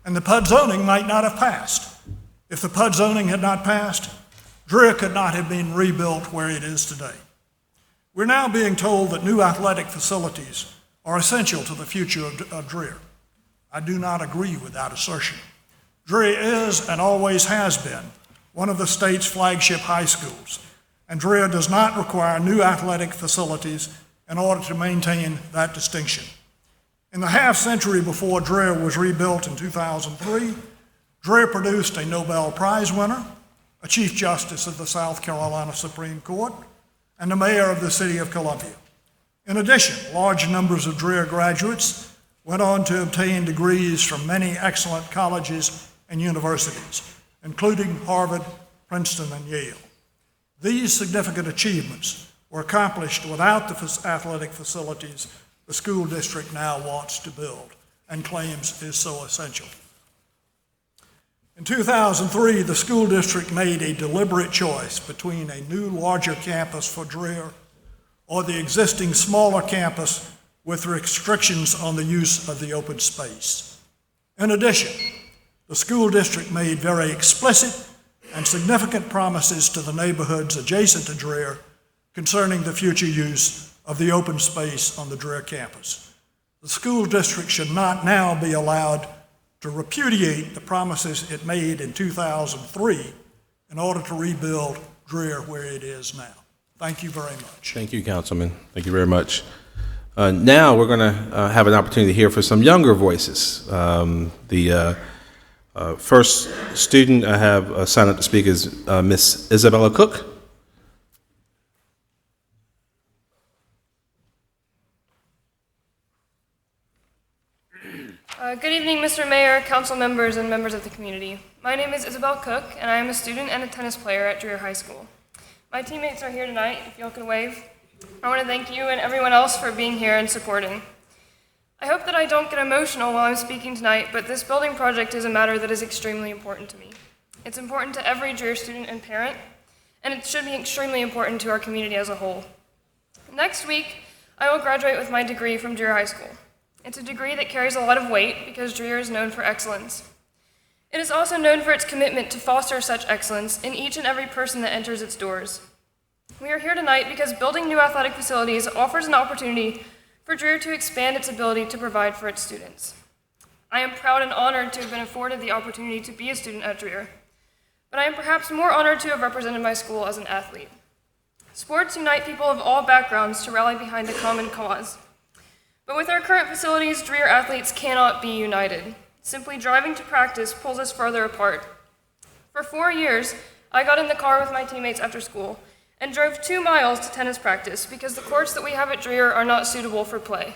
and the PUD zoning might not have passed. If the PUD zoning had not passed, Dreher could not have been rebuilt where it is today. We're now being told that new athletic facilities are essential to the future of Dreher. I do not agree with that assertion. Dreher is and always has been one of the state's flagship high schools, and Dreher does not require new athletic facilities in order to maintain that distinction. In the half century before Dreher was rebuilt in 2003, Dreher produced a Nobel Prize winner, a Chief Justice of the South Carolina Supreme Court, and the mayor of the city of Columbia. In addition, large numbers of Dreher graduates went on to obtain degrees from many excellent colleges and universities, including Harvard, Princeton, and Yale. These significant achievements were accomplished without the athletic facilities the school district now wants to build and claims is so essential. In 2003, the school district made a deliberate choice between a new, larger campus for Dreher or the existing smaller campus with restrictions on the use of the open space. In addition, the school district made very explicit and significant promises to the neighborhoods adjacent to Dreher concerning the future use of the open space on the Dreher campus. The school district should not now be allowed to repudiate the promises it made in 2003 in order to rebuild Dreher where it is now. Thank you very much.
Thank you, Councilman. Thank you very much. Now we're going to have an opportunity to hear from some younger voices. The first student I have signed up to speak is Miss Isabella Cook.
Good evening, Mr. Mayor, council members, and members of the community. My name is Isabel Cook, and I am a student and a tennis player at Dreher High School. My teammates are here tonight, if y'all could wave. I want to thank you and everyone else for being here and supporting. I hope that I don't get emotional while I'm speaking tonight, but this building project is a matter that is extremely important to me. It's important to every Dreher student and parent, and it should be extremely important to our community as a whole. Next week, I will graduate with my degree from Dreher High School. It's a degree that carries a lot of weight because Dreher is known for excellence. It is also known for its commitment to foster such excellence in each and every person that enters its doors. We are here tonight because building new athletic facilities offers an opportunity for Dreher to expand its ability to provide for its students. I am proud and honored to have been afforded the opportunity to be a student at Dreher, but I am perhaps more honored to have represented my school as an athlete. Sports unite people of all backgrounds to rally behind a common cause. But with our current facilities, Dreher athletes cannot be united. Simply driving to practice pulls us further apart. For 4 years, I got in the car with my teammates after school and drove 2 miles to tennis practice because the courts that we have at Dreher are not suitable for play.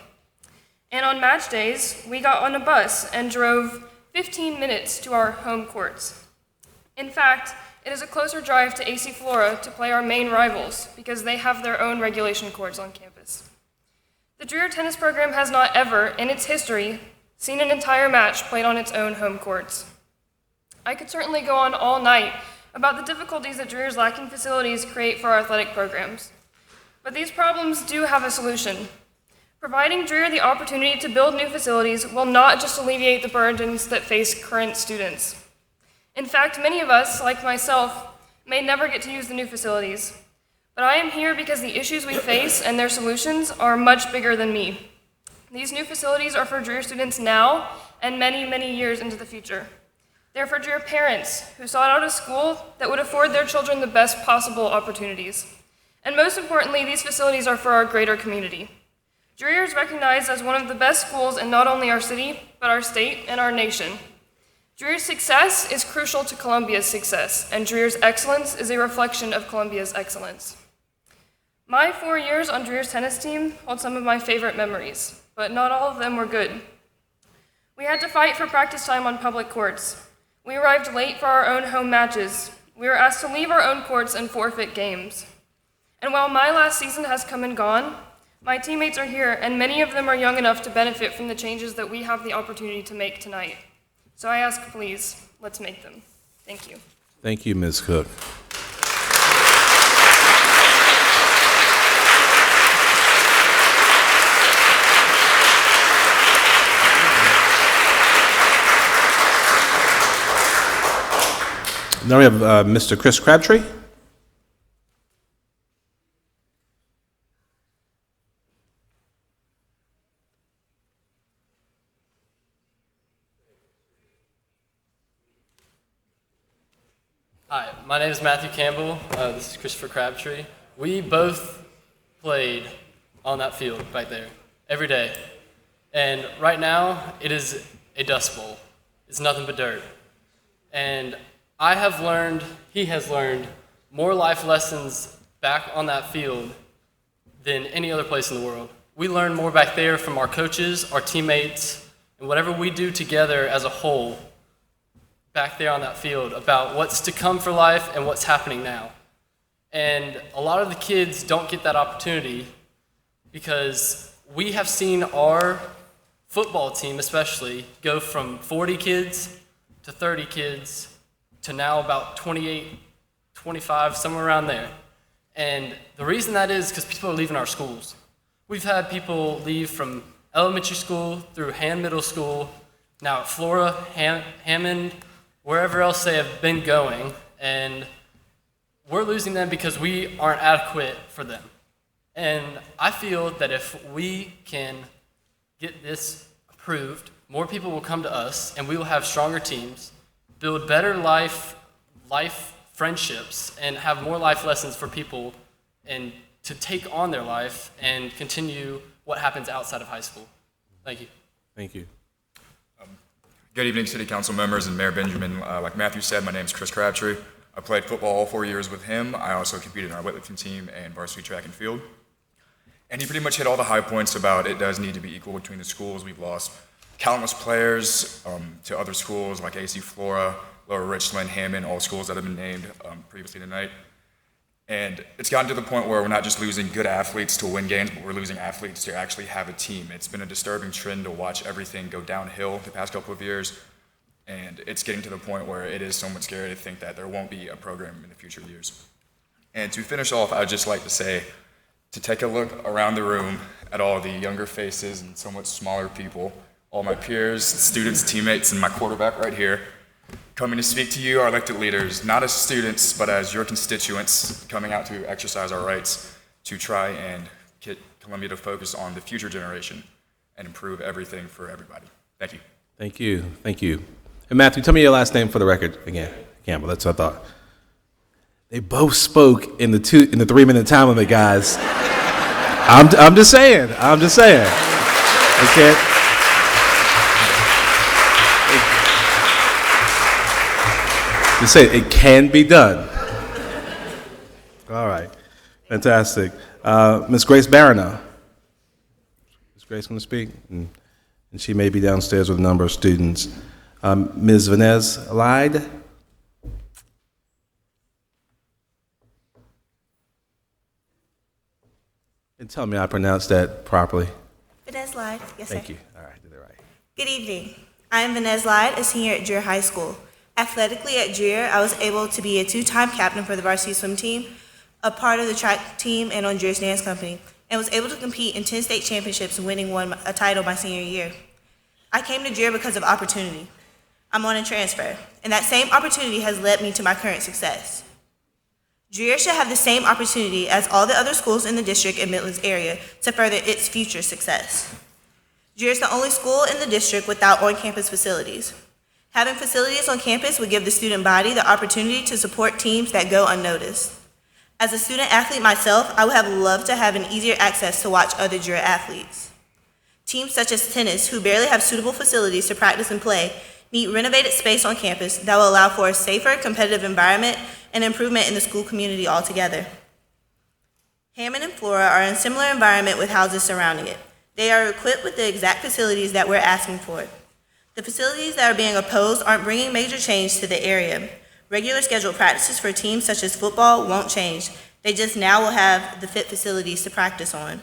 And on match days, we got on a bus and drove 15 minutes to our home courts. In fact, it is a closer drive to AC Flora to play our main rivals because they have their own regulation courts on campus. The Dreher tennis program has not ever, in its history, seen an entire match played on its own home courts. I could certainly go on all night about the difficulties that Dreher's lacking facilities create for our athletic programs. But these problems do have a solution. Providing Dreher the opportunity to build new facilities will not just alleviate the burdens that face current students. In fact, many of us, like myself, may never get to use the new facilities. But I am here because the issues we face and their solutions are much bigger than me. These new facilities are for Dreher students now and many, many years into the future. They're for Dreher parents who sought out a school that would afford their children the best possible opportunities. And most importantly, these facilities are for our greater community. Dreher is recognized as one of the best schools in not only our city, but our state and our nation. Dreher's success is crucial to Columbia's success, and Dreher's excellence is a reflection of Columbia's excellence. My 4 years on Dreher's tennis team hold some of my favorite memories, but not all of them were good. We had to fight for practice time on public courts. We arrived late for our own home matches. We were asked to leave our own courts and forfeit games. And while my last season has come and gone, my teammates are here, and many of them are young enough to benefit from the changes that we have the opportunity to make tonight. So I ask, please, Let's make them. Thank you.
Thank you, Ms. Cook. Now we have Mr. Chris Crabtree.
Hi, my name is Matthew Campbell. This is Christopher Crabtree. We both played on that field right there every day. And right now, it is a dust bowl. It's nothing but dirt. And I have learned, he has learned, more life lessons back on that field than any other place in the world. We learn more back there from our coaches, our teammates, and whatever we do together as a whole back there on that field about what's to come for life and what's happening now. And a lot of the kids don't get that opportunity because we have seen our football team especially go from 40 kids to 30 kids to now about 28, 25, somewhere around there. And the reason that is because people are leaving our schools. We've had people leave from elementary school through Hand Middle School, now at Flora, Hammond, wherever else they have been going, and we're losing them because we aren't adequate for them. And I feel that if we can get this approved, more people will come to us, and we will have stronger teams, build better life friendships, and have more life lessons for people and to take on their life and continue what happens outside of high school. Thank you.
Thank you.
Good evening, City Council members and Mayor Benjamin. Like Matthew said, my name is Chris Crabtree. I played football all 4 years with him. I also competed in our weightlifting team and varsity track and field. And he pretty much hit all the high points about it does need to be equal between the schools. We've lost countless players to other schools like AC Flora, Lower Richland, Hammond, all schools that have been named previously tonight. And it's gotten to the point where we're not just losing good athletes to win games, but we're losing athletes to actually have a team. It's been a disturbing trend to watch everything go downhill the past couple of years. And it's getting to the point where it is somewhat scary to think that there won't be a program in the future years. And to finish off, I'd just like to say, to take a look around the room at all the younger faces and somewhat smaller people, all my peers, students, teammates, and my quarterback right here, coming to speak to you, our elected leaders, not as students, but as your constituents, coming out to exercise our rights to try and get Columbia to focus on the future generation and improve everything for everybody. Thank you.
Thank you. Thank you. And Matthew, tell me your last name for the record again. Campbell, that's what I thought. They both spoke in the 3-minute time limit, guys. I'm just saying. Okay. Just say it can be done. All right. Fantastic. Ms. Grace Baranow. Ms. Grace want to speak? And she may be downstairs with a number of students. Ms. Vanez Alide. And tell me I pronounced that properly.
Vanez Lyde. Yes, sir.
Thank you. All right, did it right.
Good evening. I am Vanez Lyde, a senior at Dreher High School. Athletically at Dreher, I was able to be a 2-time captain for the varsity swim team, a part of the track team, and on Dreher's dance company, and was able to compete in 10 state championships, winning a title my senior year. I came to Dreher because of opportunity. I'm on a transfer, and that same opportunity has led me to my current success. Dreher should have the same opportunity as all the other schools in the district and Midlands area to further its future success. Dreher is the only school in the district without on-campus facilities. Having facilities on campus would give the student body the opportunity to support teams that go unnoticed. As a student athlete myself, I would have loved to have an easier access to watch other Dreher athletes. Teams such as tennis, who barely have suitable facilities to practice and play, need renovated space on campus that will allow for a safer, competitive environment and improvement in the school community altogether. Hammond and Flora are in a similar environment with houses surrounding it. They are equipped with the exact facilities that we're asking for. The facilities that are being opposed aren't bringing major change to the area. Regular scheduled practices for teams such as football won't change. They just now will have the fit facilities to practice on.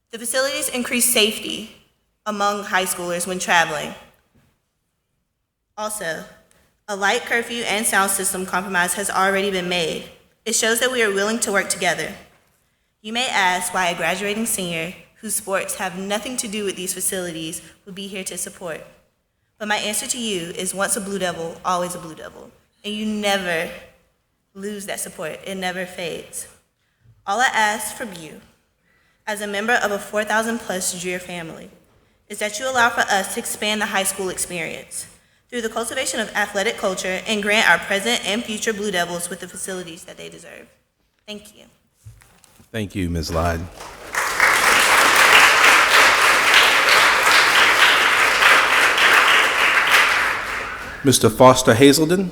The facilities increase safety among high schoolers when traveling. Also, A light curfew and sound system compromise has already been made. It shows that we are willing to work together. You may ask why a graduating senior whose sports have nothing to do with these facilities would be here to support. But my answer to you is once a Blue Devil, always a Blue Devil. And you never lose that support. It never fades. All I ask from you, as a member of a 4,000 plus Dreher family, is that you allow for us to expand the high school experience through the cultivation of athletic culture and grant our present and future Blue Devils with the facilities that they deserve. Thank you.
Thank you, Ms. Lyde. Mr. Foster Hazelden.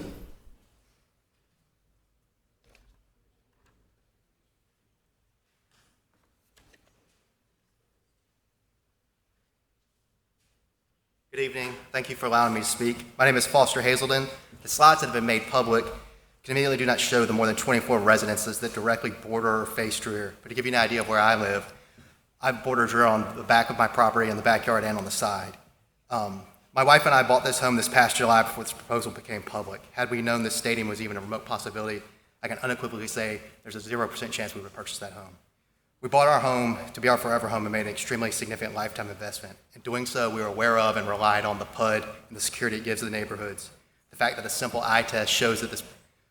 Good evening. Thank you for allowing me to speak. My name is Foster Hazelden. The slides that have been made public conveniently do not show the more than 24 residences that directly border or face Dreher. But to give you an idea of where I live, I border Dreher on the back of my property, in the backyard, and on the side. My wife and I bought this home this past July before this proposal became public. Had we known this stadium was even a remote possibility, I can unequivocally say there's a 0% chance we would purchase that home. We bought our home to be our forever home and made an extremely significant lifetime investment. In doing so, we were aware of and relied on the PUD and the security it gives to the neighborhoods. The fact that a simple eye test shows that this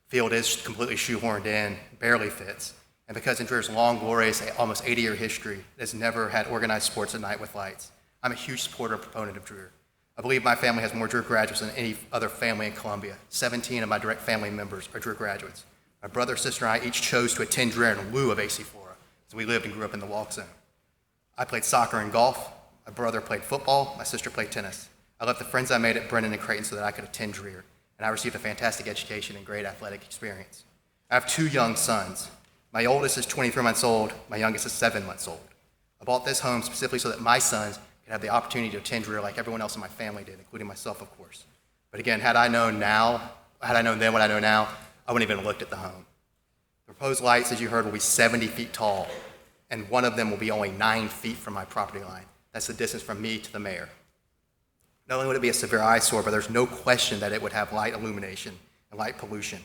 field is completely shoehorned in, barely fits. And because in Dreher's long, glorious, almost 80-year history, it has never had organized sports at night with lights. I'm a huge supporter and proponent of Dreher. I believe my family has more Dreher graduates than any other family in Columbia. 17 of my direct family members are Dreher graduates. My brother, sister, and I each chose to attend Dreher in lieu of AC Flora, so we lived and grew up in the Walk Zone. I played soccer and golf. My brother played football. My sister played tennis. I left the friends I made at Brennan and Creighton so that I could attend Dreher, and I received a fantastic education and great athletic experience. I have 2 young sons. My oldest is 23 months old. My youngest is 7 months old. I bought this home specifically so that my sons could have the opportunity to attend Dreher like everyone else in my family did, including myself, of course. But again, had I known then what I know now, I wouldn't even have looked at the home. The proposed lights, as you heard, will be 70 feet tall, and one of them will be only 9 feet from my property line. That's the distance from me to the mayor. Not only would it be a severe eyesore, but there's no question that it would have light illumination and light pollution.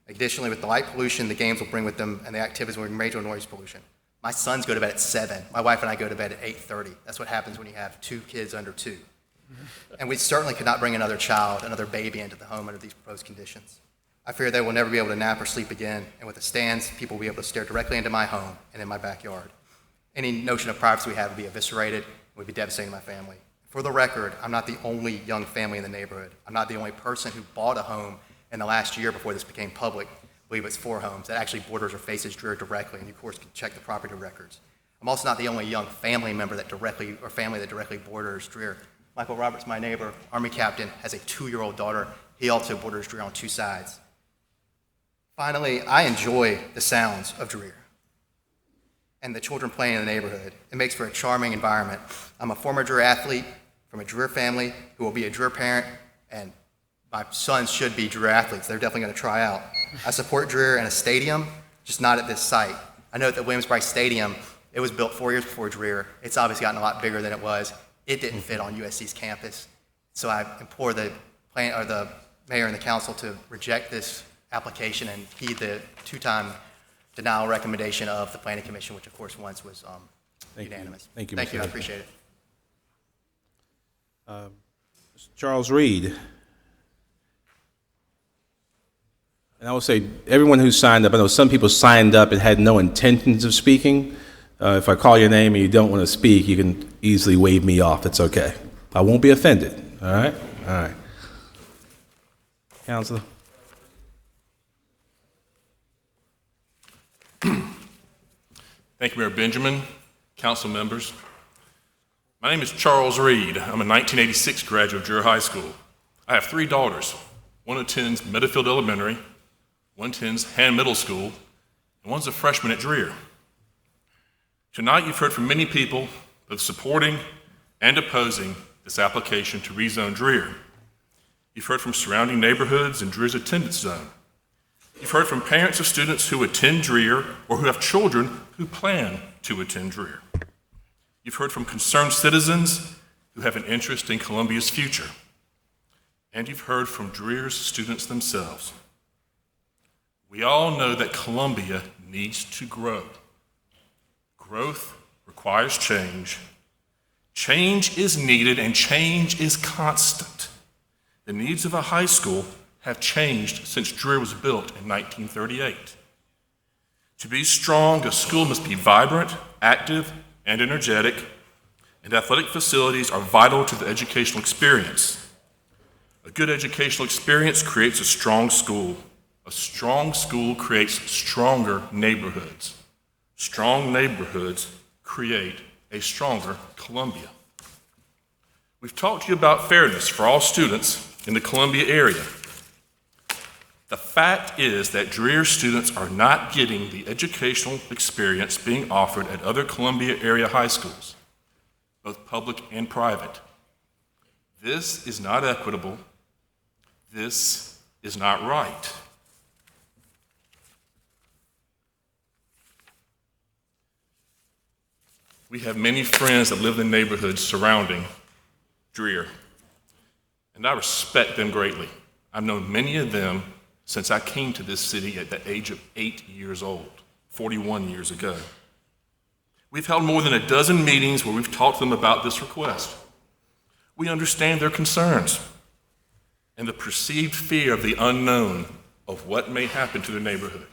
Additionally, with the light pollution, the games will bring with them and the activities will bring major noise pollution. My sons go to bed at 7. My wife and I go to bed at 8:30. That's what happens when you have 2 kids under 2. And we certainly could not bring another child, another baby into the home under these proposed conditions. I fear they will never be able to nap or sleep again, and with the stands, people will be able to stare directly into my home and in my backyard. Any notion of privacy we have would be eviscerated and would be devastating to my family. For the record, I'm not the only young family in the neighborhood. I'm not the only person who bought a home in the last year before this became public. I believe it's 4 homes that actually borders or faces Dreher directly, and you, of course, can check the property records. I'm also not the only young family member that directly borders Dreher. Michael Roberts, my neighbor, Army captain, has a 2-year-old daughter. He also borders Dreher on 2 sides. Finally, I enjoy the sounds of Dreher and the children playing in the neighborhood. It makes for a charming environment. I'm a former Dreher athlete from a Dreher family who will be a Dreher parent, and my sons should be Dreher athletes. They're definitely going to try out. I support Dreher in a stadium, just not at this site. I know that Williams-Brice Stadium, it was built 4 years before Dreher. It's obviously gotten a lot bigger than it was. It didn't fit on USC's campus. So I implore the mayor and the council to reject this application and heed the 2-time denial recommendation of the planning commission, which of course once was unanimous.
Thank you,
Thank you,
Mr.
I appreciate it.
Charles Reed. And I would say everyone who signed up, I know some people signed up and had no intentions of speaking. If I call your name and you don't want to speak, you can easily wave me off. That's okay. I won't be offended. All right? All right. Counselor.
Thank you, Mayor Benjamin, council members. My name is Charles Reed. I'm a 1986 graduate of Dreher High School. I have 3 daughters. One attends Meadowfield Elementary, one attends Hand Middle School, and one's a freshman at Dreher. Tonight, you've heard from many people both supporting and opposing this application to rezone Dreher. You've heard from surrounding neighborhoods and Dreher's attendance zone. You've heard from parents of students who attend Dreher or who have children who plan to attend Dreher. You've heard from concerned citizens who have an interest in Columbia's future. and you've heard from Dreer's students themselves. We all know that Columbia needs to grow. Growth requires change. Change is needed and change is constant. The needs of a high school have changed since Dreer was built in 1938. To be strong, a school must be vibrant, active, and energetic, and athletic facilities are vital to the educational experience. A good educational experience creates a strong school. A strong school creates stronger neighborhoods. Strong neighborhoods create a stronger Columbia. We've talked to you about fairness for all students in the Columbia area. The fact is that Dreer students are not getting the educational experience being offered at other Columbia area high schools, both public and private. This is not equitable. This is not right. We have many friends that live in neighborhoods surrounding Dreer, and I respect them greatly. I've known many of them since I came to this city at the age of 8 years old, 41 years ago. We've held more than a dozen meetings where we've talked to them about this request. We understand their concerns and the perceived fear of the unknown of what may happen to their neighborhood.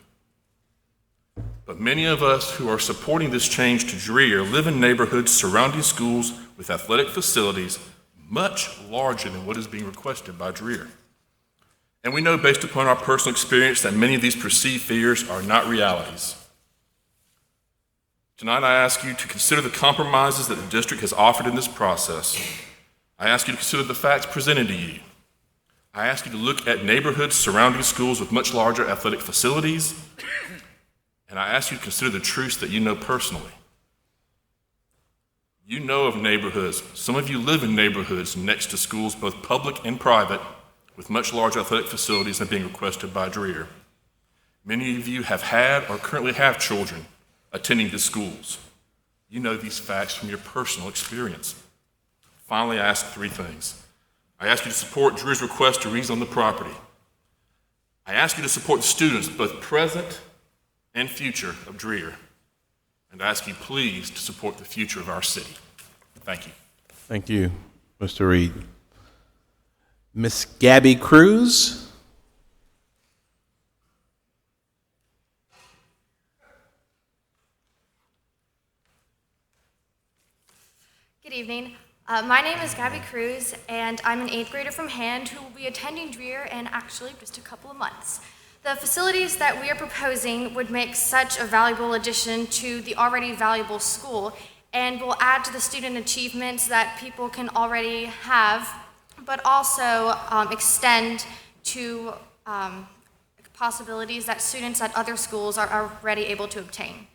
But many of us who are supporting this change to Dreer live in neighborhoods surrounding schools with athletic facilities much larger than what is being requested by Dreer. And we know based upon our personal experience that many of these perceived fears are not realities. Tonight I ask you to consider the compromises that the district has offered in this process. I ask you to consider the facts presented to you. I ask you to look at neighborhoods surrounding schools with much larger athletic facilities. And I ask you to consider the truths that you know personally. You know of neighborhoods. Some of you live in neighborhoods next to schools, both public and private, with much larger athletic facilities than being requested by Dreer. Many of you have had or currently have children attending the schools. You know these facts from your personal experience. Finally, I ask three things. I ask you to support Dreer's request to rezone the property. I ask you to support the students, both present and future, of Dreer. And I ask you please to support the future of our city. Thank you.
Thank you, Mr. Reed. Miss Gabby Cruz.
Good evening. My name is Gabby Cruz, and I'm an 8th grader from Hand who will be attending Dreer in actually just a couple of months. The facilities that we are proposing would make such a valuable addition to the already valuable school and will add to the student achievements that people can already have, but also extend to possibilities that students at other schools are already able to obtain.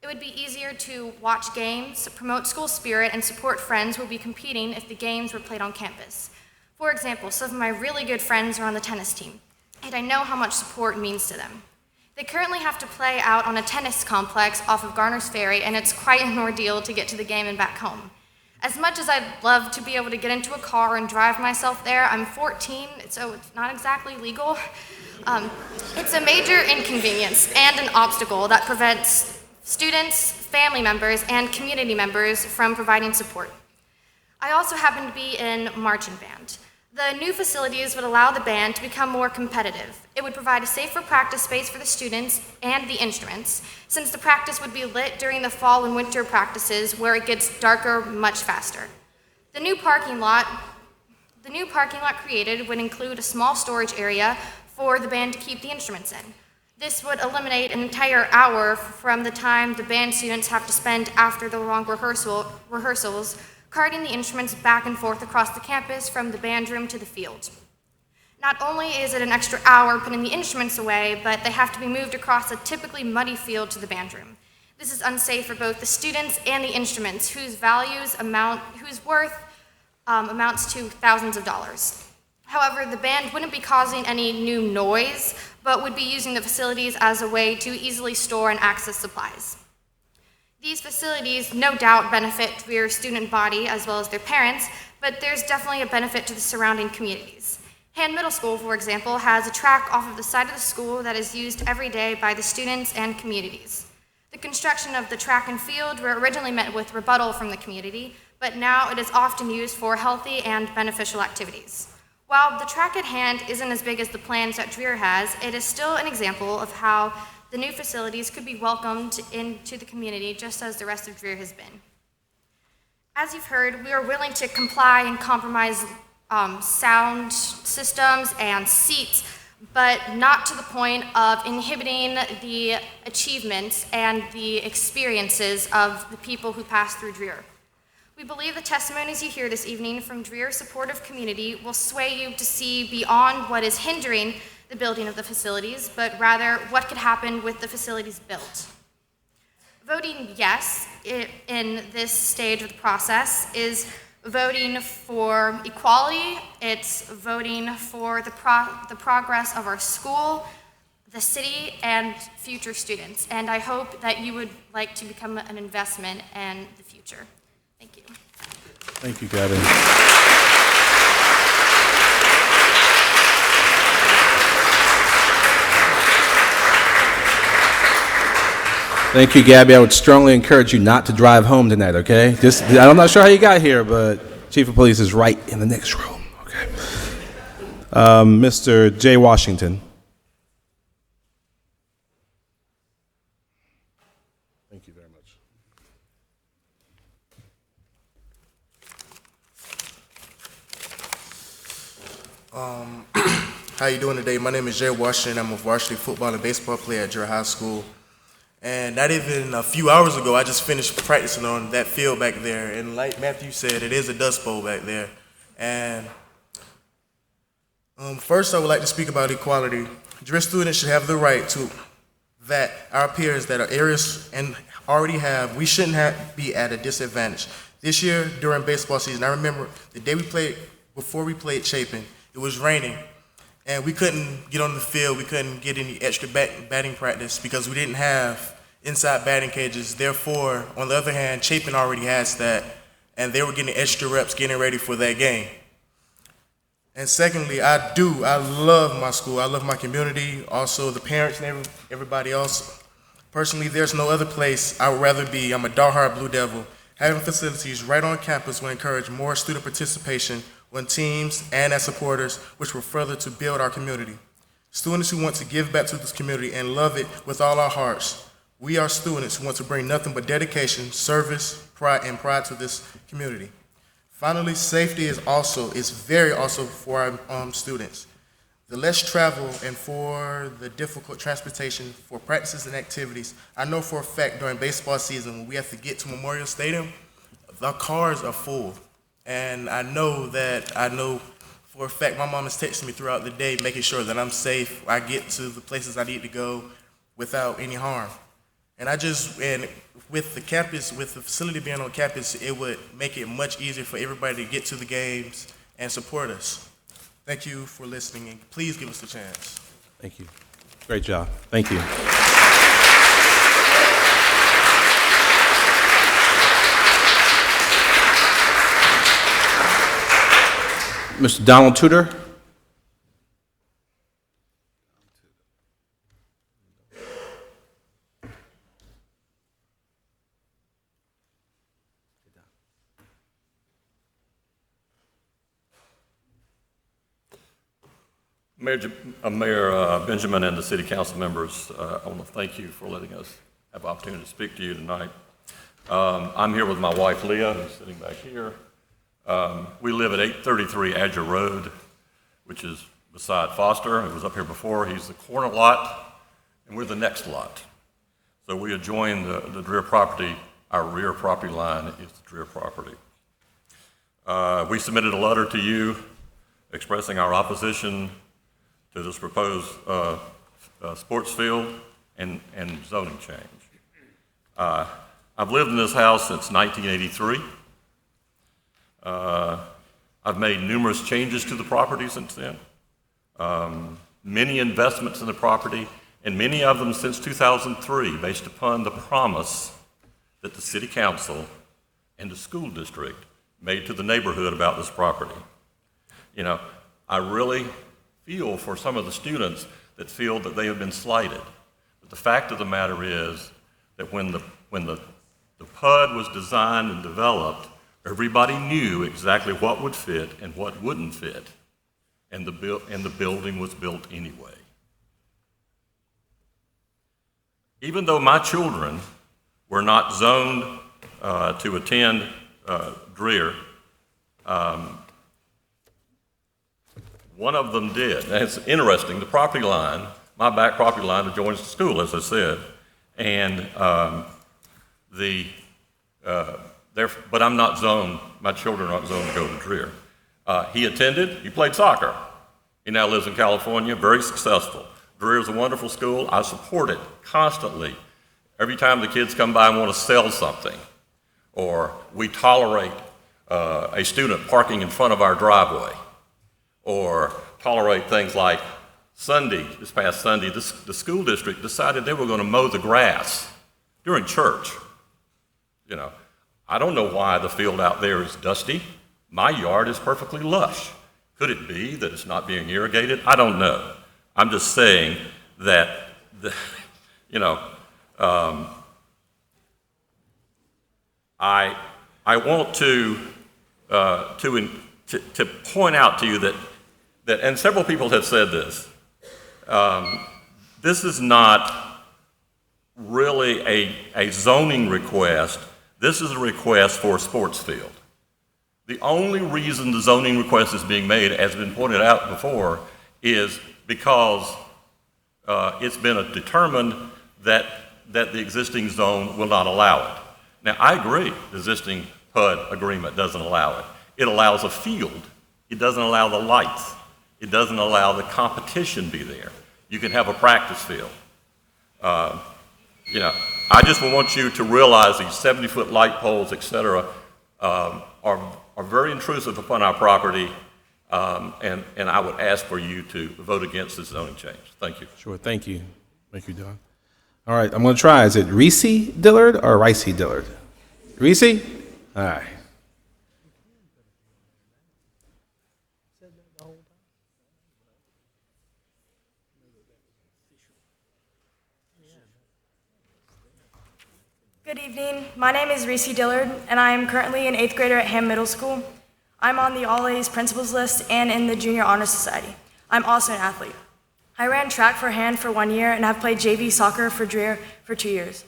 It would be easier to watch games, promote school spirit, and support friends who will be competing if the games were played on campus. For example, some of my really good friends are on the tennis team, and I know how much support means to them. They currently have to play out on a tennis complex off of Garner's Ferry, and it's quite an ordeal to get to the game and back home. As much as I'd love to be able to get into a car and drive myself there, I'm 14, so it's not exactly legal. It's a major inconvenience and an obstacle that prevents students, family members, and community members from providing support. I also happen to be in marching band. The new facilities would allow the band to become more competitive. It would provide a safer practice space for the students and the instruments, since the practice would be lit during the fall and winter practices where it gets darker much faster. The new parking lot created would include a small storage area for the band to keep the instruments in. This would eliminate an entire hour from the time the band students have to spend after the long rehearsals carting the instruments back and forth across the campus from the band room to the field. Not only is it an extra hour putting the instruments away, but they have to be moved across a typically muddy field to the band room. This is unsafe for both the students and the instruments, whose worth amounts to thousands of dollars. However, the band wouldn't be causing any new noise, but would be using the facilities as a way to easily store and access supplies. These facilities no doubt benefit Dreer's student body as well as their parents, but there's definitely a benefit to the surrounding communities.
Hand Middle School, for example, has a track off of the side of the school that is used every day by the students and communities. The construction of the track and field were originally met with rebuttal from the community, but now it is often used for healthy and beneficial activities. While the track at hand isn't as big as the plans that Dreher has, it is still an example of how the new facilities could be welcomed into the community just as the rest of Dreher has been. As you've heard, we are willing to comply and compromise sound systems and seats, but not to the point of inhibiting the achievements and the experiences of the people who pass through Dreher. We believe the testimonies you hear this evening from Dreher's supportive community will sway you to see beyond what is hindering the building of the facilities, but rather what could happen with the facilities built. Voting yes in this stage of the process is voting for equality, it's voting for the progress of our school, the city, and future students. And I hope that you would like to become an investment in the future. Thank you.
Thank you, Gabby. Thank you, Gabby. I would strongly encourage you not to drive home tonight, okay? I'm not sure how you got here, but Chief of Police is right in the next room, okay? Mr. Jay Washington. Thank you very much.
How you doing today? My name is Jay Washington. I'm a varsity football and baseball player at Dreher High School. And not even a few hours ago, I just finished practicing on that field back there. And like Matthew said, it is a dust bowl back there. And first, I would like to speak about equality. Dreher students should have the right to that our peers that are areas and already have, we shouldn't be at a disadvantage. This year, during baseball season, I remember the day before we played Chapin, it was raining. And we couldn't get on the field, we couldn't get any extra batting practice because we didn't have inside batting cages. Therefore, on the other hand, Chapin already has that, and they were getting extra reps getting ready for that game. And secondly, I love my school, I love my community, also the parents and everybody else. Personally, there's no other place I would rather be. I'm a diehard Blue Devil. Having facilities right on campus will encourage more student participation on teams and as supporters, which will further to build our community. Students who want to give back to this community and love it with all our hearts. We are students who want to bring nothing but dedication, service, pride to this community. Finally, safety is very also for our students. The less travel and for the difficult transportation for practices and activities, I know for a fact during baseball season when we have to get to Memorial Stadium, the cars are full. And I know for a fact my mom is texting me throughout the day, making sure that I'm safe, I get to the places I need to go without any harm. And with the campus, with the facility being on campus, it would make it much easier for everybody to get to the games and support us. Thank you for listening, and please give us a chance.
Thank you. Great job. Thank you. Mr. Donald Tudor.
Mayor Benjamin and the city council members, I want to thank you for letting us have the opportunity to speak to you tonight. I'm here with my wife Leah, who's sitting back here. We live at 833 Adger Road, which is beside Foster, who was up here before. He's the corner lot, and we're the next lot. So we adjoin the Dreher property. Our rear property line is the Dreher property. We submitted a letter to you expressing our opposition to this proposed sports field and zoning change. I've lived in this house since 1983. I've made numerous changes to the property since then, many investments in the property, and many of them since 2003 based upon the promise that the city council and the school district made to the neighborhood about this property. You know, I really feel for some of the students that feel that they have been slighted. But the fact of the matter is that when the PUD was designed and developed, everybody knew exactly what would fit and what wouldn't fit, and the building was built anyway. Even though my children were not zoned to attend Dreher, one of them did. And it's interesting, the property line, my back property line adjoins the school, as I said, and but I'm not zoned, my children are not zoned to go to Dreher. He attended, he played soccer. He now lives in California, very successful. Dreher is a wonderful school. I support it constantly. Every time the kids come by and want to sell something, or we tolerate a student parking in front of our driveway, or tolerate things like this past Sunday, the school district decided they were going to mow the grass during church. You know, I don't know why the field out there is dusty. My yard is perfectly lush. Could it be that it's not being irrigated? I don't know. I'm just saying that, I want to point out to you that, and several people have said this, this is not really a zoning request. This is a request for a sports field. The only reason the zoning request is being made, as has been pointed out before, is because it's been determined that the existing zone will not allow it. Now, I agree, the existing PUD agreement doesn't allow it. It allows a field. It doesn't allow the lights. It doesn't allow the competition be there. You can have a practice field. I just want you to realize these 70-foot light poles, et cetera, are very intrusive upon our property, and I would ask for you to vote against this zoning change. Thank you.
Sure, thank you. Thank you, Don. All right, I'm going to try. Is it Reese Dillard or Rice Dillard? Reese? All right.
Good evening. My name is Reese Dillard, and I am currently an 8th grader at Ham Middle School. I'm on the All A's principals list and in the Junior Honor Society. I'm also an athlete. I ran track for Ham for 1 year and have played JV soccer for Dreher for 2 years.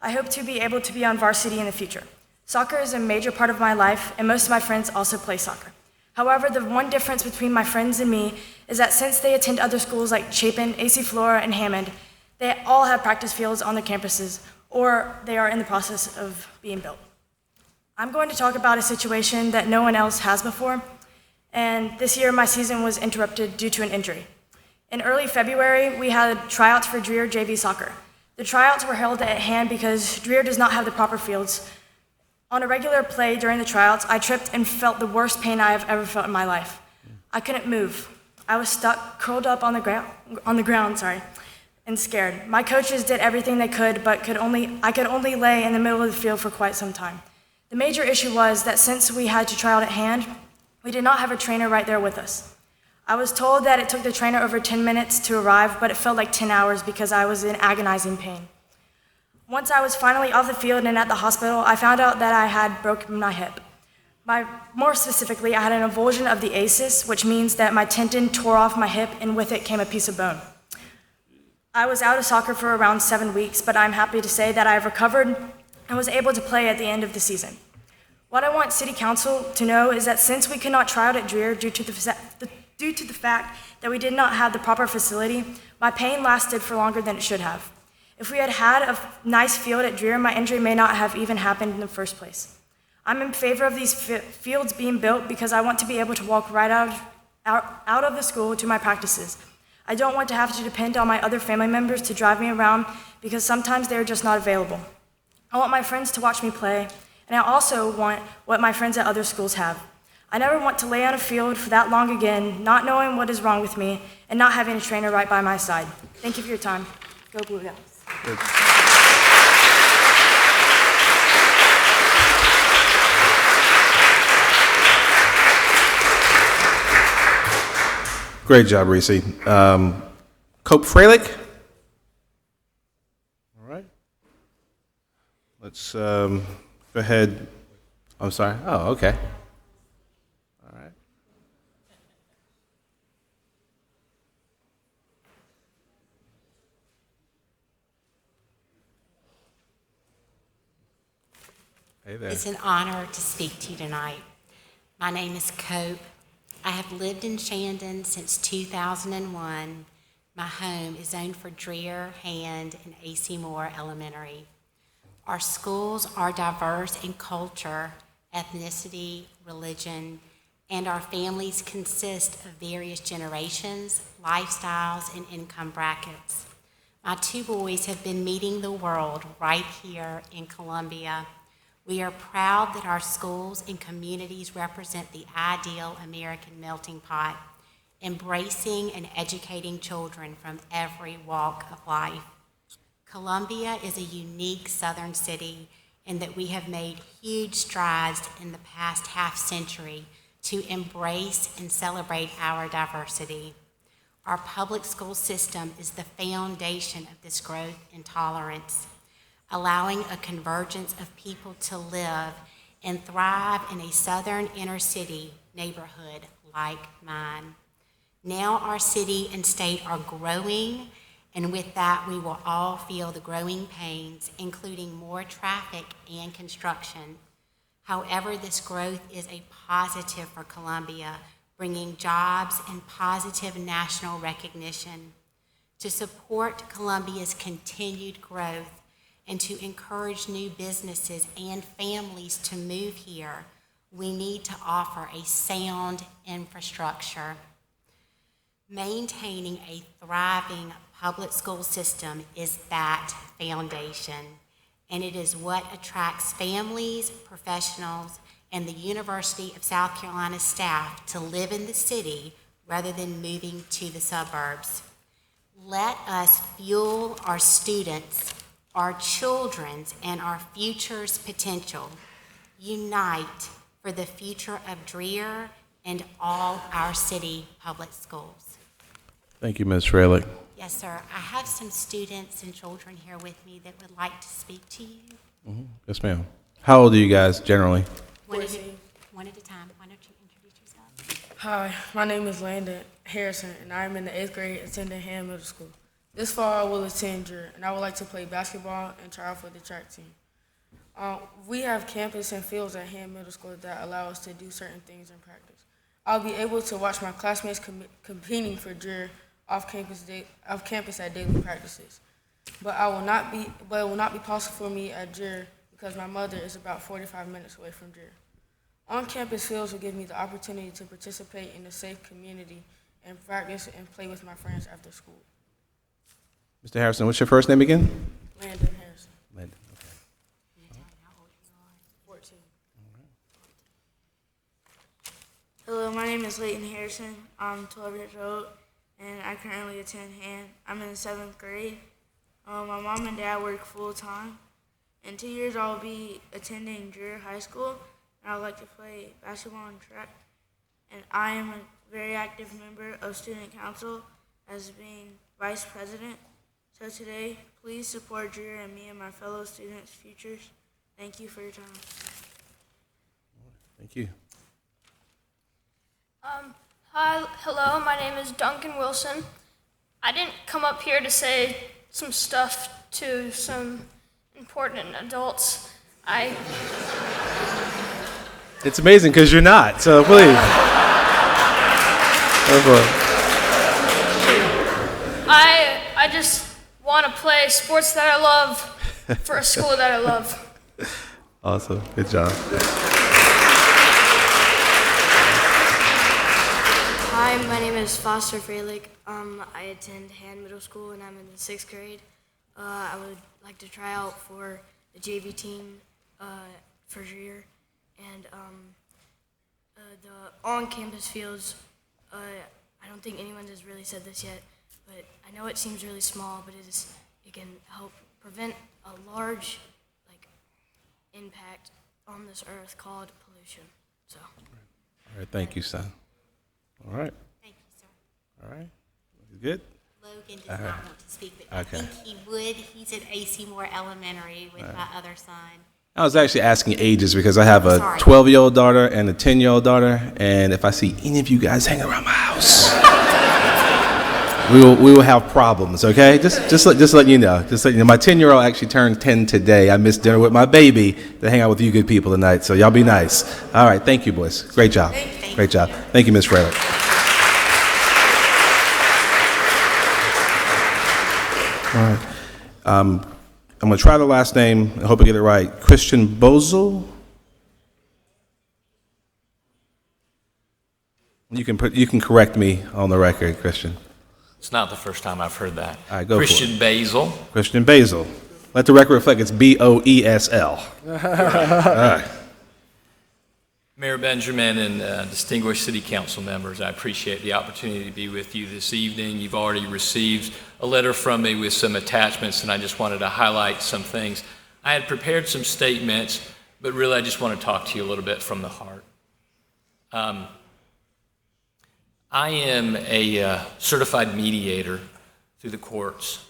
I hope to be able to be on varsity in the future. Soccer is a major part of my life, and most of my friends also play soccer. However, the one difference between my friends and me is that since they attend other schools like Chapin, AC Flora, and Hammond, they all have practice fields on their campuses, or they are in the process of being built. I'm going to talk about a situation that no one else has before, and this year my season was interrupted due to an injury. In early February, we had tryouts for Dreher JV soccer. The tryouts were held at Ham because Dreher does not have the proper fields. On a regular play during the tryouts, I tripped and felt the worst pain I have ever felt in my life. I couldn't move. I was stuck, curled up on the ground, and scared. My coaches did everything they could, but I could only lay in the middle of the field for quite some time. The major issue was that since we had to try out at Hand, we did not have a trainer right there with us. I was told that it took the trainer over 10 minutes to arrive, but it felt like 10 hours because I was in agonizing pain. Once I was finally off the field and at the hospital, I found out that I had broken my hip. More specifically, I had an avulsion of the ACES, which means that my tendon tore off my hip and with it came a piece of bone. I was out of soccer for around 7 weeks, but I'm happy to say that I have recovered and was able to play at the end of the season. What I want City Council to know is that since we could not try out at Dreher due to the fact that we did not have the proper facility, my pain lasted for longer than it should have. If we had had a nice field at Dreher, my injury may not have even happened in the first place. I'm in favor of these fields being built because I want to be able to walk right out of the school to my practices. I don't want to have to depend on my other family members to drive me around because sometimes they're just not available. I want my friends to watch me play, and I also want what my friends at other schools have. I never want to lay on a field for that long again, not knowing what is wrong with me, and not having a trainer right by my side. Thank you for your time. Go Blue Devils.
Great job, Reese. Cope Freilich? All right. Let's go ahead. I'm sorry. Oh, okay. All right. Hey there.
It's an honor to speak to you tonight. My name is Cope. I have lived in Shandon since 2001. My home is zoned for Dreher, Hand, and A.C. Moore Elementary. Our schools are diverse in culture, ethnicity, religion, and our families consist of various generations, lifestyles, and income brackets. My two boys have been meeting the world right here in Columbia. We are proud that our schools and communities represent the ideal American melting pot, embracing and educating children from every walk of life. Columbia is a unique southern city in that we have made huge strides in the past half century to embrace and celebrate our diversity. Our public school system is the foundation of this growth and tolerance, allowing a convergence of people to live and thrive in a southern inner city neighborhood like mine. Now our city and state are growing, and with that we will all feel the growing pains, including more traffic and construction. However, this growth is a positive for Columbia, bringing jobs and positive national recognition. To support Columbia's continued growth, and to encourage new businesses and families to move here, we need to offer a sound infrastructure. Maintaining a thriving public school system is that foundation, and it is what attracts families, professionals, and the University of South Carolina staff to live in the city rather than moving to the suburbs. Let us fuel our students, our children's, and our future's potential. Unite for the future of Dreher and all our city public schools.
Thank you, Ms. Freilich.
Yes, sir. I have some students and children here with me that would like to speak to you.
Yes, ma'am. How old are you guys generally?
One at a time. Why don't you introduce yourself?
Hi, my name is Landon Harrison, and I am in the 8th grade attending Hand Middle School. This fall, I will attend Dreher, and I would like to play basketball and try out for the track team. We have campus and fields at Hand Middle School that allow us to do certain things in practice. I'll be able to watch my classmates competing for Dreher off campus at daily practices. But it will not be possible for me at Dreher because my mother is about 45 minutes away from Dreher. On-campus fields will give me the opportunity to participate in a safe community and practice and play with my friends after school.
Mr. Harrison, what's your first name again?
Landon Harrison.
Landon, okay.
14.
Hello, my name is Leighton Harrison. I'm 12 years old, and I currently attend Hand. I'm in the 7th grade. My mom and dad work full-time. In 2 years, I'll be attending Dreher High School, and I would like to play basketball and track. And I am a very active member of Student Council as being Vice President. So today, please support Dreher and me and my fellow students' futures. Thank you for your time.
Thank you.
Hello, my name is Duncan Wilson. I didn't come up here to say some stuff to some important adults.
It's amazing because you're not, so please.
I just want to play sports that I love for a school that I love.
Awesome. Good job.
Hi, my name is Foster Freilich. I attend Hand Middle School and I'm in the 6th grade. I would like to try out for the JV team for Dreher. And the on-campus fields, I don't think anyone has really said this yet, but I know it seems really small, but it can help prevent a large impact on this earth called pollution. So.
All right, thank you, son. All right.
Thank you, sir.
All right. Good?
Logan does
All right.
not want to speak, but I
Okay.
think he would. He's at AC Moore Elementary with my other son.
I was actually asking ages because I have a
Sorry.
12-year-old daughter and a 10-year-old daughter, and if I see any of you guys hanging around my house, we will have problems. Okay, just letting you know. Just letting you know. My 10-year-old actually turned 10 today. I missed dinner with my baby to hang out with you good people tonight. So y'all be nice. All right, thank you, boys. Great job. Great job. Thank you, Ms. Frelick. All right. I'm going to try the last name. I hope I get it right. Christian Bozel. You can correct me on the record, Christian.
It's not the first time I've heard that.
All right, go
Christian
for it.
Basil.
Christian Basil. Let the record reflect it's Boesl. All right.
Mayor Benjamin and distinguished city council members, I appreciate the opportunity to be with you this evening. You've already received a letter from me with some attachments, and I just wanted to highlight some things. I had prepared some statements, but really I just want to talk to you a little bit from the heart. I am a certified mediator through the courts.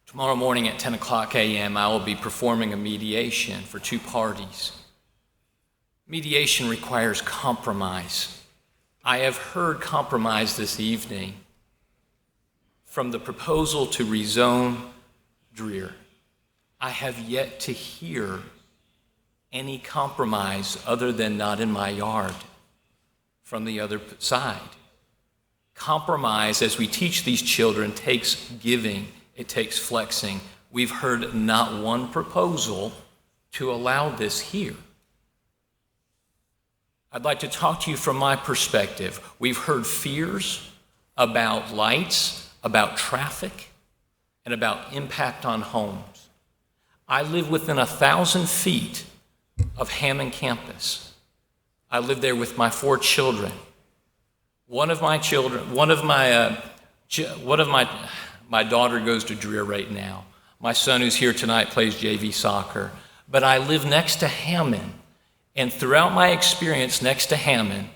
Tomorrow morning at 10 o'clock a.m., I will be performing a mediation for two parties. Mediation requires compromise. I have heard compromise this evening from the proposal to rezone Dreher. I have yet to hear any compromise other than not in my yard from the other side. Compromise, as we teach these children, takes giving, it takes flexing. We've heard not one proposal to allow this here. I'd like to talk to you from my perspective. We've heard fears about lights, about traffic, and about impact on homes. I live within 1,000 feet of Hammond campus. I live there with my 4 children. My daughter goes to Dreher right now. My son who's here tonight plays JV soccer. But I live next to Hammond. And throughout my experience next to Hammond,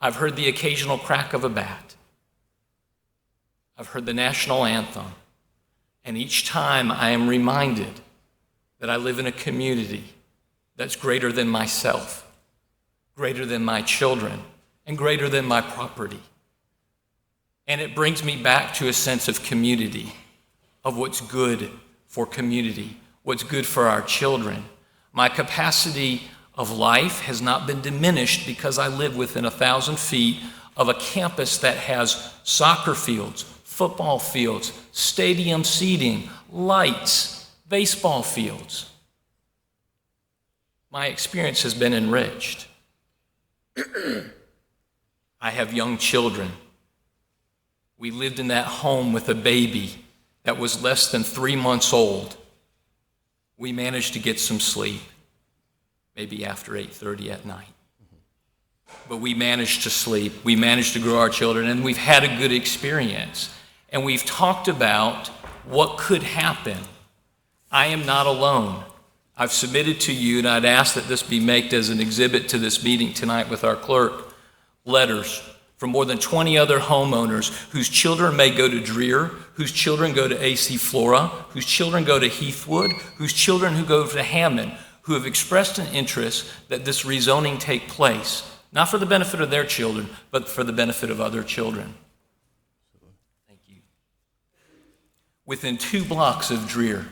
I've heard the occasional crack of a bat. I've heard the national anthem. And each time I am reminded that I live in a community that's greater than myself, greater than my children, and greater than my property. And it brings me back to a sense of community, of what's good for community, what's good for our children. My capacity of life has not been diminished because I live within 1,000 feet of a campus that has soccer fields, football fields, stadium seating, lights, baseball fields. My experience has been enriched. I have young children. We lived in that home with a baby that was less than 3 months old. We managed to get some sleep, maybe after 8:30 at night. But we managed to sleep. We managed to grow our children, and we've had a good experience. And we've talked about what could happen. I am not alone. I've submitted to you, and I'd ask that this be made as an exhibit to this meeting tonight with our clerk, letters from more than 20 other homeowners whose children may go to Dreher, whose children go to AC Flora, whose children go to Heathwood, whose children who go to Hammond, who have expressed an interest that this rezoning take place, not for the benefit of their children, but for the benefit of other children. Thank you. Within 2 blocks of Dreher,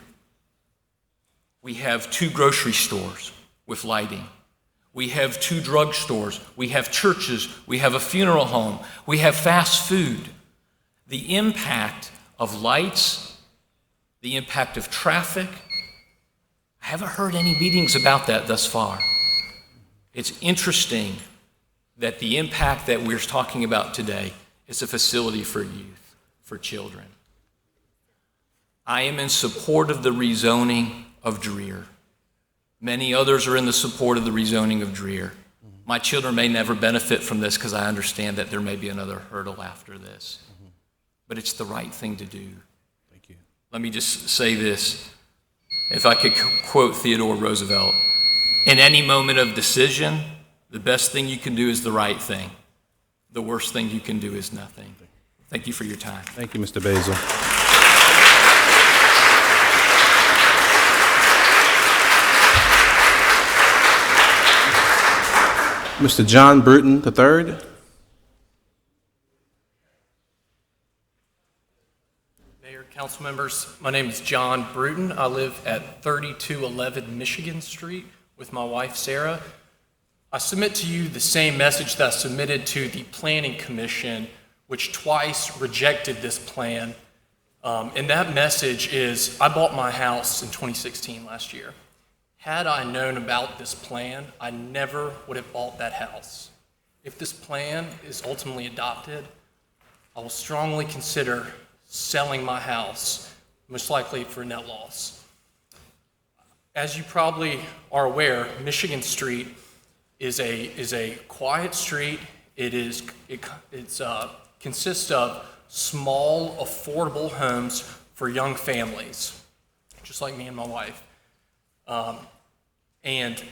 we have 2 grocery stores with lighting. We have 2 drugstores. We have churches. We have a funeral home. We have fast food. The impact of lights, the impact of traffic, I haven't heard any meetings about that thus far. It's interesting that the impact that we're talking about today is a facility for youth, for children. I am in support of the rezoning of Dreher. Many others are in the support of the rezoning of Dreher. My children may never benefit from this because I understand that there may be another hurdle after this. But it's the right thing to do.
Thank you.
Let me just say this. If I could quote Theodore Roosevelt, in any moment of decision, the best thing you can do is the right thing. The worst thing you can do is nothing. Thank you for your time.
Thank you, Mr. Basil. Mr. John Bruton III.
Mayor, council members, my name is John Bruton. I live at 3211 Michigan Street with my wife, Sarah. I submit to you the same message that I submitted to the Planning Commission, which twice rejected this plan. And that message is, I bought my house in 2016 last year. Had I known about this plan, I never would have bought that house. If this plan is ultimately adopted, I will strongly consider selling my house, most likely for net loss. As you probably are aware, Michigan Street is a quiet street. It consists of small, affordable homes for young families, just like me and my wife. And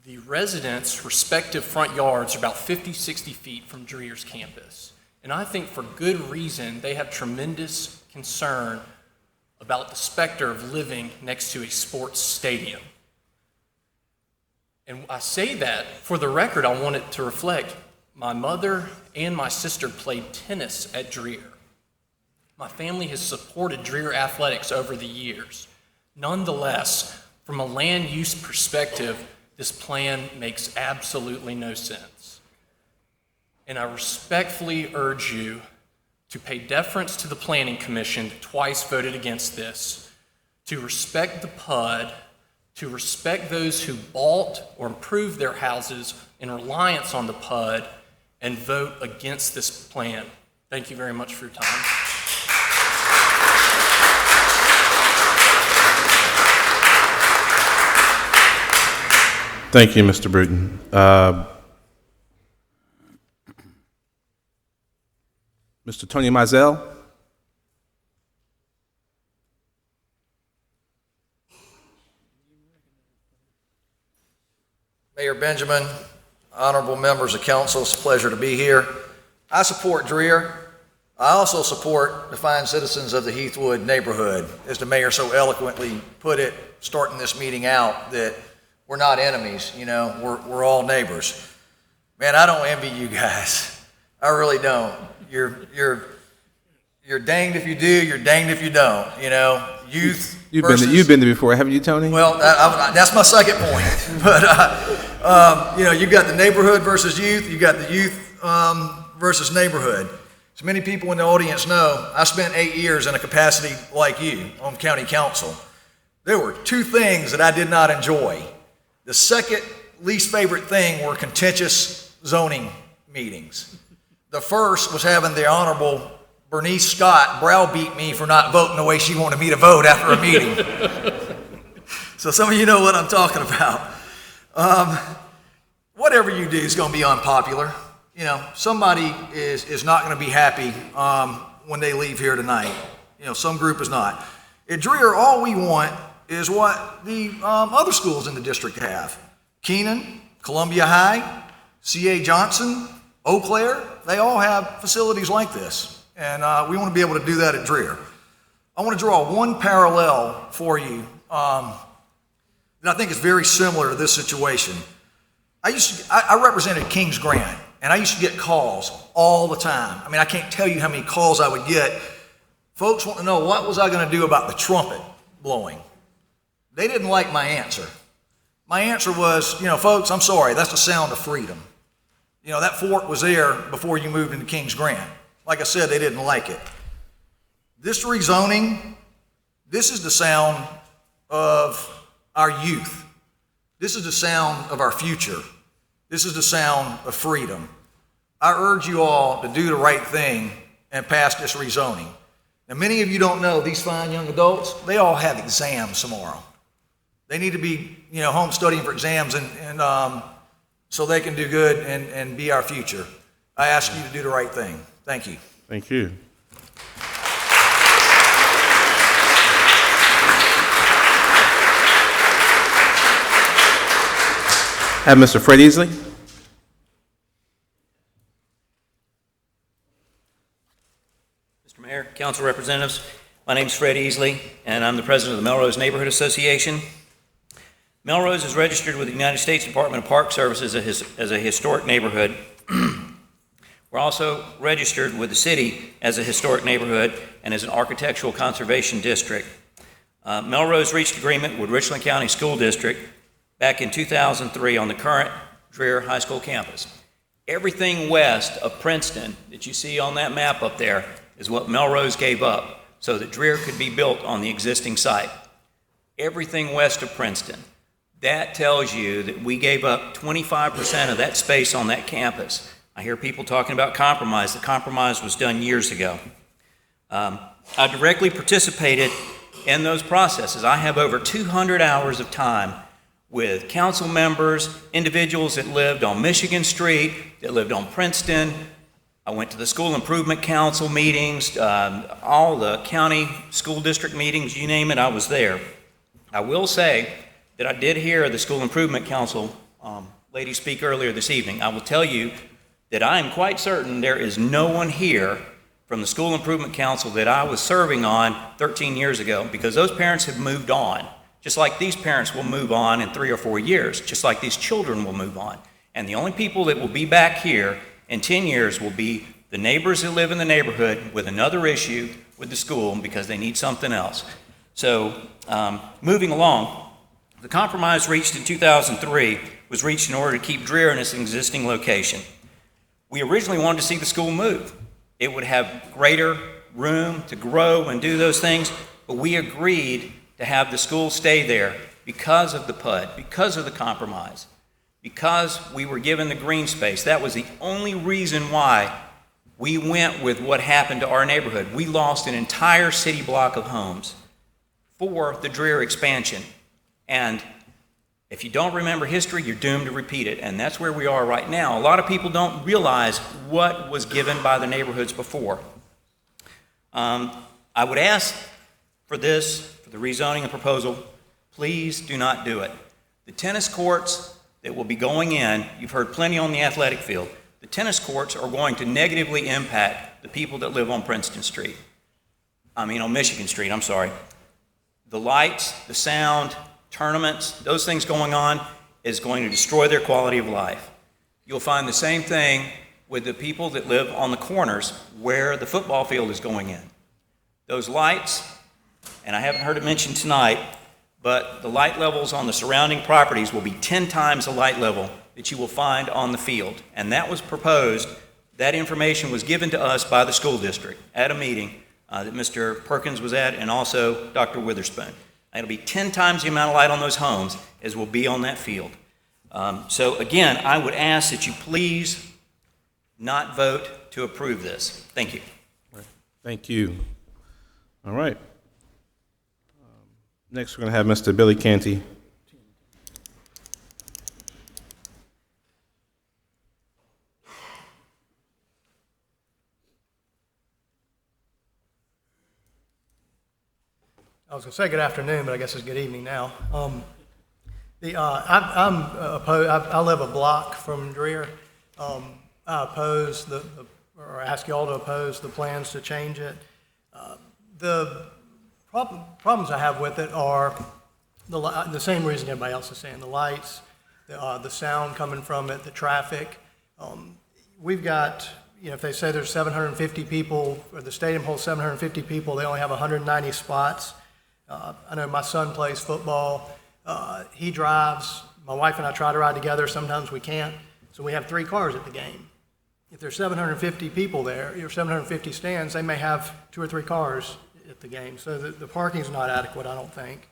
the residents' respective front yards are about 50, 60 feet from Dreer's campus. And I think for good reason, they have tremendous concern about the specter of living next to a sports stadium. And I say that for the record, I want it to reflect my mother and my sister played tennis at Dreer. My family has supported Dreer athletics over the years. Nonetheless, from a land use perspective, this plan makes absolutely no sense. And I respectfully urge you to pay deference to the Planning Commission that twice voted against this, to respect the PUD, to respect those who bought or improved their houses in reliance on the PUD, and vote against this plan. Thank you very much for your time.
Thank you, Mr. Bruton. Mr. Tony Mizell.
Mayor Benjamin, honorable members of council, it's a pleasure to be here. I support Dreer. I also support the fine citizens of the Heathwood neighborhood. As the mayor so eloquently put it, starting this meeting out, that we're not enemies, you know, we're all neighbors. Man, I don't envy you guys. I really don't. You're danged if you do, you're danged if you don't, you know. Youth
You've been there before, haven't you, Tony?
Well, that's my second point. But, you know, you've got the neighborhood versus youth. You've got the youth versus neighborhood. As many people in the audience know, I spent 8 years in a capacity like you on county council. There were two things that I did not enjoy. The second least favorite thing were contentious zoning meetings. The first was having the Honorable Bernice Scott browbeat me for not voting the way she wanted me to vote after a meeting. So some of you know what I'm talking about. Whatever you do is going to be unpopular. You know, somebody is not going to be happy when they leave here tonight. You know, some group is not. At Dreer, all we want is what the other schools in the district have. Keenan, Columbia High, C.A. Johnson, Eau Claire, they all have facilities like this. And we want to be able to do that at Dreer. I want to draw one parallel for you that I think is very similar to this situation. I represented Kings Grant, and I used to get calls all the time. I mean, I can't tell you how many calls I would get. Folks want to know, what was I going to do about the trumpet blowing? They didn't like my answer. My answer was, you know, folks, I'm sorry, that's the sound of freedom. You know, that fort was there before you moved into Kings Grant. Like I said, they didn't like it. This rezoning, this is the sound of our youth. This is the sound of our future. This is the sound of freedom. I urge you all to do the right thing and pass this rezoning. Now, many of you don't know, these fine young adults, they all have exams tomorrow. They need to be, you know, home studying for exams and so they can do good and be our future. I ask you to do the right thing. Thank you.
Thank you. Have Mr. Fred Easley.
Council Representatives. My name is Fred Easley, and I'm the president of the Melrose Neighborhood Association. Melrose is registered with the United States Department of Park Services as a historic neighborhood. We're also registered with the city as a historic neighborhood and as an architectural conservation district. Melrose reached agreement with Richland County School District back in 2003 on the current Dreher High School campus. Everything west of Princeton that you see on that map up there is what Melrose gave up so that Dreher could be built on the existing site. Everything west of Princeton. That tells you that we gave up 25% of that space on that campus. I hear people talking about compromise. The compromise was done years ago. I directly participated in those processes. I have over 200 hours of time with council members, individuals that lived on Michigan Street, that lived on Princeton. I went to the School Improvement Council meetings, all the county school district meetings, you name it, I was there. I will say that I did hear the School Improvement Council lady speak earlier this evening. I will tell you that I am quite certain there is no one here from the School Improvement Council that I was serving on 13 years ago, because those parents have moved on, just like these parents will move on in 3 or 4 years, just like these children will move on. And the only people that will be back here in 10 years will be the neighbors that live in the neighborhood with another issue with the school because they need something else. So moving along, the compromise reached in 2003 was reached in order to keep Dreher in its existing location. We originally wanted to see the school move. It would have greater room to grow and do those things, but we agreed to have the school stay there because of the PUD, because of the compromise, because we were given the green space. That was the only reason why we went with what happened to our neighborhood. We lost an entire city block of homes for the Dreher expansion. And if you don't remember history, you're doomed to repeat it. And that's where we are right now. A lot of people don't realize what was given by the neighborhoods before. I would ask for this, for the rezoning and proposal, please do not do it. The tennis courts that will be going in, you've heard plenty on the athletic field, the tennis courts are going to negatively impact the people that live on Princeton Street. On Michigan Street, I'm sorry. The lights, the sound, tournaments, those things going on is going to destroy their quality of life. You'll find the same thing with the people that live on the corners where the football field is going in. Those lights, and I haven't heard it mentioned tonight, but the light levels on the surrounding properties will be 10 times the light level that you will find on the field. And that was proposed, that information was given to us by the school district at a meeting that Mr. Perkins was at, and also Dr. Witherspoon. It'll be 10 times the amount of light on those homes as will be on that field. So again, I would ask that you please not vote to approve this. Thank you.
Thank you. All right. Next, we're going to have Mr. Billy Canty.
I was going to say good afternoon, but I guess it's good evening now. I live a block from Dreher. I oppose or ask you all to oppose the plans to change it. The problems I have with it are the same reason everybody else is saying: the lights, the sound coming from it, the traffic. We've got, if they say there's 750 people, or the stadium holds 750 people, they only have 190 spots. I know my son plays football. He drives. My wife and I try to ride together. Sometimes we can't. So we have 3 cars at the game. If there's 750 people there, or 750 stands, they may have 2 or 3 cars at the game. So the parking's not adequate, I don't think.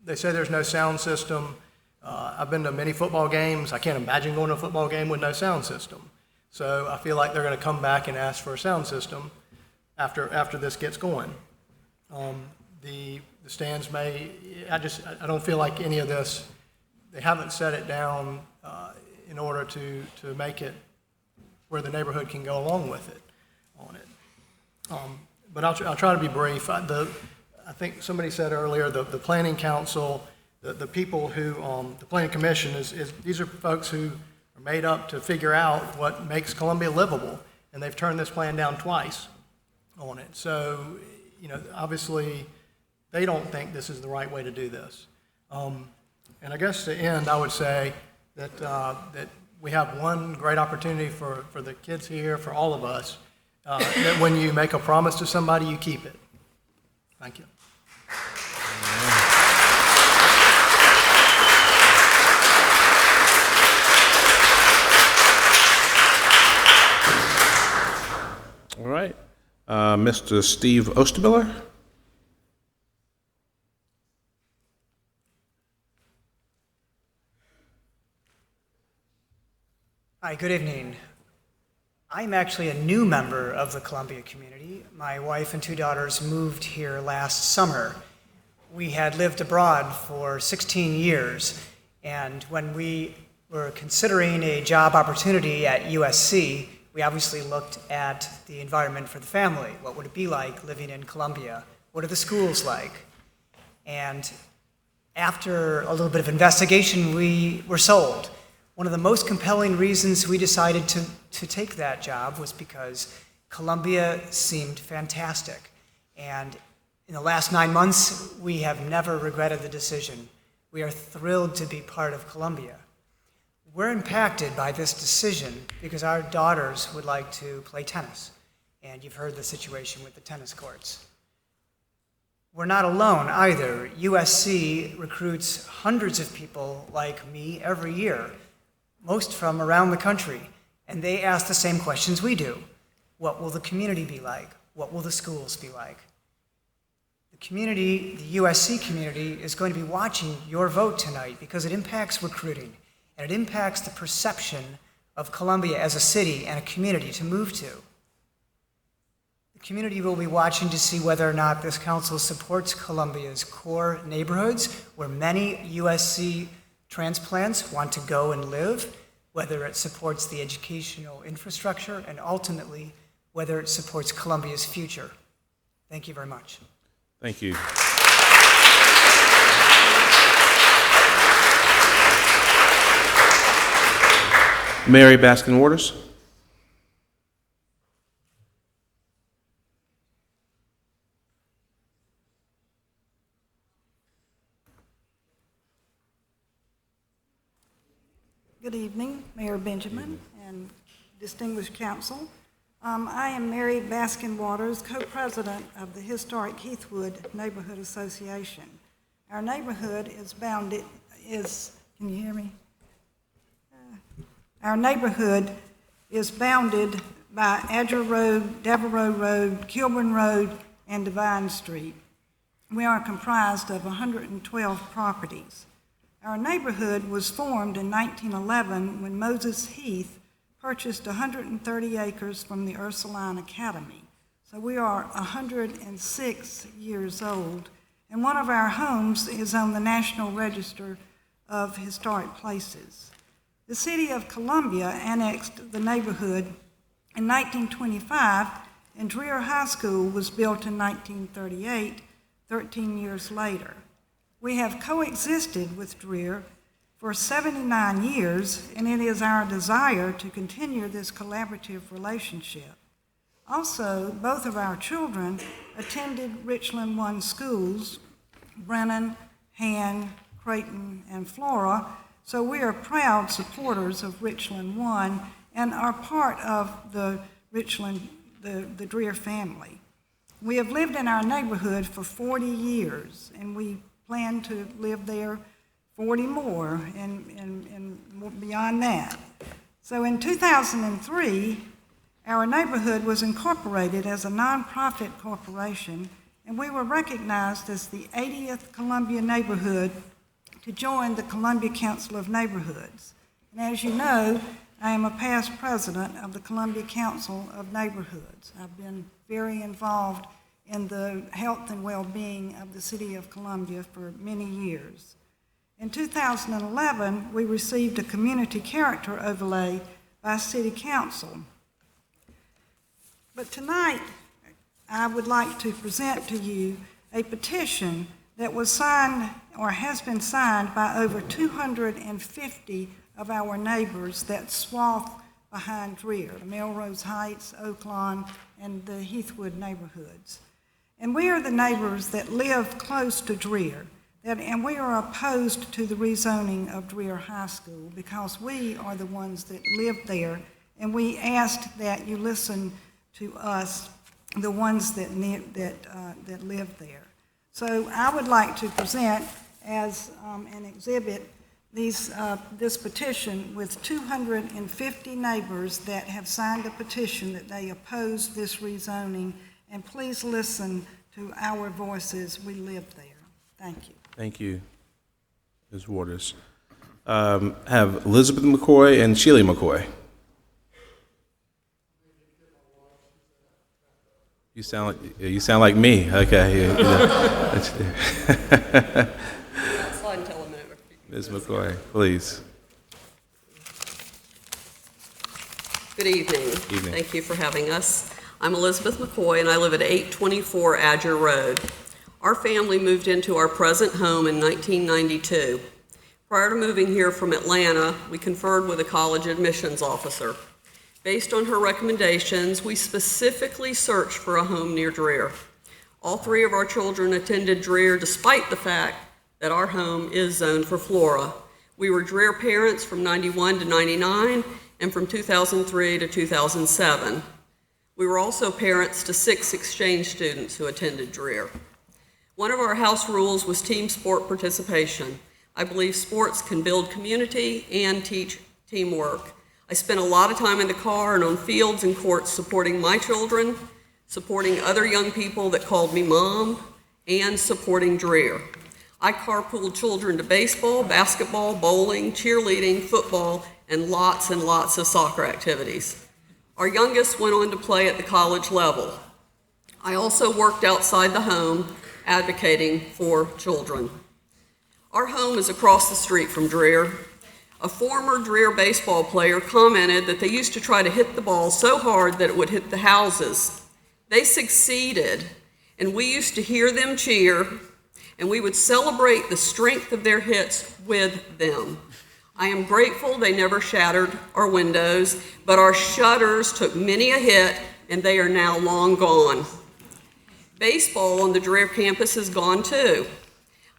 They say there's no sound system. I've been to many football games. I can't imagine going to a football game with no sound system. So I feel like they're going to come back and ask for a sound system after this gets going. The stands I don't feel like any of this, they haven't set it down in order to make it where the neighborhood can go along with it on it. But I'll try to be brief. I think somebody said earlier, the planning council, the people who, the planning commission these are folks who are made up to figure out what makes Columbia livable, and they've turned this plan down twice. on it. So, obviously, they don't think this is the right way to do this. And I guess to end, I would say that, that we have one great opportunity for the kids here, for all of us, that when you make a promise to somebody, you keep it. Thank you.
All right. Mr. Steve Ostermiller.
Hi, good evening. I'm actually a new member of the Columbia community. My wife and 2 daughters moved here last summer. We had lived abroad for 16 years, and when we were considering a job opportunity at USC, we obviously looked at the environment for the family. What would it be like living in Columbia? What are the schools like? And after a little bit of investigation, we were sold. One of the most compelling reasons we decided to take that job was because Columbia seemed fantastic. And in the last 9 months, we have never regretted the decision. We are thrilled to be part of Columbia. We're impacted by this decision because our daughters would like to play tennis. And you've heard the situation with the tennis courts. We're not alone either. USC recruits hundreds of people like me every year, most from around the country, and they ask the same questions we do. What will the community be like? What will the schools be like? The community, the USC community, is going to be watching your vote tonight because it impacts recruiting, and it impacts the perception of Columbia as a city and a community to move to. The community will be watching to see whether or not this council supports Columbia's core neighborhoods, where many USC transplants want to go and live, whether it supports the educational infrastructure, and ultimately, whether it supports Columbia's future. Thank you very much.
Thank you. Mary Baskin Waters.
Good evening, Mayor Benjamin and distinguished council. I am Mary Baskin Waters, co-president of the Historic Heathwood Neighborhood Association. Our neighborhood is bounded, can you hear me? Our neighborhood is bounded by Edger Road, Devereaux Road, Kilburn Road, and Divine Street. We are comprised of 112 properties. Our neighborhood was formed in 1911 when Moses Heath purchased 130 acres from the Ursuline Academy. So we are 106 years old, and one of our homes is on the National Register of Historic Places. The city of Columbia annexed the neighborhood in 1925, and Dreher High School was built in 1938, 13 years later. We have coexisted with Dreher for 79 years, and it is our desire to continue this collaborative relationship. Also, both of our children attended Richland I schools, Brennan, Han, Creighton, and Flora, so we are proud supporters of Richland I and are part of the Richland, the Dreher family. We have lived in our neighborhood for 40 years, and we plan to live there 40 more and beyond that. So in 2003, our neighborhood was incorporated as a nonprofit corporation, and we were recognized as the 80th Columbia neighborhood to join the Columbia Council of Neighborhoods. And as you know, I am a past president of the Columbia Council of Neighborhoods. I've been very involved in the health and well-being of the city of Columbia for many years. In 2011, we received a community character overlay by City Council. But tonight, I would like to present to you a petition that was signed or has been signed by over 250 of our neighbors that swath behind Dreher, Melrose Heights, Oaklawn, and the Heathwood neighborhoods. And we are the neighbors that live close to Dreher, and we are opposed to the rezoning of Dreher High School because we are the ones that live there, and we ask that you listen to us, the ones that live there. So I would like to present as an exhibit this petition with 250 neighbors that have signed a petition that they oppose this rezoning, and please listen to our voices. We live there. Thank you.
Thank you, Ms. Waters. Have Elizabeth McCoy and Sheila McCoy. You sound like me. Okay.
Slide and tell a minute.
Ms. McCoy, please.
Good evening.
Evening.
Thank you for having us. I'm Elizabeth McCoy, and I live at 824 Adger Road. Our family moved into our present home in 1992. Prior to moving here from Atlanta, we conferred with a college admissions officer. Based on her recommendations, we specifically searched for a home near Dreher. All three of our children attended Dreher despite the fact that our home is zoned for Flora. We were Dreher parents from 91 to 99 and from 2003 to 2007. We were also parents to 6 exchange students who attended Dreher. One of our house rules was team sport participation. I believe sports can build community and teach teamwork. I spent a lot of time in the car and on fields and courts supporting my children, supporting other young people that called me mom, and supporting Dreher. I carpooled children to baseball, basketball, bowling, cheerleading, football, and lots of soccer activities. Our youngest went on to play at the college level. I also worked outside the home, advocating for children. Our home is across the street from Dreher. A former Dreher baseball player commented that they used to try to hit the ball so hard that it would hit the houses. They succeeded, and we used to hear them cheer, and we would celebrate the strength of their hits with them. I am grateful they never shattered our windows, but our shutters took many a hit, and they are now long gone. Baseball on the Dreher campus is gone too.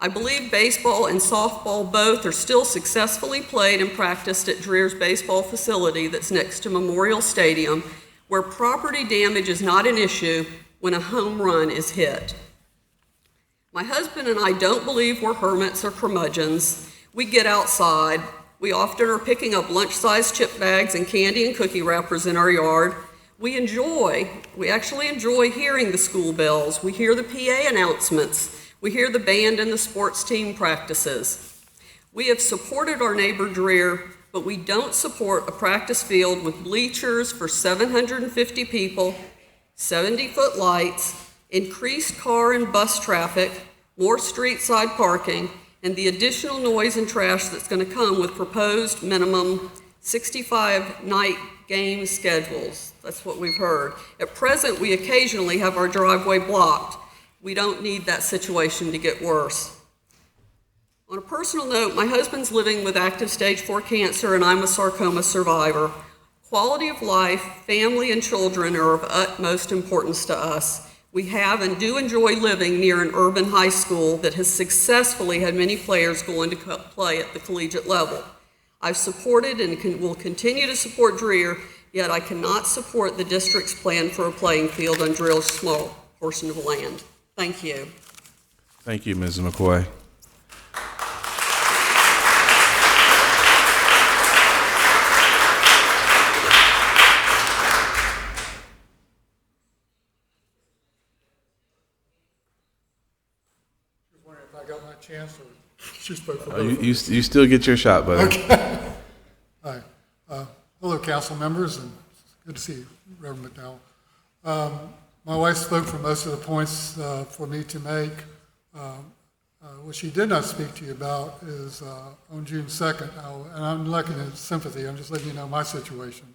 I believe baseball and softball both are still successfully played and practiced at Dreher's baseball facility that's next to Memorial Stadium, where property damage is not an issue when a home run is hit. My husband and I don't believe we're hermits or curmudgeons. We get outside. We often are picking up lunch-sized chip bags and candy and cookie wrappers in our yard. We actually enjoy hearing the school bells. We hear the PA announcements. We hear the band and the sports team practices. We have supported our neighbor Dreher, but we don't support a practice field with bleachers for 750 people, 70-foot lights, increased car and bus traffic, more street-side parking, and the additional noise and trash that's going to come with proposed minimum 65 night game schedules. That's what we've heard. At present, we occasionally have our driveway blocked. We don't need that situation to get worse. On a personal note, my husband's living with active stage 4 cancer, and I'm a sarcoma survivor. Quality of life, family, and children are of utmost importance to us. We have and do enjoy living near an urban high school that has successfully had many players go on to play at the collegiate level. I've supported and will continue to support Dreher, yet I cannot support the district's plan for a playing field on Dreher's small portion of land. Thank you.
Thank you, Ms. McCoy.
Just wondering if I got my chance, or she spoke for both.
You still get your shot, buddy.
Okay. Hi. Hello, council members, and good to see you, Reverend McDowell. My wife spoke for most of the points for me to make. What she did not speak to you about is on June 2nd, and I'm lacking in sympathy, I'm just letting you know my situation.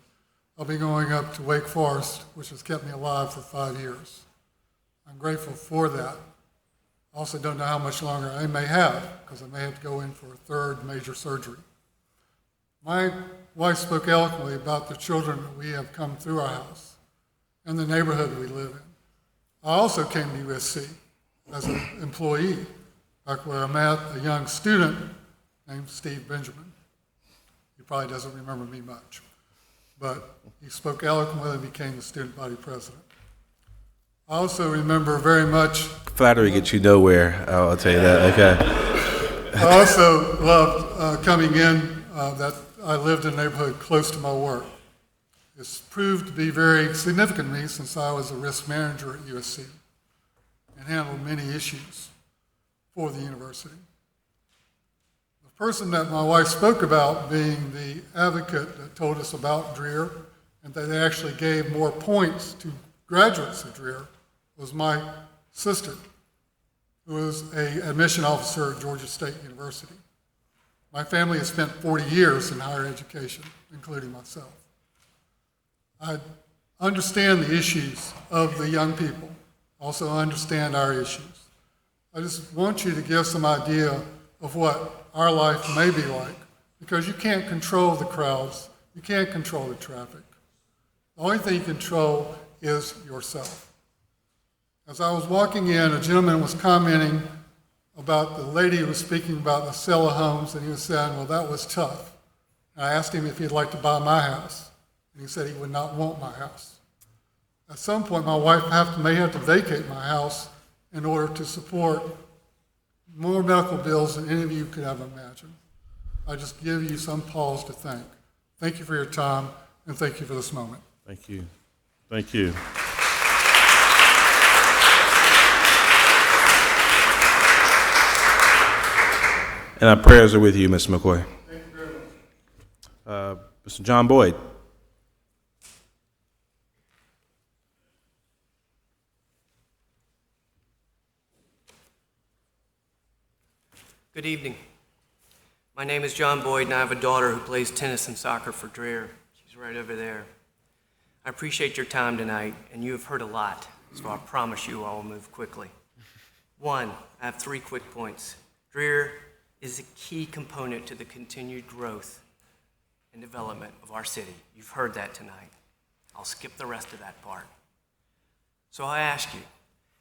I'll be going up to Wake Forest, which has kept me alive for 5 years. I'm grateful for that. I also don't know how much longer I may have, because I may have to go in for a third major surgery. My wife spoke eloquently about the children that we have come through our house. and the neighborhood we live in. I also came to USC as an employee, back where I met a young student named Steve Benjamin. He probably doesn't remember me much, but he spoke eloquently and became the student body president. I also remember very much.
Flattery gets you nowhere, I'll tell you that, okay.
I also loved coming in, that I lived in a neighborhood close to my work. It's proved to be very significant to me since I was a risk manager at USC and handled many issues for the university. The person that my wife spoke about being the advocate that told us about Dreher and that they actually gave more points to graduates of Dreher was my sister, who was an admission officer at Georgia State University. My family has spent 40 years in higher education, including myself. I understand the issues of the young people, also understand our issues. I just want you to give some idea of what our life may be like, because you can't control the crowds, you can't control the traffic. The only thing you control is yourself. As I was walking in, a gentleman was commenting about the lady who was speaking about the sale of homes, and he was saying, well, that was tough. And I asked him if he'd like to buy my house, and he said he would not want my house. At some point, my wife may have to vacate my house in order to support more medical bills than any of you could ever imagine. I just give you some pause to think. Thank you for your time, and thank you for this moment.
Thank you. Thank you. And our prayers are with you, Mr. McCoy.
Thank you very much.
Mr. John Boyd.
Good evening. My name is John Boyd, and I have a daughter who plays tennis and soccer for Dreher. She's right over there. I appreciate your time tonight, and you have heard a lot, so I promise you I will move quickly. One, I have 3 quick points. Dreher is a key component to the continued growth and development of our city. You've heard that tonight. I'll skip the rest of that part. So I ask you,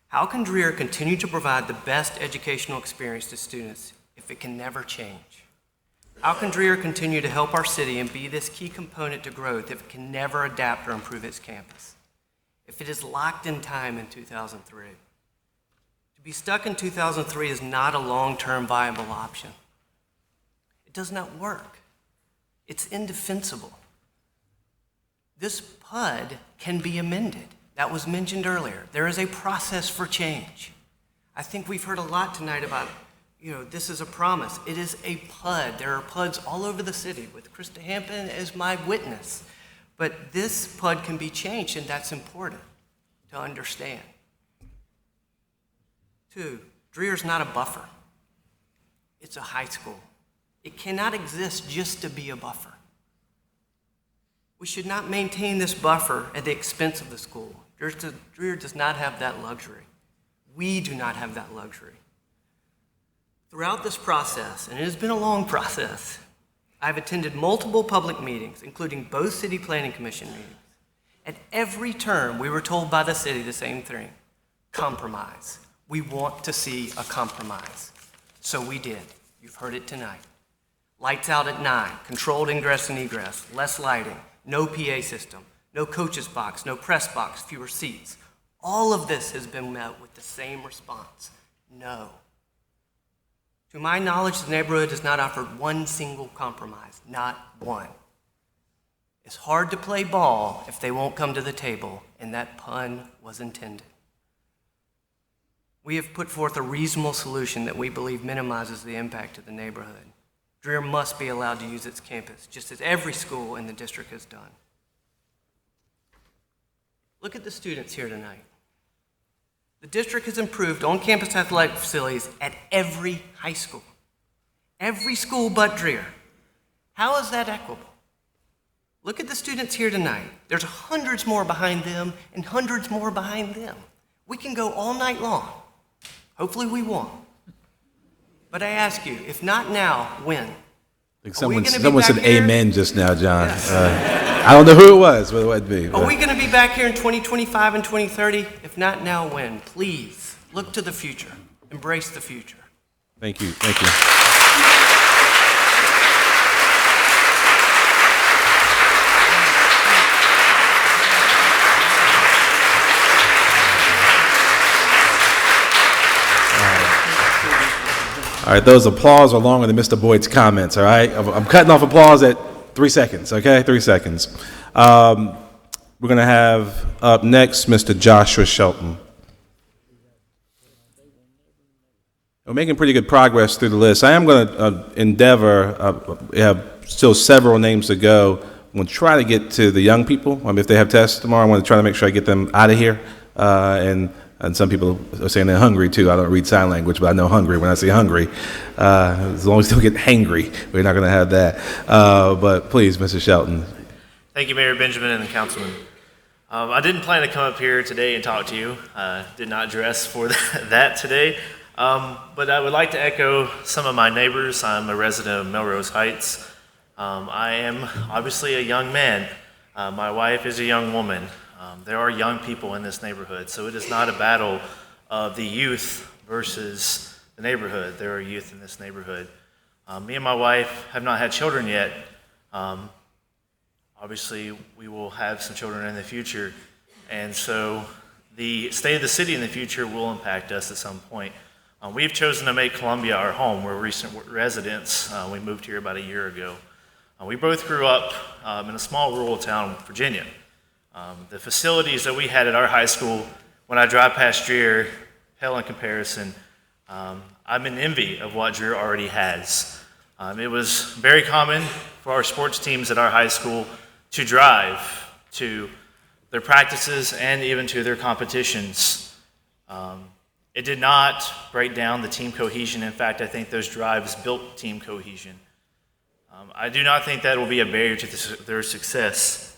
how can Dreher continue to provide the best educational experience to students if it can never change? How can Dreher continue to help our city and be this key component to growth if it can never adapt or improve its campus? If it is locked in time in 2003? To be stuck in 2003 is not a long-term viable option. It does not work. It's indefensible. This PUD can be amended. That was mentioned earlier. There is a process for change. I think we've heard a lot tonight about, this is a promise. It is a PUD. There are PUDs all over the city with Krista Hampton as my witness. But this PUD can be changed, and that's important to understand. 2, Dreher's not a buffer. It's a high school. It cannot exist just to be a buffer. We should not maintain this buffer at the expense of the school. Dreher does not have that luxury. We do not have that luxury. Throughout this process, and it has been a long process, I've attended multiple public meetings, including both City Planning Commission meetings. At every turn, we were told by the city the same thing: compromise. We want to see a compromise. So we did. You've heard it tonight. Lights out at 9, controlled ingress and egress, less lighting, no PA system, no coach's box, no press box, fewer seats. All of this has been met with the same response: no. To my knowledge, the neighborhood has not offered one single compromise, not one. It's hard to play ball if they won't come to the table, and that pun was intended. We have put forth a reasonable solution that we believe minimizes the impact to the neighborhood. Dreher must be allowed to use its campus, just as every school in the district has done. Look at the students here tonight. The district has improved on-campus athletic facilities at every high school. Every school but Dreher. How is that equitable? Look at the students here tonight. There's hundreds more behind them and hundreds more behind them. We can go all night long. Hopefully we won't. But I ask you, if not now, when?
I think someone said amen just now, John.
Yes.
I don't know who it was, but it would be.
Are we going to be back here in 2025 and 2030? If not now, when? Please, look to the future. Embrace the future.
Thank you. Thank you. All right, those applause are longer than Mr. Boyd's comments, all right? I'm cutting off applause at 3 seconds, okay? 3 seconds. We're going to have up next Mr. Joshua Shelton. We're making pretty good progress through the list. I am going to endeavor, we have still several names to go. I'm going to try to get to the young people. If they have tests tomorrow, I want to try to make sure I get them out of here. And some people are saying they're hungry too. I don't read sign language, but I know hungry when I say hungry. As long as they don't get hangry, we're not going to have that. But please, Mr. Shelton.
Thank you, Mayor Benjamin and the councilman. I didn't plan to come up here today and talk to you. Did not dress for that today. But I would like to echo some of my neighbors. I'm a resident of Melrose Heights. I am obviously a young man. My wife is a young woman. There are young people in this neighborhood, so it is not a battle of the youth versus the neighborhood. There are youth in this neighborhood. Me and my wife have not had children yet. Obviously, we will have some children in the future, and so the state of the city in the future will impact us at some point. We've chosen to make Columbia our home. We're recent residents. We moved here about a year ago. We both grew up in a small rural town, Virginia. The facilities that we had at our high school, when I drive past Dreher, pale in comparison. I'm in envy of what Dreher already has. It was very common for our sports teams at our high school to drive to their practices and even to their competitions. It did not break down the team cohesion. In fact, I think those drives built team cohesion. I do not think that will be a barrier to their success.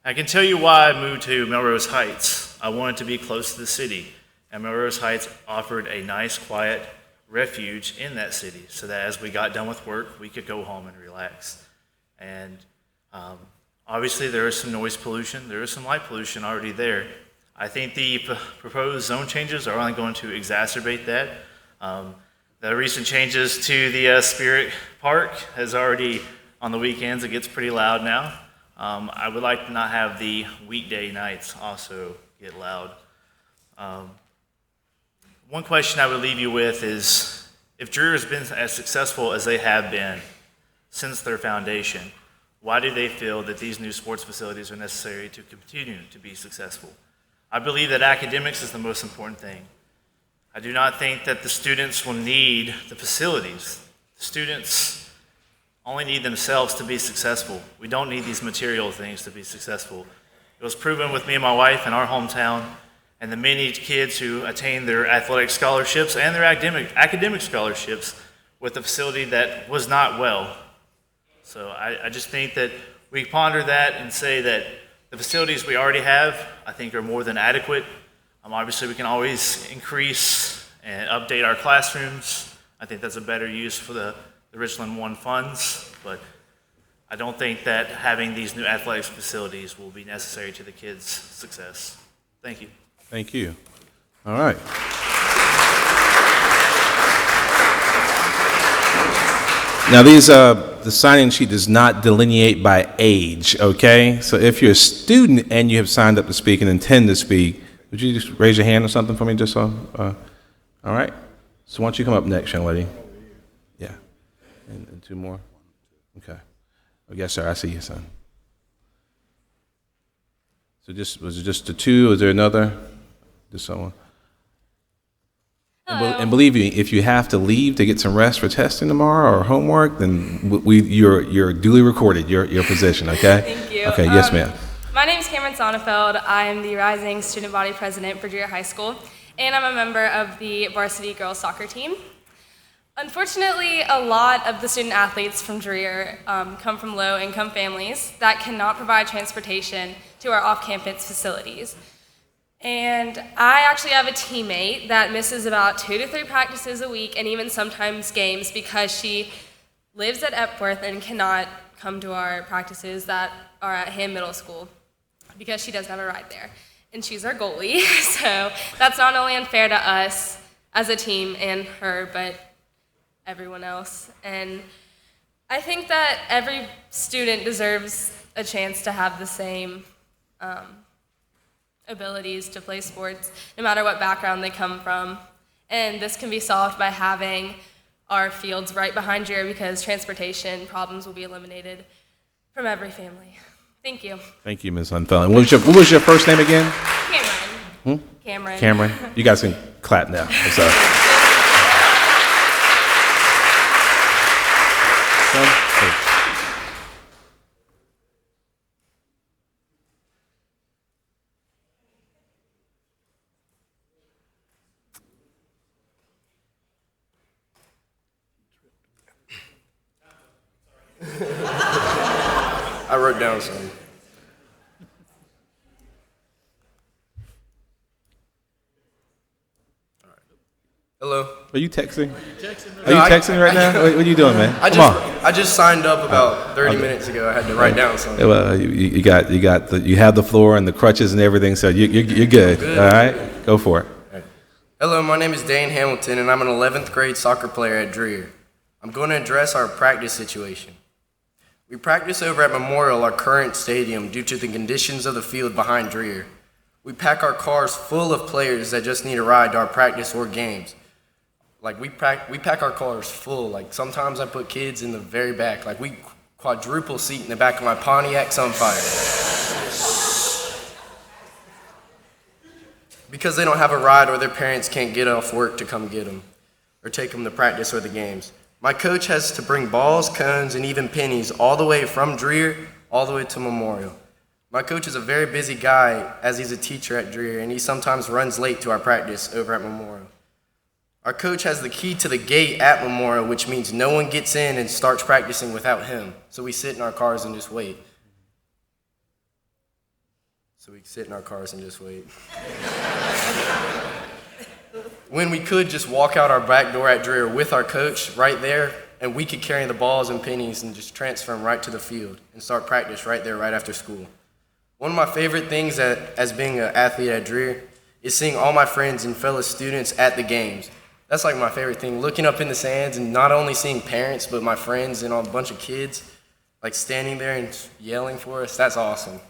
I can tell you why I moved to Melrose Heights. I wanted to be close to the city, and Melrose Heights offered a nice, quiet refuge in that city so that as we got done with work, we could go home and relax. And obviously there is some noise pollution, there is some light pollution already there. I think the proposed zone changes are only going to exacerbate that. The recent changes to the Spirit Park has already, on the weekends, it gets pretty loud now. I would like to not have the weekday nights also get loud. One question I would leave you with is, if Dreher has been as successful as they have been since their foundation, why do they feel that these new sports facilities are necessary to continue to be successful? I believe that academics is the most important thing. I do not think that the students will need the facilities. The students only need themselves to be successful. We don't need these material things to be successful. It was proven with me and my wife in our hometown, and the many kids who attained their athletic scholarships and their academic scholarships with a facility that was not well. So I just think that we ponder that and say that the facilities we already have, I think, are more than adequate. Obviously, we can always increase and update our classrooms. I think that's a better use for the Richland One funds, but I don't think that having these new athletics facilities will be necessary to the kids' success. Thank you.
Thank you. All right. Now the sign-in sheet does not delineate by age, okay? So if you're a student and you have signed up to speak and intend to speak, would you just raise your hand or something for me just so? All right. So why don't you come up next, young lady? Yeah. And two more? Okay. Oh, yes, sir, I see you, son. So was it just the two? Is there another? Just someone? And believe me, if you have to leave to get some rest for testing tomorrow or homework, then you're duly recorded, your position, okay?
Thank you.
Okay, yes, ma'am.
My name is Cameron Sonnefeld. I am the Rising Student Body President for Dreher High School, and I'm a member of the varsity girls soccer team. Unfortunately, a lot of the student athletes from Dreher come from low-income families that cannot provide transportation to our off-campus facilities. And I actually have a teammate that misses about 2 to 3 practices a week and even sometimes games because she lives at Epworth and cannot come to our practices that are at Ham Middle School because she doesn't have a ride there. And she's our goalie, so that's not only unfair to us as a team and her, but everyone else. And I think that every student deserves a chance to have the same abilities to play sports, no matter what background they come from. And this can be solved by having our fields right behind Dreher, because transportation problems will be eliminated from every family. Thank you.
Thank you, Ms. Unfelin. What was your first name again?
Cameron. Cameron.
Cameron. You guys can clap now. I'm sorry.
I wrote down some. Hello.
Are you texting? Are you texting right now? What are you doing, man?
I just signed up about 30 minutes ago. I had to write down something.
Well, you have the floor and the crutches and everything, so you're good. All right, go for it.
Hello, my name is Dane Hamilton, and I'm an 11th grade soccer player at Dreher. I'm going to address our practice situation. We practice over at Memorial, our current stadium, due to the conditions of the field behind Dreher. We pack our cars full of players that just need a ride to our practice or games. Like, we pack our cars full. Like, sometimes I put kids in the very back. Like, we quadruple seat in the back of my Pontiac Sunfire. Because they don't have a ride or their parents can't get off work to come get them or take them to practice or the games. My coach has to bring balls, cones, and even pennies all the way from Dreher all the way to Memorial. My coach is a very busy guy as he's a teacher at Dreher, and he sometimes runs late to our practice over at Memorial. Our coach has the key to the gate at Memorial, which means no one gets in and starts practicing without him. So we sit in our cars and just wait. When we could just walk out our back door at Dreher with our coach right there, and we could carry the balls and pennies and just transfer them right to the field and start practice right there, right after school. One of my favorite things as being an athlete at Dreher is seeing all my friends and fellow students at the games. That's like my favorite thing, looking up in the stands and not only seeing parents, but my friends and a bunch of kids like standing there and yelling for us. That's awesome.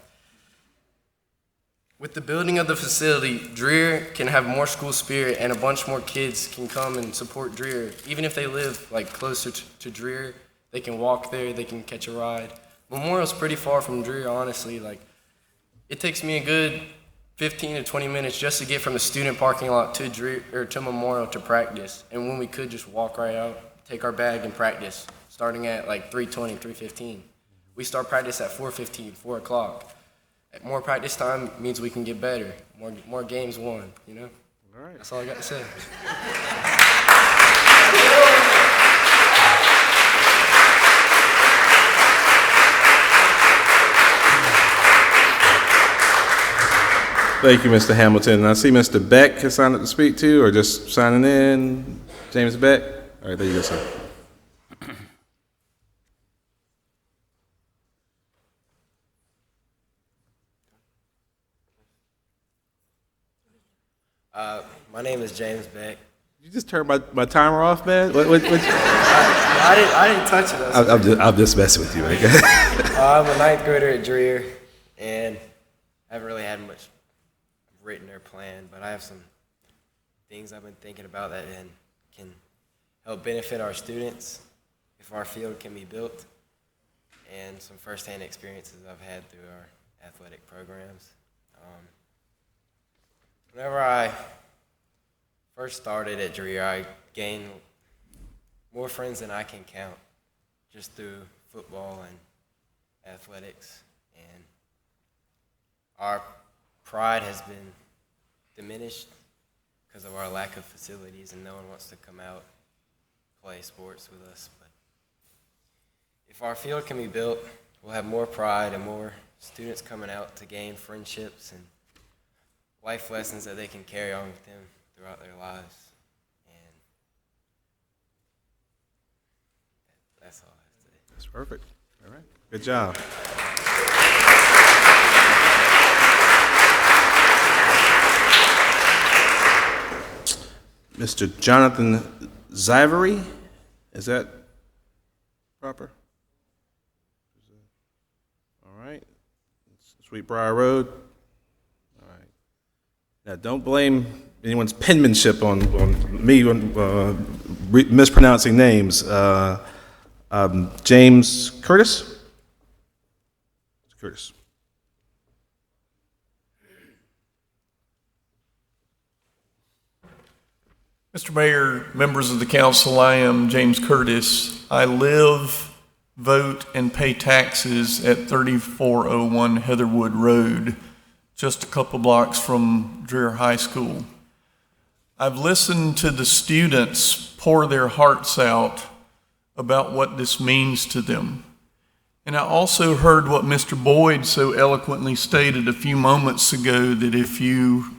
With the building of the facility, Dreher can have more school spirit and a bunch more kids can come and support Dreher. Even if they live like closer to Dreher, they can walk there, they can catch a ride. Memorial's pretty far from Dreher, honestly. Like, it takes me a good 15 to 20 minutes just to get from the student parking lot to Dreher, or to Memorial to practice. And when we could just walk right out, take our bag and practice, starting at like 3:20, 3:15. We start practice at 4:15, 4 o'clock. More practice time means we can get better. More games won, you know?
All right.
That's all I got to say.
Thank you, Mr. Hamilton. And I see Mr. Beck has signed up to speak too, or just signing in. James Beck. All right, there you go, sir.
My name is James Beck.
You just turned my timer off, man?
I didn't touch it.
I'm just messing with you, man.
I'm a 9th grader at Dreher, and I haven't really had much written or planned, but I have some things I've been thinking about that can help benefit our students if our field can be built, and some firsthand experiences I've had through our athletic programs. Whenever I first started at Dreher, I gained more friends than I can count just through football and athletics. And our pride has been diminished because of our lack of facilities, and no one wants to come out play sports with us. But if our field can be built, we'll have more pride and more students coming out to gain friendships and life lessons that they can carry on with them throughout their lives. And That's all I have to say.
That's perfect. All right. Good job. Mr. Jonathan Zivery, is that proper? All right. Sweet Briar Road. All right. Now, don't blame anyone's penmanship on me mispronouncing names. James Curtis? Curtis.
Mr. Mayor, members of the council, I am James Curtis. I live, vote, and pay taxes at 3401 Heatherwood Road, just a couple blocks from Dreher High School. I've listened to the students pour their hearts out about what this means to them. And I also heard what Mr. Boyd so eloquently stated a few moments ago, that if you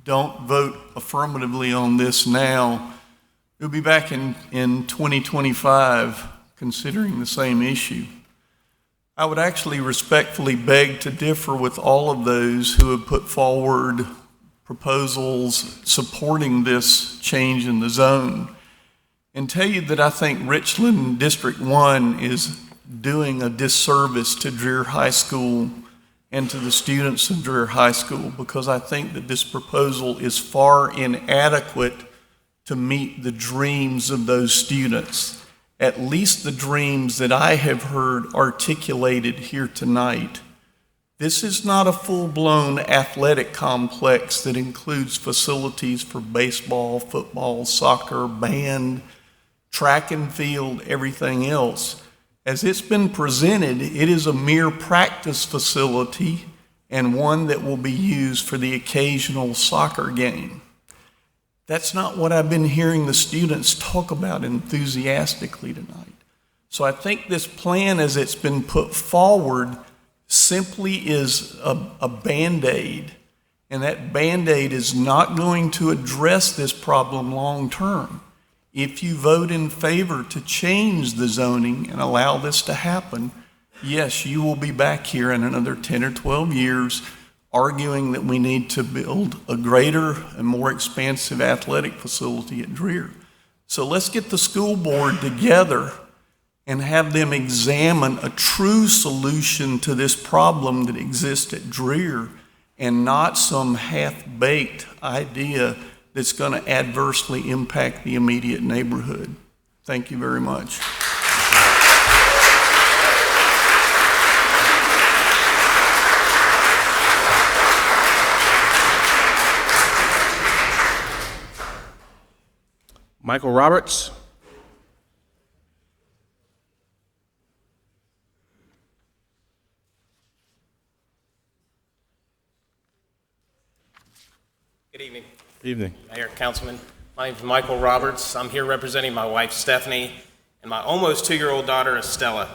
don't vote affirmatively on this now, you'll be back in 2025 considering the same issue. I would actually respectfully beg to differ with all of those who have put forward proposals supporting this change in the zone, and tell you that I think Richland District 1 is doing a disservice to Dreher High School and to the students of Dreher High School, because I think that this proposal is far inadequate to meet the dreams of those students, at least the dreams that I have heard articulated here tonight. This is not a full-blown athletic complex that includes facilities for baseball, football, soccer, band, track and field, everything else. As it's been presented, it is a mere practice facility and one that will be used for the occasional soccer game. That's not what I've been hearing the students talk about enthusiastically tonight. So I think this plan, as it's been put forward, simply is a Band-Aid, and that Band-Aid is not going to address this problem long term. If you vote in favor to change the zoning and allow this to happen, yes, you will be back here in another 10 or 12 years arguing that we need to build a greater and more expansive athletic facility at Dreher. So let's get the school board together and have them examine a true solution to this problem that exists at Dreher, and not some half-baked idea that's going to adversely impact the immediate neighborhood. Thank you very much.
Michael Roberts.
Good evening.
Evening.
Mayor, Councilman. My name is Michael Roberts. I'm here representing my wife, Stephanie, and my almost 2-year-old daughter, Estella.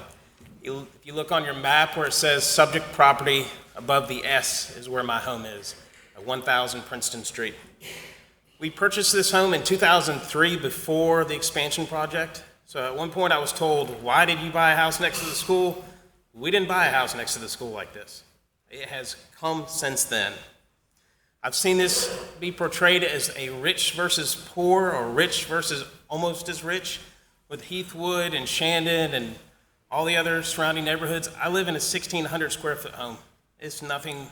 If you look on your map where it says subject property, above the S is where my home is, at 1000 Princeton Street. We purchased this home in 2003 before the expansion project. So at one point I was told, why did you buy a house next to the school? We didn't buy a house next to the school like this. It has come since then. I've seen this be portrayed as a rich versus poor, or rich versus almost as rich, with Heathwood and Shandon and all the other surrounding neighborhoods. I live in a 1,600 square foot home. It's nothing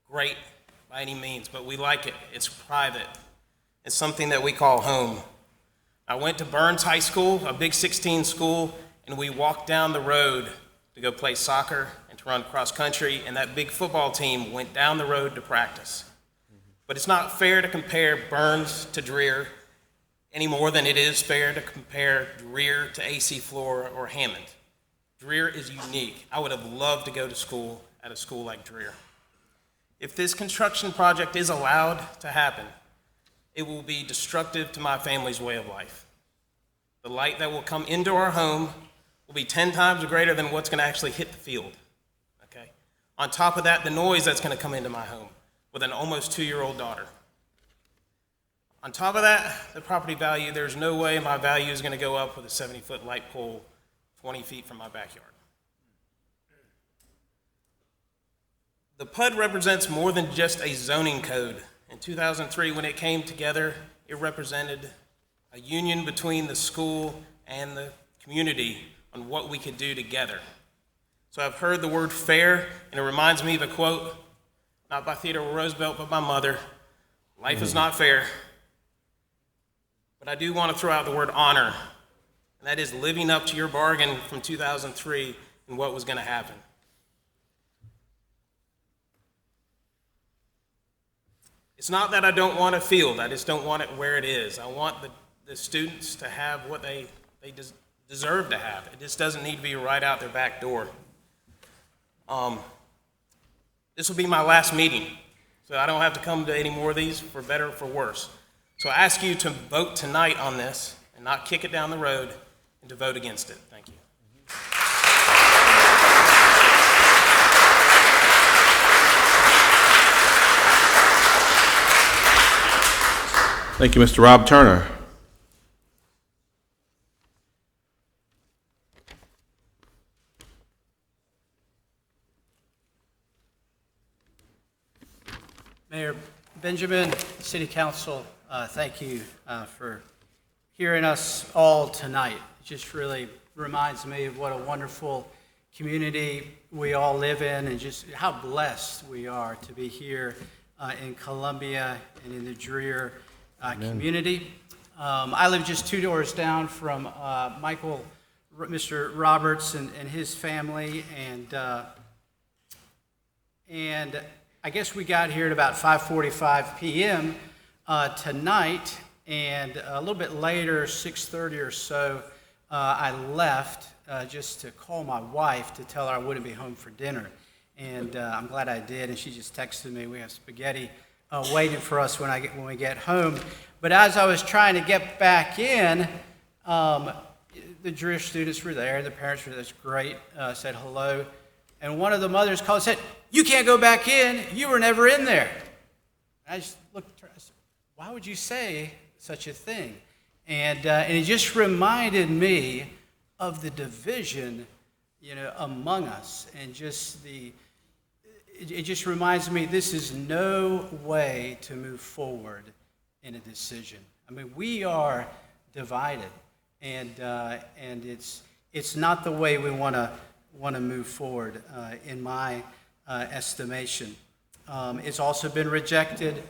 great by any means, but we like it. It's private. It's something that we call home. I went to Burns High School, a Big 16 school, and we walked down the road to go play soccer and to run cross country, and that big football team went down the road to practice. But it's not fair to compare Burns to Dreher any more than it is fair to compare Dreher to AC Flora or Hammond. Dreher is unique. I would have loved to go to school at a school like Dreher. If this construction project is allowed to happen, it will be destructive to my family's way of life. The light that will come into our home will be 10 times greater than what's going to actually hit the field. Okay? On top of that, the noise that's going to come into my home with an almost 2-year-old daughter. On top of that, the property value, there's no way my value is going to go up with a 70-foot light pole 20 feet from my backyard. The PUD represents more than just a zoning code. In 2003, when it came together, it represented a union between the school and the community on what we could do together. So I've heard the word fair, and it reminds me of a quote, not by Theodore Roosevelt, but my mother. Life is not fair. But I do want to throw out the word honor, and that is living up to your bargain from 2003 and what was going to happen. It's not that I don't want a field, I just don't want it where it is. I want the students to have what they deserve to have. It just doesn't need to be right out their back door. This will be my last meeting, so I don't have to come to any more of these, for better or for worse. So I ask you to vote tonight on this and not kick it down the road, and to vote against it. Thank you.
Thank you, Mr. Rob Turner.
Mayor Benjamin, City Council, thank you for hearing us all tonight. It just really reminds me of what a wonderful community we all live in, and just how blessed we are to be here in Columbia and in the Dreher community. I live just 2 doors down from Mr. Roberts and his family, and I guess we got here at about 5:45 p.m. Tonight, and a little bit later, 6:30 or so, I left just to call my wife to tell her I wouldn't be home for dinner. And I'm glad I did, and she just texted me, we have spaghetti waiting for us when we get home. But as I was trying to get back in, the Dreher students were there, the parents were there, that's great, said hello. And one of the mothers called and said, "You can't go back in, you were never in there." And I just looked at her, I said, "Why would you say such a thing?" And it just reminded me of the division, among us, and just it just reminds me this is no way to move forward in a decision. I mean, we are divided, and it's not the way we want to move forward, in my estimation. It's also been rejected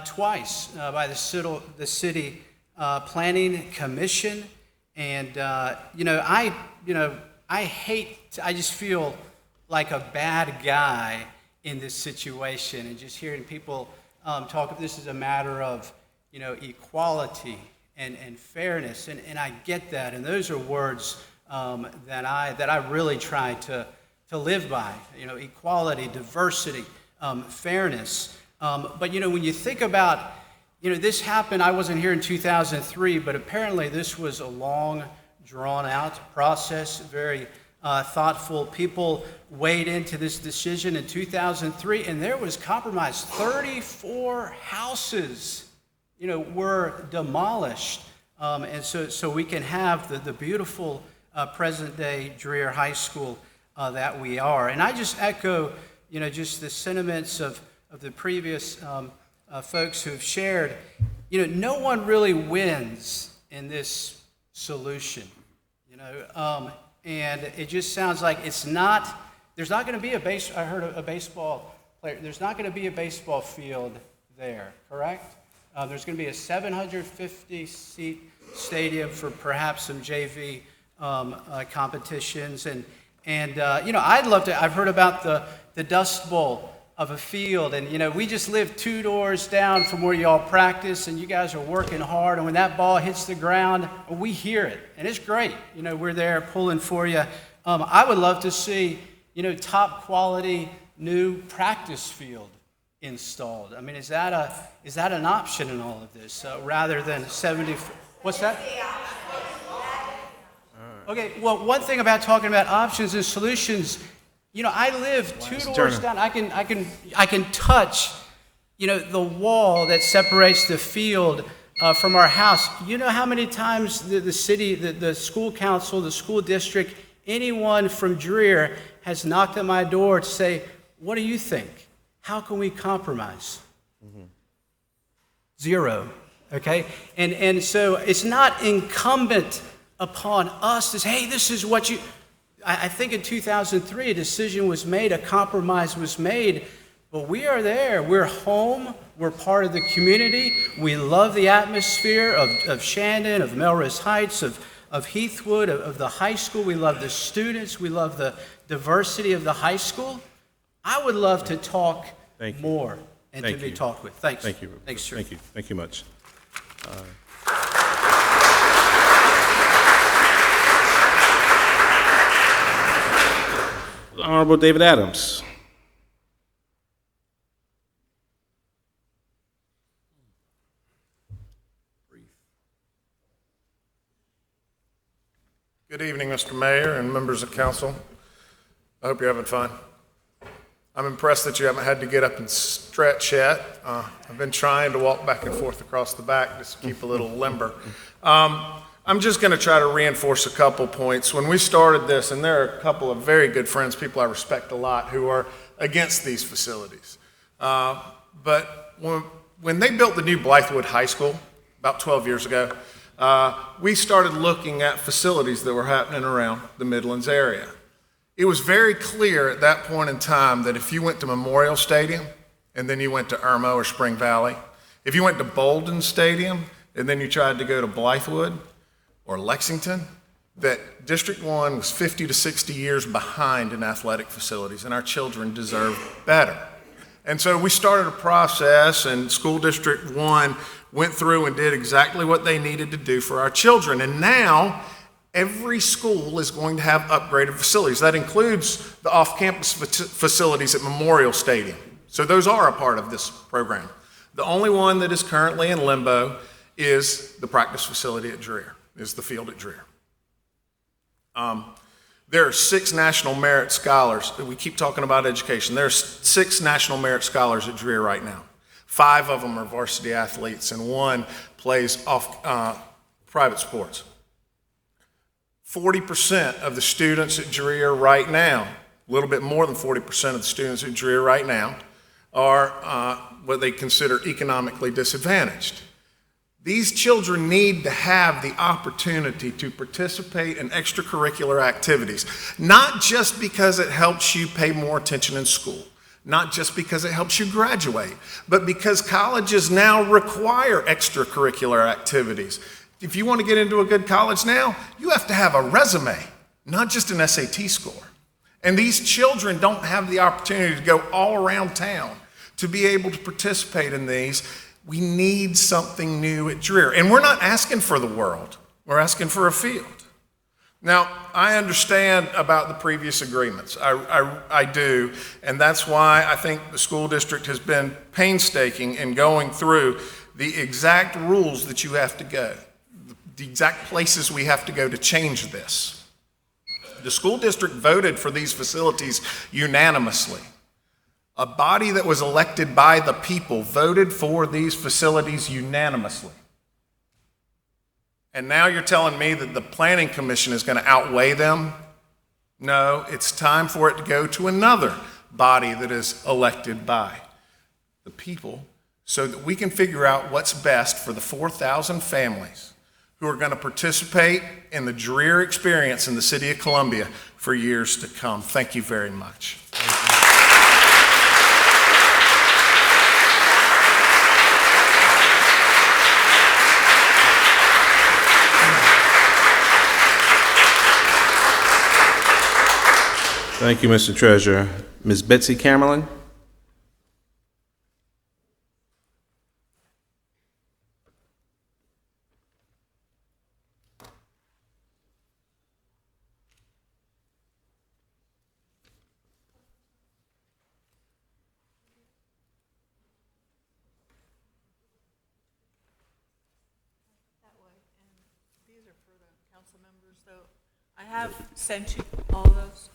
twice by the city planning commission, and I just feel like a bad guy in this situation, and just hearing people talk. This is a matter of equality and fairness, and I get that, and those are words that I really try to live by. Equality, diversity, fairness. But when you think about this happened, I wasn't here in 2003, but apparently this was a long, drawn-out process, very thoughtful. People weighed into this decision in 2003, and there was compromise. 34 houses, were demolished, and so we can have the beautiful present-day Dreher High School that we are. And I just echo, just the sentiments of the previous folks who've shared. No one really wins in this solution, and it just sounds like there's not going to be I heard a baseball player, there's not going to be a baseball field there, correct? There's going to be a 750-seat stadium for perhaps some JV competitions, and I'd love to. I've heard about the Dust Bowl of a field, and we just live 2 doors down from where y'all practice, and you guys are working hard, and when that ball hits the ground, we hear it, and it's great. We're there pulling for you. I would love to see top quality new practice field installed. I mean, is that an option in all of this rather than 70? What's that? Okay, well, one thing about talking about options and solutions, I live 2 doors down. I can touch, the wall that separates the field from our house. You know how many times the city, the school council, the school district anyone from Dreher has knocked at my door to say, what do you think? How can we compromise? Zero, okay? And so it's not incumbent upon us to say, hey, this is what you... I think in 2003 a decision was made, a compromise was made, but we are there. We're home. We're part of the community. We love the atmosphere of Shandon, of Melrose Heights, of Heathwood, of the high school. We love the students. We love the diversity of the high school. I would love to talk more and to be talked with. Thanks.
Thank you.
Thanks, sir.
Thank you. Thank you much. Honorable David Adams.
Good evening, Mr. Mayor and members of council. I hope you're having fun. I'm impressed that you haven't had to get up and stretch yet. I've been trying to walk back and forth across the back just to keep a little limber. I'm just going to try to reinforce a couple points. When we started this, and there are a couple of very good friends, people I respect a lot, who are against these facilities. But when they built the new Blythewood High School about 12 years ago, we started looking at facilities that were happening around the Midlands area. It was very clear at that point in time that if you went to Memorial Stadium and then you went to Irmo or Spring Valley, if you went to Bolden Stadium and then you tried to go to Blythewood or Lexington, that District 1 was 50 to 60 years behind in athletic facilities, and our children deserve better. And so we started a process, and School District 1 went through and did exactly what they needed to do for our children. And now, every school is going to have upgraded facilities. That includes the off-campus facilities at Memorial Stadium. So those are a part of this program. The only one that is currently in limbo is the practice facility at Dreher, is the field at Dreher. There are 6 National Merit Scholars. We keep talking about education. There are 6 National Merit Scholars at Dreher right now. 5 of them are varsity athletes, and 1 plays private sports. 40% of the students at Dreher right now, a little bit more than 40% of the students at Dreher right now, are what they consider economically disadvantaged. These children need to have the opportunity to participate in extracurricular activities, not just because it helps you pay more attention in school, not just because it helps you graduate, but because colleges now require extracurricular activities. If you want to get into a good college now, you have to have a resume, not just an SAT score. And these children don't have the opportunity to go all around town to be able to participate in these. We need something new at Dreher. And we're not asking for the world. We're asking for a field. Now, I understand about the previous agreements. I do. And that's why I think the school district has been painstaking in going through the exact rules that you have to go, the exact places we have to go to change this. The school district voted for these facilities unanimously. A body that was elected by the people voted for these facilities unanimously. And now you're telling me that the Planning Commission is going to outweigh them? No, it's time for it to go to another body that is elected by the people so that we can figure out what's best for the 4,000 families who are going to participate in the Dreher experience in the city of Columbia for years to come. Thank you very much.
Thank you, Mr. Treasurer. Ms. Betsy Camerlin.
I have sent you all those.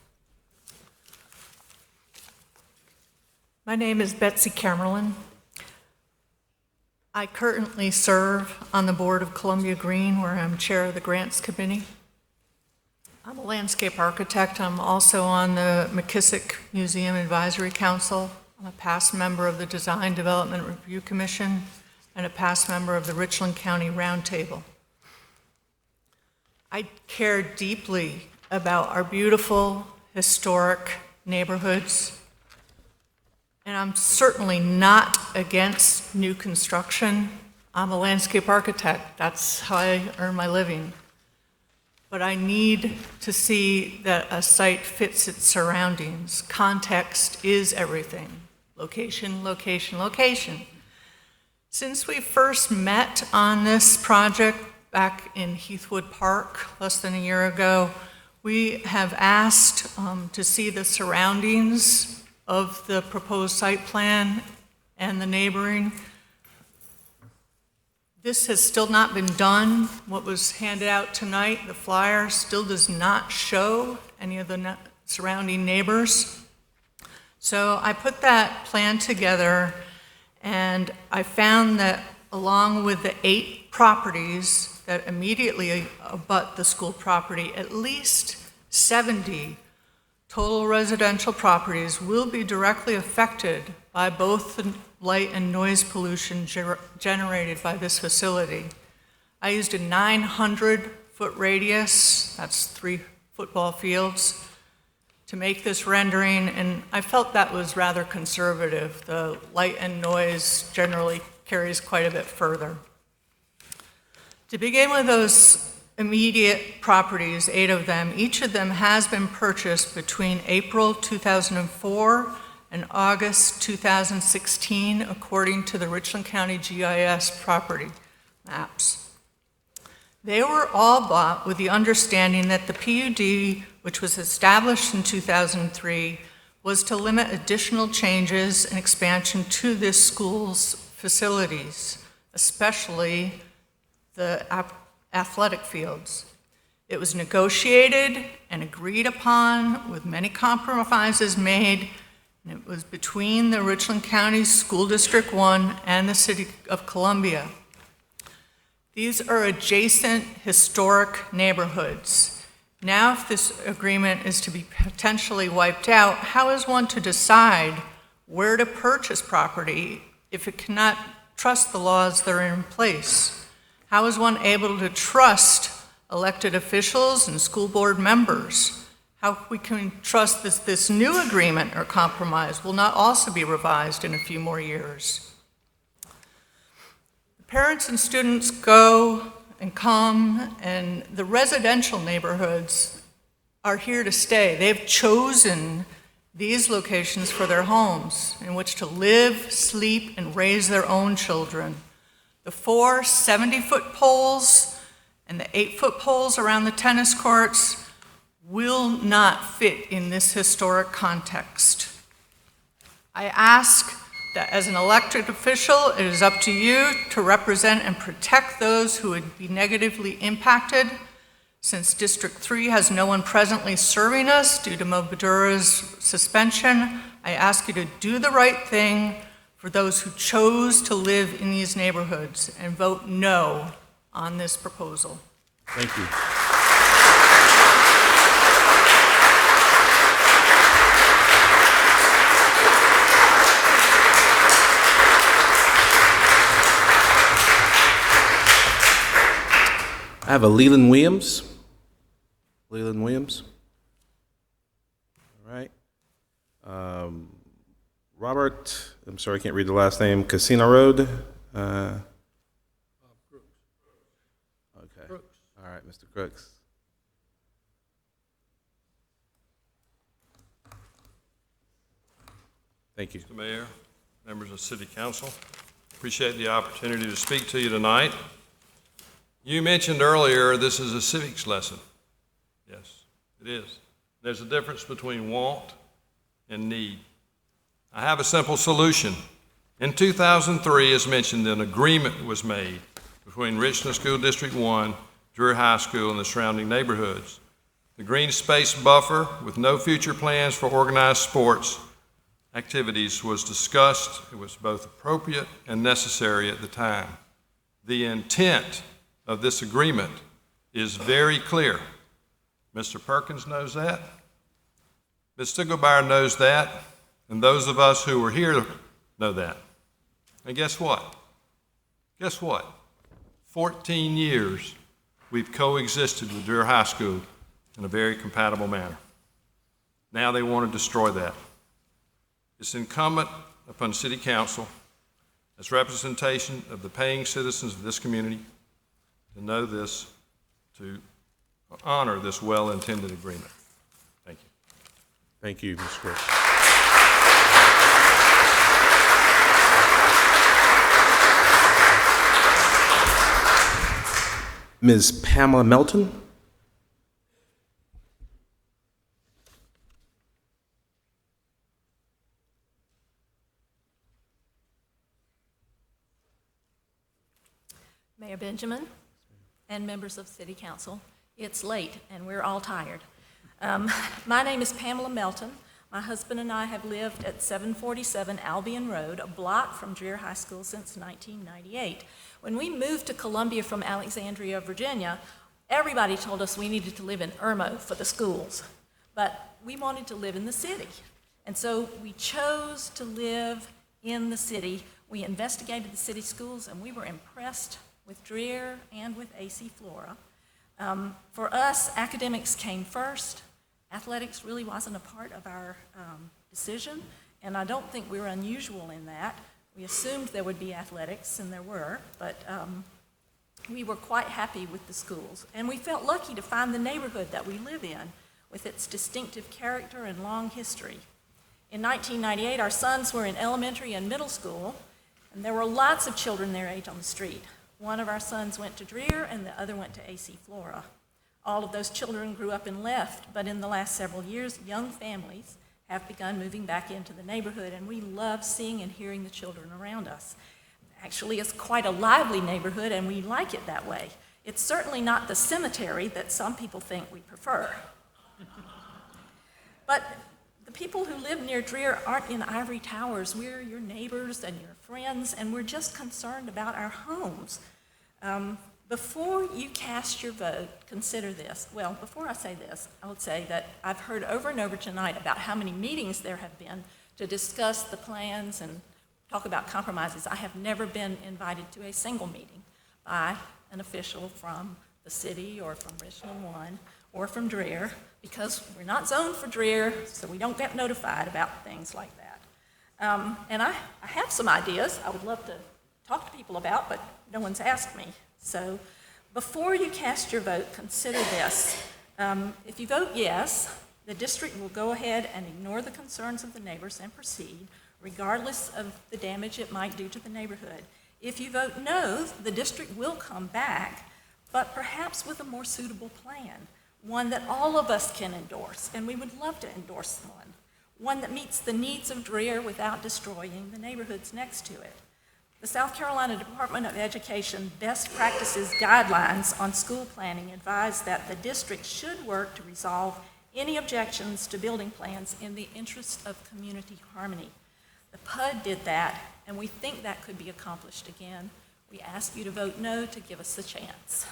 My name is Betsy Camerlin. I currently serve on the board of Columbia Green, where I'm chair of the Grants Committee. I'm a landscape architect. I'm also on the McKissick Museum Advisory Council. I'm a past member of the Design Development Review Commission and a past member of the Richland County Roundtable. I care deeply about our beautiful, historic neighborhoods, and I'm certainly not against new construction. I'm a landscape architect. That's how I earn my living. But I need to see that a site fits its surroundings. Context is everything. Location, location, location. Since we first met on this project back in Heathwood Park less than a year ago, we have asked to see the surroundings of the proposed site plan and the neighboring. This has still not been done. What was handed out tonight, the flyer, still does not show any of the surrounding neighbors. So I put that plan together, and I found that along with the 8 properties that immediately abut the school property, at least 70 total residential properties will be directly affected by both the light and noise pollution generated by this facility. I used a 900-foot radius, that's 3 football fields, to make this rendering, and I felt that was rather conservative. The light and noise generally carries quite a bit further. To begin with those immediate properties, 8 of them, each of them has been purchased between April 2004 and August 2016, according to the Richland County GIS property maps. They were all bought with the understanding that the PUD, which was established in 2003, was to limit additional changes and expansion to this school's facilities, especially the athletic fields. It was negotiated and agreed upon with many compromises made, and it was between the Richland County School District 1 and the City of Columbia. These are adjacent historic neighborhoods. Now, if this agreement is to be potentially wiped out, how is one to decide where to purchase property if it cannot trust the laws that are in place? How is one able to trust elected officials and school board members? How we can trust this new agreement or compromise will not also be revised in a few more years. The parents and students go and come, and the residential neighborhoods are here to stay. They've chosen these locations for their homes in which to live, sleep, and raise their own children. The 4 70-foot poles and the 8-foot poles around the tennis courts will not fit in this historic context. I ask that as an elected official, it is up to you to represent and protect those who would be negatively impacted. Since District 3 has no one presently serving us due to Mobadura's suspension, I ask you to do the right thing for those who chose to live in these neighborhoods and vote no on this proposal.
Thank you. I have a Leland Williams. Leland Williams. All right. Robert, I'm sorry, I can't read the last name. Casino Road. Okay. All right, Mr. Crooks. Thank you.
Mr. Mayor, members of City Council, appreciate the opportunity to speak to you tonight. You mentioned earlier this is a civics lesson. Yes, it is. There's a difference between want and need. I have a simple solution. In 2003, as mentioned, an agreement was made between Richland School District 1, Drury High School, and the surrounding neighborhoods. The green space buffer with no future plans for organized sports activities was discussed. It was both appropriate and necessary at the time. The intent of this agreement is very clear. Mr. Perkins knows that. Ms. Stiglmeyer knows that. And those of us who were here know that. And guess what? Guess what? 14 years we've coexisted with Dreher High School in a very compatible manner. Now they want to destroy that. It's incumbent upon City Council, as representation of the paying citizens of this community, to know this, to honor this well-intended agreement. Thank you.
Thank you, Mr. Schwartz. Ms. Pamela Melton.
Mayor Benjamin and members of City Council, it's late and we're all tired. My name is Pamela Melton. My husband and I have lived at 747 Albion Road, a block from Dreher High School, since 1998. When we moved to Columbia from Alexandria, Virginia, everybody told us we needed to live in Irmo for the schools, but we wanted to live in the city. And so we chose to live in the city. We investigated the city schools and we were impressed with Dreher and with AC Flora. For us, academics came first. Athletics really wasn't a part of our decision, and I don't think we were unusual in that. We assumed there would be athletics, and there were, but we were quite happy with the schools. And we felt lucky to find the neighborhood that we live in with its distinctive character and long history. In 1998, our sons were in elementary and middle school, and there were lots of children their age on the street. One of our sons went to Dreher, and the other went to AC Flora. All of those children grew up and left, but in the last several years, young families have begun moving back into the neighborhood, and we love seeing and hearing the children around us. Actually, it's quite a lively neighborhood, and we like it that way. It's certainly not the cemetery that some people think we prefer. But the people who live near Dreher aren't in ivory towers. We're your neighbors and your friends, and we're just concerned about our homes. Before you cast your vote, consider this. Well, before I say this, I would say that I've heard over and over tonight about how many meetings there have been to discuss the plans and talk about compromises. I have never been invited to a single meeting by an official from the city or from Richland One or from Dreher, because we're not zoned for Dreher, so we don't get notified about things like that. And I have some ideas I would love to talk to people about, but no one's asked me. So before you cast your vote, consider this. If you vote yes, the district will go ahead and ignore the concerns of the neighbors and proceed, regardless of the damage it might do to the neighborhood. If you vote no, the district will come back, but perhaps with a more suitable plan, one that all of us can endorse, and we would love to endorse one that meets the needs of Dreher without destroying the neighborhoods next to it. The South Carolina Department of Education Best Practices Guidelines on School Planning advise that the district should work to resolve any objections to building plans in the interest of community harmony. The PUD did that, and we think that could be accomplished again. We ask you to vote no to give us a chance.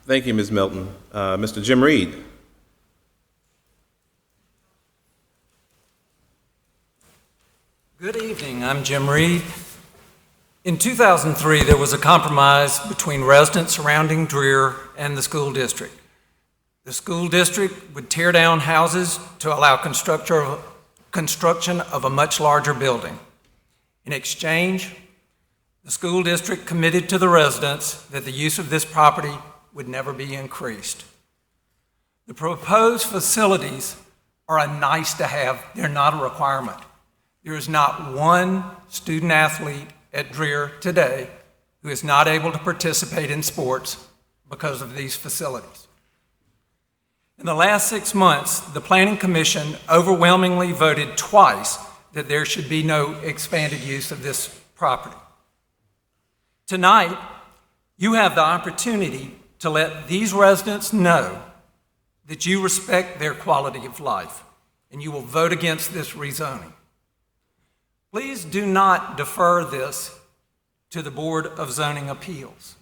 Thank you, Ms. Melton. Mr. Jim Reed.
Good evening, I'm Jim Reed. In 2003, there was a compromise between residents surrounding Dreher and the school district. The school district would tear down houses to allow construction of a much larger building. In exchange, the school district committed to the residents that the use of this property would never be increased. The proposed facilities are a nice to have, they're not a requirement. There is not one student athlete at Dreher today who is not able to participate in sports because of these facilities. In the last 6 months, the Planning Commission overwhelmingly voted twice that there should be no expanded use of this property. Tonight, you have the opportunity to let these residents know that you respect their quality of life, and you will vote against this rezoning. Please do not defer this to the Board of Zoning Appeals.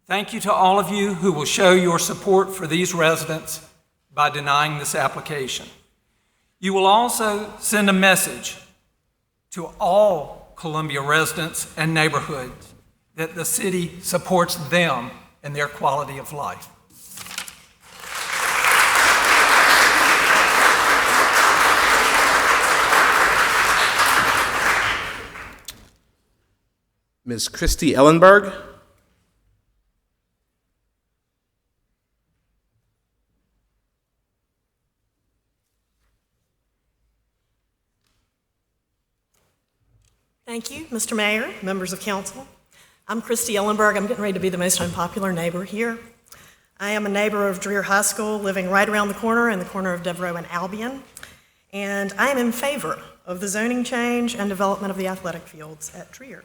Thank you to all of you who will show your support for these residents by denying this application. You will also send a message to all Columbia residents and neighborhoods that the city supports them and their quality of life.
Ms. Christy Ellenberg.
Thank you, Mr. Mayor, members of council. I'm Christy Ellenberg. I'm getting ready to be the most unpopular neighbor here. I am a neighbor of Dreher High School, living right around the corner in the corner of Devereaux and Albion. And I am in favor of the zoning change and development of the athletic fields at Dreher.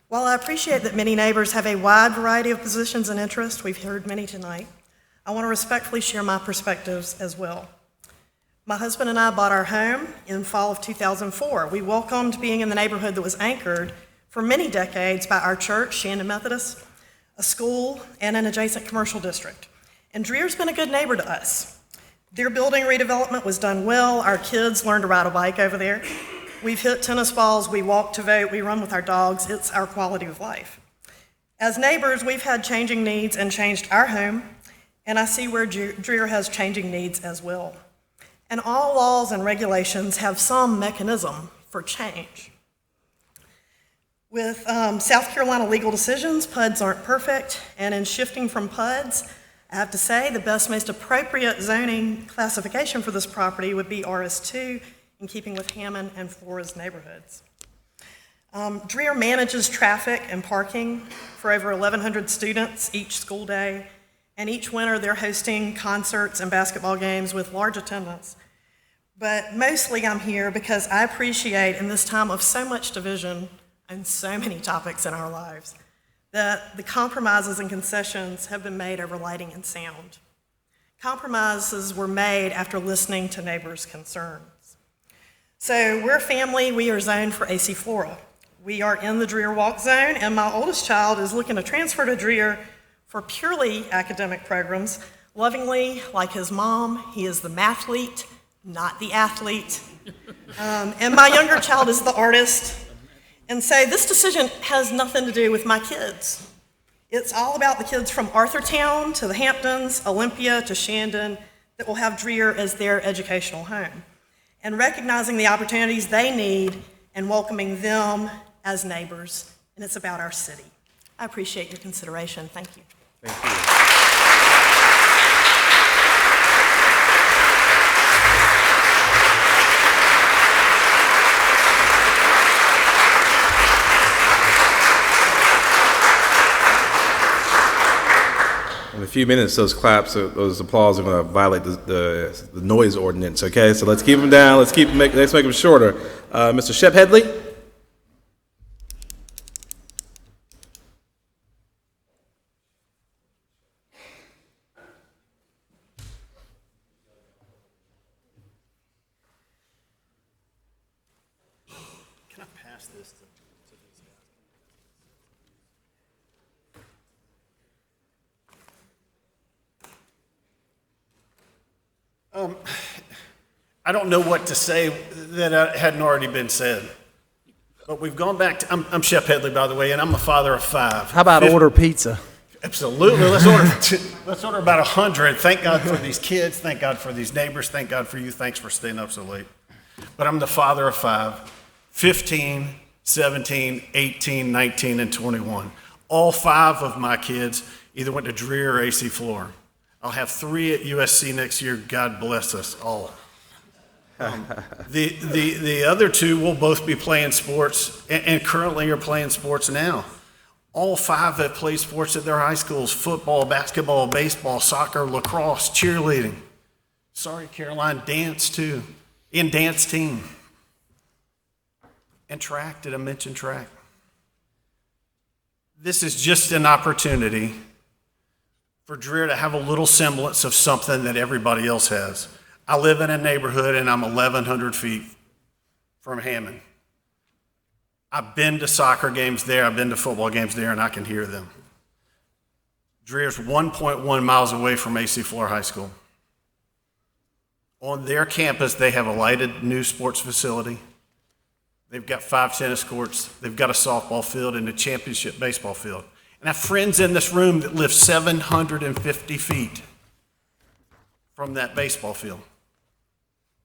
While I appreciate that many neighbors have a wide variety of positions and interests, we've heard many tonight, I want to respectfully share my perspectives as well. My husband and I bought our home in fall of 2004. We welcomed being in the neighborhood that was anchored for many decades by our church, Shandon Methodist, a school, and an adjacent commercial district. And Dreher's been a good neighbor to us. Their building redevelopment was done well. Our kids learned to ride a bike over there. We've hit tennis balls, we walk to vote, we run with our dogs. It's our quality of life. As neighbors, we've had changing needs and changed our home, and I see where Dreher has changing needs as well. And all laws and regulations have some mechanism for change. With South Carolina legal decisions, PUDs aren't perfect, and in shifting from PUDs, I have to say the best, most appropriate zoning classification for this property would be RS2, in keeping with Hammond and Flores neighborhoods. Dreher manages traffic and parking for over 1,100 students each school day, and each winter they're hosting concerts and basketball games with large attendance. But mostly I'm here because I appreciate, in this time of so much division and so many topics in our lives, that the compromises and concessions have been made over lighting and sound. Compromises were made after listening to neighbors' concerns. So we're a family, we are zoned for AC Flora. We are in the Dreher Walk Zone, and my oldest child is looking to transfer to Dreher for purely academic programs. Lovingly, like his mom, he is the mathlete, not the athlete. And my younger child is the artist. And so this decision has nothing to do with my kids. It's all about the kids from Arthurtown to the Hamptons, Olympia to Shandon that will have Dreher as their educational home, and recognizing the opportunities they need and welcoming them as neighbors. And it's about our city. I appreciate your consideration. Thank you.
Thank you. In a few minutes, those claps, those applause are going to violate the noise ordinance, okay? So let's keep them down. Let's make them shorter. Mr. Shep Headley?
Can I pass this to these guys? I don't know what to say that hadn't already been said. But we've gone back to, I'm Shep Headley, by the way, and I'm a father of 5. How about order pizza?
Absolutely. Let's order about 100. Thank God for these kids. Thank God for these neighbors. Thank God for you. Thanks for staying up so late. But I'm the father of 5, 15, 17, 18, 19, and 21. All 5 of my kids either went to Dreher or AC Flora. I'll have 3 at USC next year. God bless us all. The other 2 will both be playing sports and currently are playing sports now. All 5 have played sports at their high schools: football, basketball, baseball, soccer, lacrosse, cheerleading. Sorry, Caroline, dance too. In dance team. And track, did I mention track? This is just an opportunity for Dreher to have a little semblance of something that everybody else has. I live in a neighborhood and I'm 1,100 feet
from Hammond. I've been to soccer games there, I've been to football games there, and I can hear them. Dreer's 1.1 miles away from AC Flora High School. On their campus, they have a lighted new sports facility. They've got 5 tennis courts. They've got a softball field and a championship baseball field. And I have friends in this room that live 750 feet from that baseball field.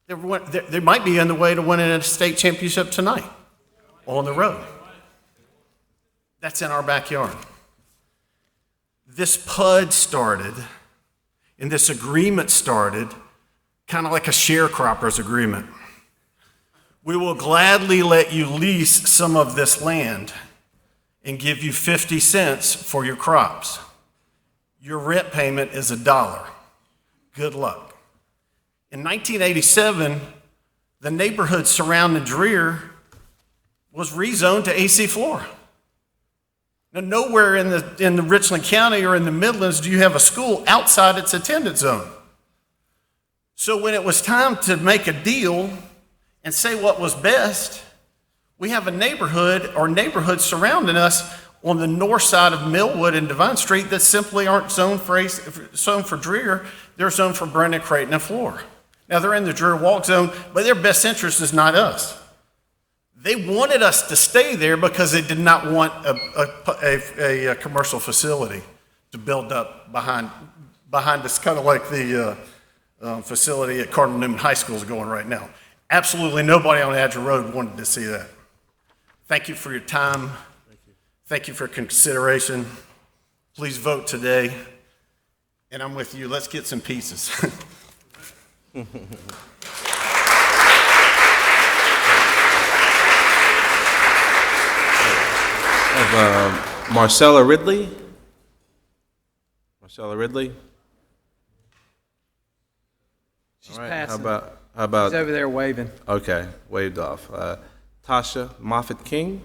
They might be on the way to winning a state championship tonight on the road. That's in our backyard. This PUD started, and this agreement started kind of like a sharecroppers agreement. We will gladly let you lease some of this land and give you 50 cents for your crops. Your rent payment is $1. Good luck. In 1987, the neighborhood surrounding Dreer was rezoned to AC Flora. Now, nowhere in the Richland County or in the Midlands do you have a school outside its attendance zone. So when it was time to make a deal and say what was best, we have a neighborhood or neighborhoods surrounding us on the north side of Millwood and Devine Street that simply aren't zoned for Dreer. They're zoned for Brendan, Creighton, and Flora. Now, they're in the Dreer Walk Zone, but their best interest is not us. They wanted us to stay there because they did not want a commercial facility to build up behind us, kind of like the facility at Cardinal Newman High School is going right now. Absolutely nobody on Adger Road wanted to see that. Thank you for your time. Thank you for consideration. Please vote today. And I'm with you. Let's get some pieces.
Marcella Ridley. Marcella Ridley.
She's
All right.
passing.
How about?
She's over there waving.
Okay, waved off. Tasha Moffitt King.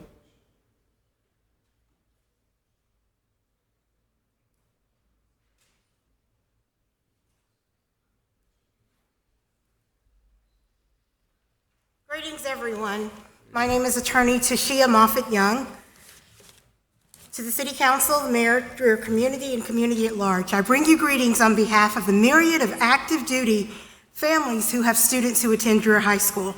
Greetings, everyone. My name is Attorney Tashia Moffitt Young. To the City Council, the Mayor, Dreer community, and community at large, I bring you greetings on behalf of the myriad of active duty families who have students who attend Dreer High School.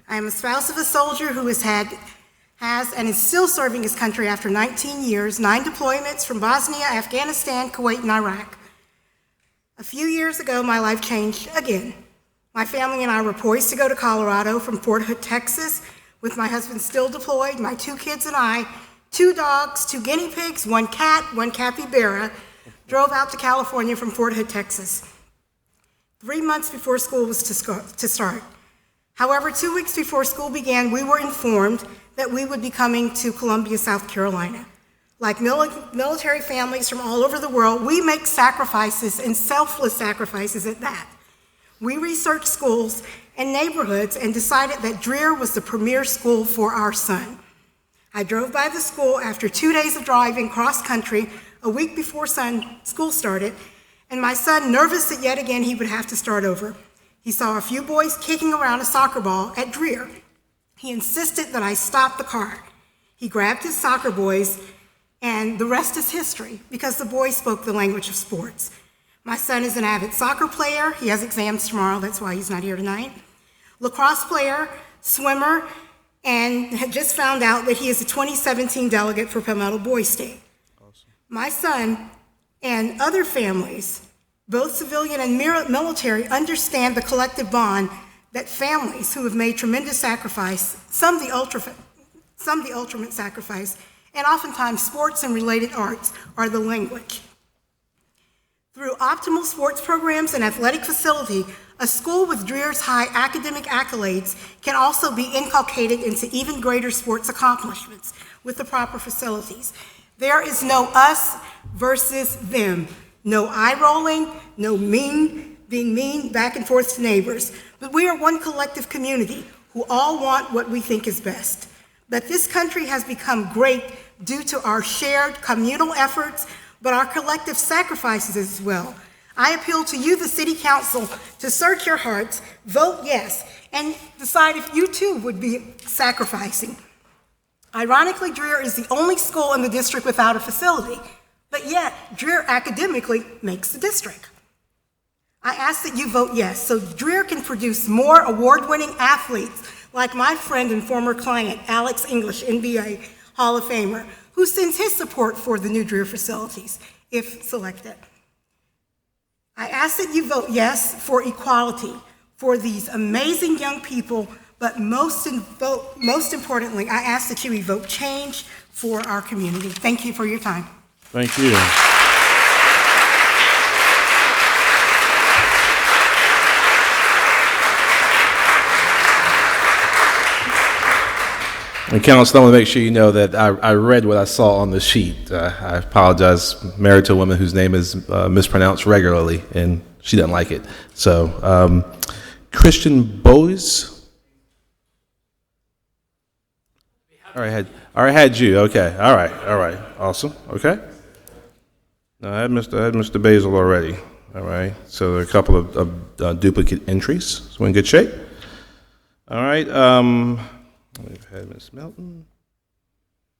I am a spouse of a soldier who has and is still serving his country after 19 years, 9 deployments from Bosnia, Afghanistan, Kuwait, and Iraq. A few years ago, my life changed again. My family and I were poised to go to Colorado from Fort Hood, Texas, with my husband still deployed, my 2 kids and I, 2 dogs, 2 guinea pigs, 1 cat, 1 capybara, drove out to California from Fort Hood, Texas. 3 months before school was to start. However, 2 weeks before school began, we were informed that we would be coming to Columbia, South Carolina. Like military families from all over the world, we make sacrifices, and selfless sacrifices at that. We researched schools and neighborhoods and decided that Dreer was the premier school for our son. I drove by the school after 2 days of driving cross-country a week before school started, and my son, nervous that yet again he would have to start over. He saw a few boys kicking around a soccer ball at Dreer. He insisted that I stop the car. He grabbed his soccer boys, and the rest is history, because the boys spoke the language of sports. My son is an avid soccer player. He has exams tomorrow, that's why he's not here tonight. Lacrosse player, swimmer, and had just found out that he is a 2017 delegate for Palmetto Boys State. Awesome. My son and other families, both civilian and military, understand the collective bond that families who have made tremendous sacrifice, some the ultimate sacrifice, and oftentimes sports and related arts are the language. Through optimal sports programs and athletic facility, a school with Dreer's high academic accolades can also be inculcated into even greater sports accomplishments with the proper facilities. There is no us versus them, no eye rolling, no being mean back and forth to neighbors, but we are one collective community who all want what we think is best. But this country has become great due to our shared communal efforts, but our collective sacrifices as well. I appeal to you, the City Council, to search your hearts, vote yes, and decide if you too would be sacrificing. Ironically, Dreher is the only school in the district without a facility, but yet Dreher academically makes the district. I ask that you vote yes, so Dreher can produce more award-winning athletes like my friend and former client, Alex English, NBA Hall of Famer, who sends his support for the new Dreher facilities, if selected. I ask that you vote yes for equality for these amazing young people, but most importantly, I ask that you evoke change for our community. Thank you for your time.
Thank you. And Council, I want to make sure you know that I read what I saw on the sheet. I apologize. Married to a woman whose name is mispronounced regularly, and she doesn't like it. So, Christian Boys. All right, had you. Okay, all right, awesome. Okay. No, I had Mr. Basil already. All right. So there are a couple of duplicate entries. So we're in good shape. All right. We've had Ms. Melton.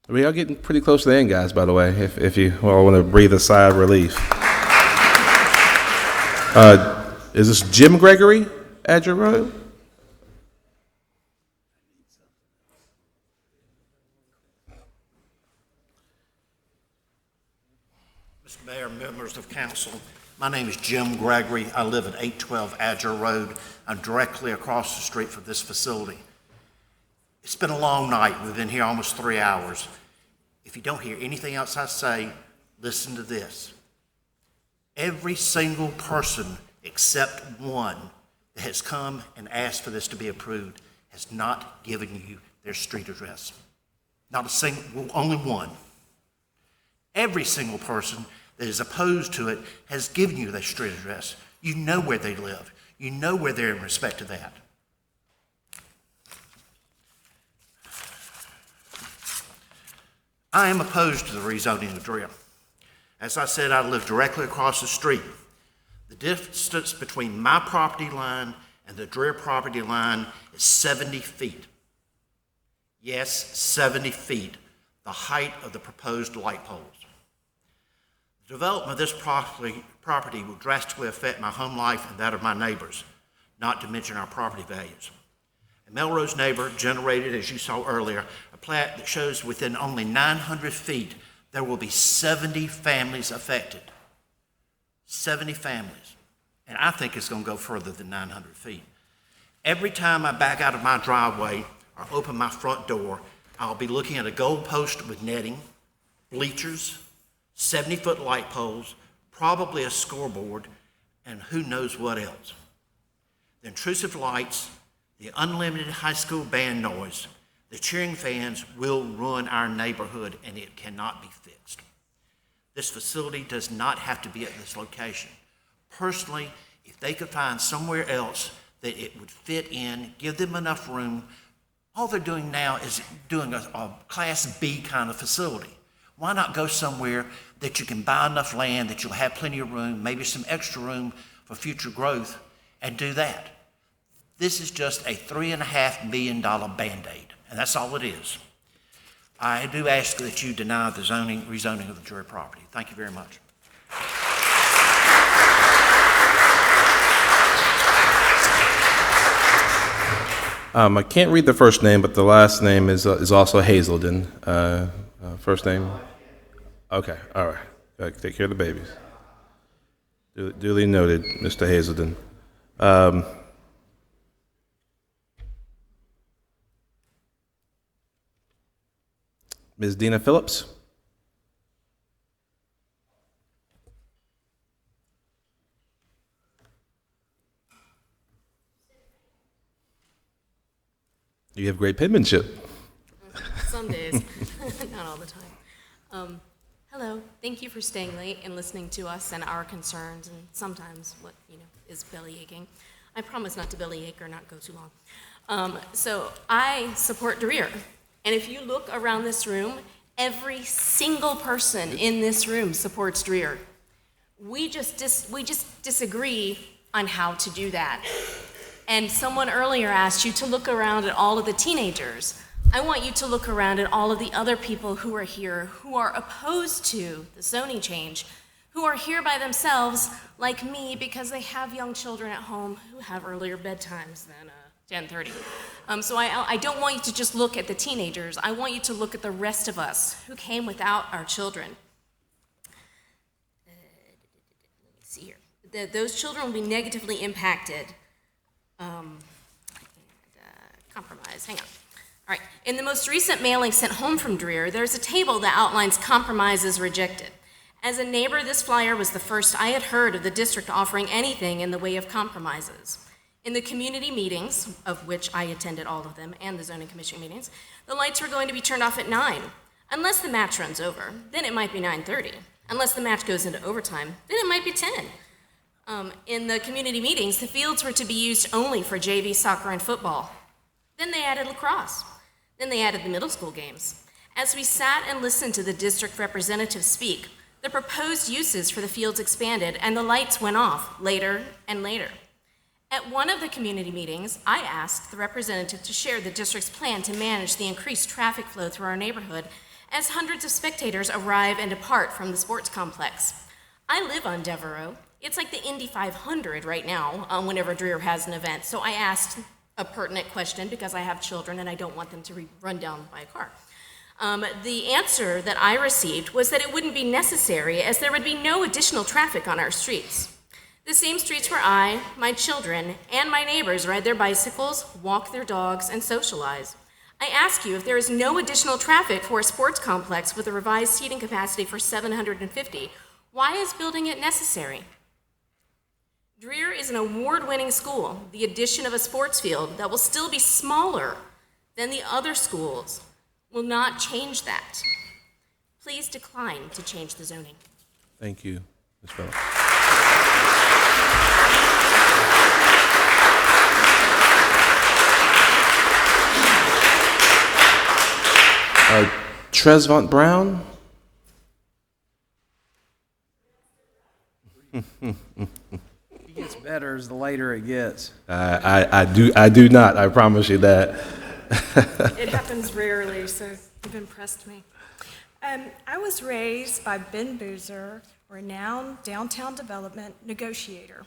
We are getting pretty close to the end, guys, by the way, if you all want to breathe a sigh of relief. Is this Jim Gregory, Adger Road?
Mr. Mayor, members of council, my name is Jim Gregory. I live at 812 Adger Road. I'm directly across the street from this facility. It's been a long night. We've been here almost 3 hours. If you don't hear anything else I say, listen to this. Every single person except one that has come and asked for this to be approved has not given you their street address. Not a single, only one. Every single person that is opposed to it has given you their street address. You know where they live. You know where they're in respect to that. I am opposed to the rezoning of Dreher. As I said, I live directly across the street. The distance between my property line and the Dreher property line is 70 feet. Yes, 70 feet, the height of the proposed light poles. The development of this property will drastically affect my home life and that of my neighbors, not to mention our property values. A Melrose neighbor generated, as you saw earlier, a plat that shows within only 900 feet there will be 70 families affected. 70 families. And I think it's going to go further than 900 feet. Every time I back out of my driveway or open my front door, I'll be looking at a goal post with netting, bleachers, 70-foot light poles, probably a scoreboard, and who knows what else. The intrusive lights, the unlimited high school band noise, the cheering fans will ruin our neighborhood, and it cannot be fixed. This facility does not have to be at this location. Personally, if they could find somewhere else that it would fit in, give them enough room, all they're doing now is doing a Class B kind of facility. Why not go somewhere that you can buy enough land that you'll have plenty of room, maybe some extra room for future growth, and do that? This is just a $3.5 million Band-Aid, and that's all it is. I do ask that you deny the rezoning of the Dreher property. Thank you very much.
I can't read the first name, but the last name is also Hazelden. First name? Okay, all right. Take care of the babies. Duly noted, Mr. Hazelden. Ms. Dina Phillips. You have great penmanship.
Some days, not all the time. Hello, thank you for staying late and listening to us and our concerns and sometimes what, is belly aching. I promise not to belly ache or not go too long. So I support Dreher. And if you look around this room, every single person in this room supports Dreher. We just disagree on how to do that. And someone earlier asked you to look around at all of the teenagers. I want you to look around at all of the other people who are here who are opposed to the zoning change, who are here by themselves, like me, because they have young children at home who have earlier bedtimes than 10:30. So I don't want you to just look at the teenagers. I want you to look at the rest of us who came without our children. Let me see here. Those children will be negatively impacted. Compromise, hang on. All right, in the most recent mailing sent home from Dreher, there's a table that outlines compromises rejected. As a neighbor, this flyer was the first I had heard of the district offering anything in the way of compromises. In the community meetings, of which I attended all of them, and the zoning commission meetings, the lights were going to be turned off at 9. Unless the match runs over, then it might be 9:30. Unless the match goes into overtime, then it might be 10. In the community meetings, the fields were to be used only for JV soccer and football. Then they added lacrosse. Then they added the middle school games. As we sat and listened to the district representatives speak, the proposed uses for the fields expanded and the lights went off later and later. At one of the community meetings, I asked the representative to share the district's plan to manage the increased traffic flow through our neighborhood as hundreds of spectators arrive and depart from the sports complex. I live on Devereaux. It's like the Indy 500 right now whenever Dreher has an event. So I asked a pertinent question because I have children and I don't want them to be run down by a car. The answer that I received was that it wouldn't be necessary as there would be no additional traffic on our streets. The same streets where I, my children, and my neighbors ride their bicycles, walk their dogs, and socialize. I ask you, if there is no additional traffic for a sports complex with a revised seating capacity for 750, why is building it necessary? Dreher is an award-winning school. The addition of a sports field that will still be smaller than the other schools will not change that. Please decline to change the zoning.
Thank you, Ms. Phillips. Trezvant Brown.
It gets better as the later it gets.
I do not. I promise you that.
It happens rarely, so you've impressed me. I was raised by Ben Boozer, renowned downtown development negotiator.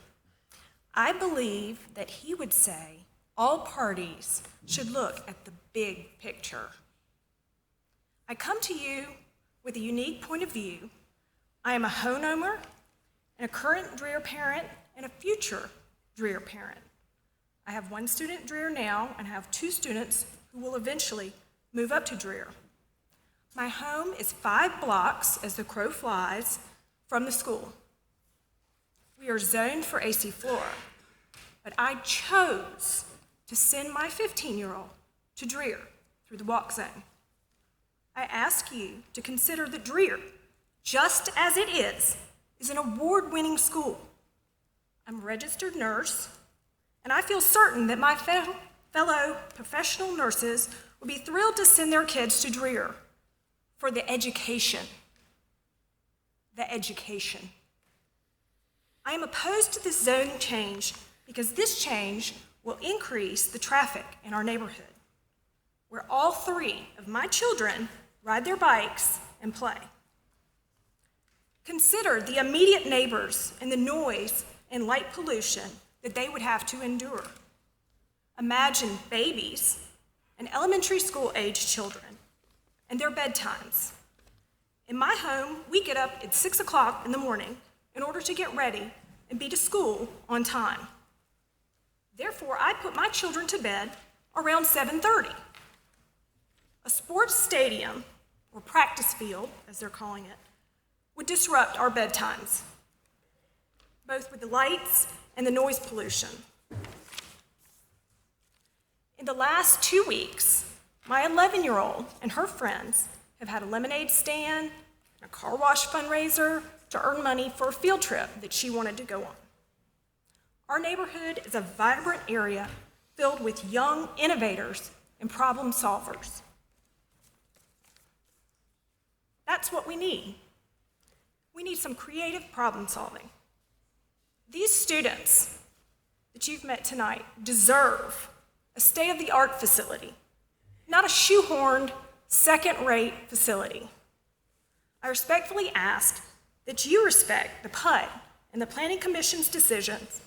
I believe that he would say all parties should look at the big picture. I come to you with a unique point of view. I am a homeowner and a current Dreher parent and a future Dreher parent. I have one student at Dreher now and have 2 students who will eventually move up to Dreher. My home is 5 blocks, as the crow flies, from the school. We are zoned for AC Flora, but I chose to send my 15-year-old to Dreher through the walk zone. I ask you to consider that Dreher, just as it is an award-winning school. I'm a registered nurse, and I feel certain that my fellow professional nurses will be thrilled to send their kids to Dreher for the education. The education. I am opposed to this zoning change because this change will increase the traffic in our neighborhood, where all 3 of my children ride their bikes and play. Consider the immediate neighbors and the noise and light pollution that they would have to endure. Imagine babies and elementary school age children and their bedtimes. In my home, we get up at 6 o'clock in the morning in order to get ready and be to school on time. Therefore, I put my children to bed around 7:30. A sports stadium, or practice field, as they're calling it, would disrupt our bedtimes, both with the lights and the noise pollution. In the last 2 weeks, my 11-year-old and her friends have had a lemonade stand, a car wash fundraiser to earn money for a field trip that she wanted to go on. Our neighborhood is a vibrant area filled with young innovators and problem solvers. That's what we need. We need some creative problem solving. These students that you've met tonight deserve a state-of-the-art facility, not a shoehorned, second-rate facility. I respectfully ask that you respect the PUD and the Planning Commission's decisions,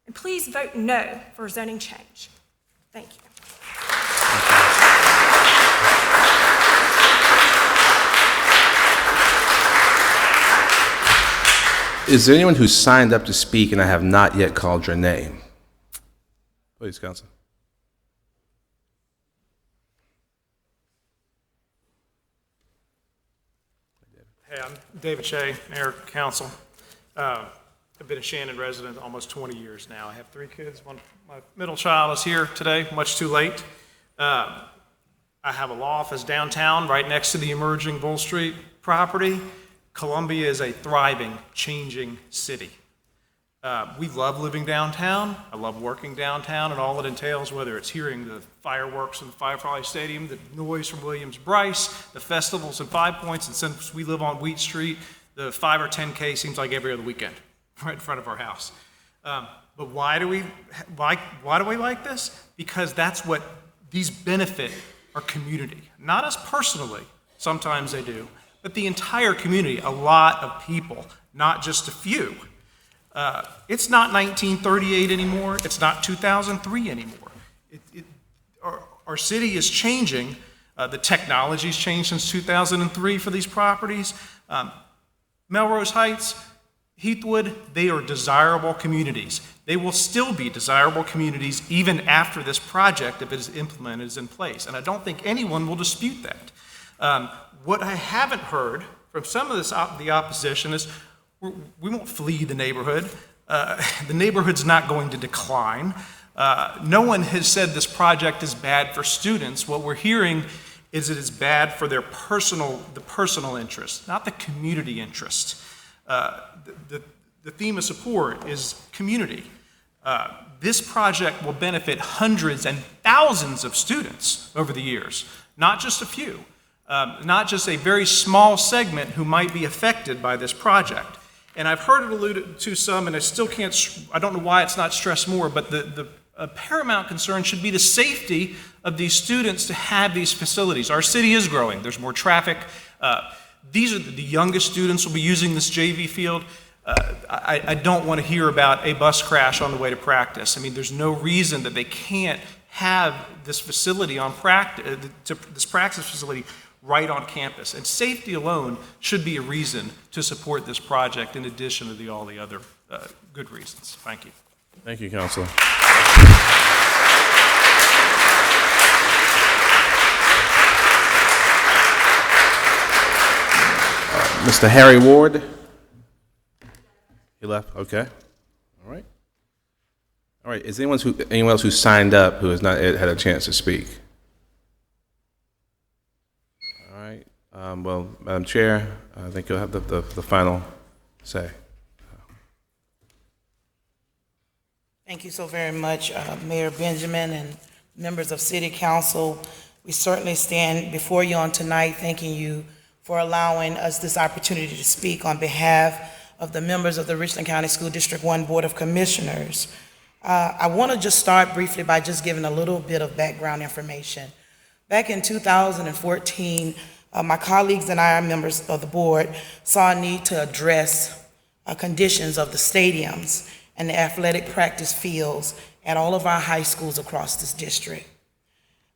and please vote no for zoning change. Thank you.
Is there anyone who signed up to speak and I have not yet called your name? Please, Council.
Hey, I'm David Shea, Mayor, Council. I've been a Shannon resident almost 20 years now. I have 3 kids. My middle child is here today, much too late. I have a law office downtown right next to the emerging Bull Street property. Columbia is a thriving, changing city. We love living downtown. I love working downtown and all it entails, whether it's hearing the fireworks in the Firefly Stadium, the noise from Williams-Brice, the festivals in Five Points, and since we live on Wheat Street, the 5 or 10K seems like every other weekend right in front of our house. But why do we like this? Because that's what these benefit our community. Not us personally, sometimes they do, but the entire community, a lot of people, not just a few. It's not 1938 anymore. It's not 2003 anymore. Our city is changing. The technology's changed since 2003 for these properties. Melrose Heights, Heathwood, they are desirable communities. They will still be desirable communities even after this project, if it is implemented, is in place. And I don't think anyone will dispute that. What I haven't heard from some of the opposition is we won't flee the neighborhood. The neighborhood's not going to decline. No one has said this project is bad for students. What we're hearing is it is bad for the personal interest, not the community interest. The theme of support is community. This project will benefit hundreds and thousands of students over the years, not just a few, not just a very small segment who might be affected by this project. And I've heard it alluded to some, and I don't know why it's not stressed more, but the paramount concern should be the safety of these students to have these facilities. Our city is growing. There's more traffic. These are the youngest students will be using this JV field. I don't want to hear about a bus crash on the way to practice. I mean, there's no reason that they can't have this facility this practice facility right on campus. And safety alone should be a reason to support this project in addition to all the other good reasons. Thank you.
Thank you, Councilor. Mr. Harry Ward? He left? Okay. All right. All right. Is anyone else who signed up who has not had a chance to speak? All right. Well, Madam Chair, I think you'll have the final say.
Thank you so very much, Mayor Benjamin and members of City Council. We certainly stand before you on tonight thanking you for allowing us this opportunity to speak on behalf of the members of the Richland County School District 1 Board of Commissioners. I want to just start briefly by just giving a little bit of background information. Back in 2014, my colleagues and I, members of the board, saw a need to address conditions of the stadiums and the athletic practice fields at all of our high schools across this district.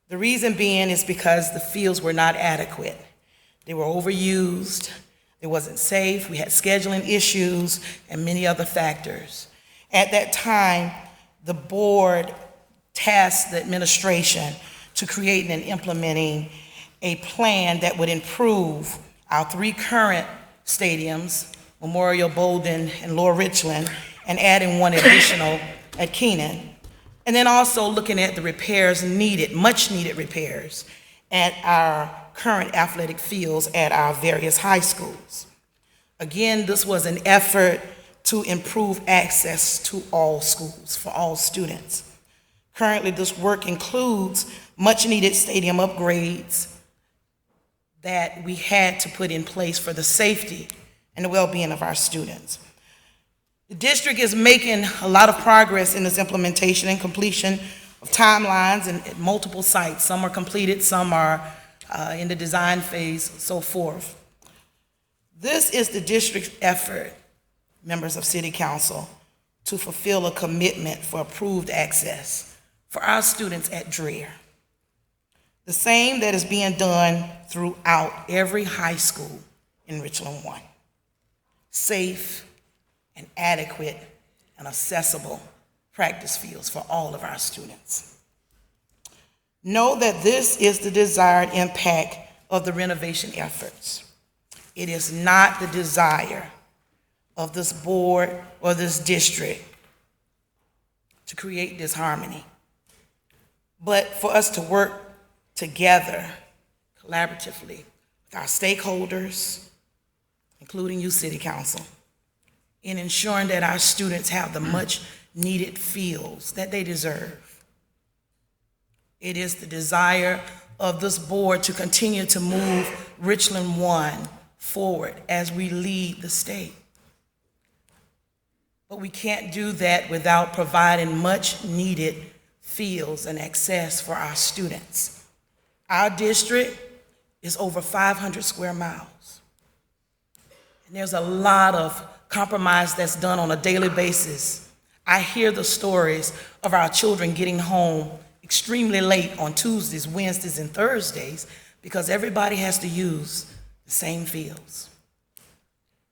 The reason being is because the fields were not adequate. They were overused, it wasn't safe, we had scheduling issues, and many other factors. At that time, the board tasked the administration to creating and implementing a plan that would improve our 3 current stadiums, Memorial, Bolden, and Lower Richland, and adding 1 additional at Keenan. And then also looking at the repairs needed, much needed repairs, at our current athletic fields at our various high schools. Again, this was an effort to improve access to all schools for all students. Currently, this work includes much needed stadium upgrades that we had to put in place for the safety and the well-being of our students. The district is making a lot of progress in this implementation and completion of timelines at multiple sites. Some are completed, some are in the design phase, so forth. This is the district's effort, members of City Council, to fulfill a commitment for approved access for our students at Dreher. The same that is being done throughout every high school in Richland 1. Safe and adequate and accessible practice fields for all of our students. Know that this is the desired impact of the renovation efforts. It is not the desire of this board or this district to create disharmony, but for us to work together collaboratively with our stakeholders, including you, City Council, in ensuring that our students have the much needed fields that they deserve. It is the desire of this board to continue to move Richland 1 forward as we lead the state. But we can't do that without providing much needed fields and access for our students. Our district is over 500 square miles. And there's a lot of compromise that's done on a daily basis. I hear the stories of our children getting home extremely late on Tuesdays, Wednesdays, and Thursdays because everybody has to use the same fields.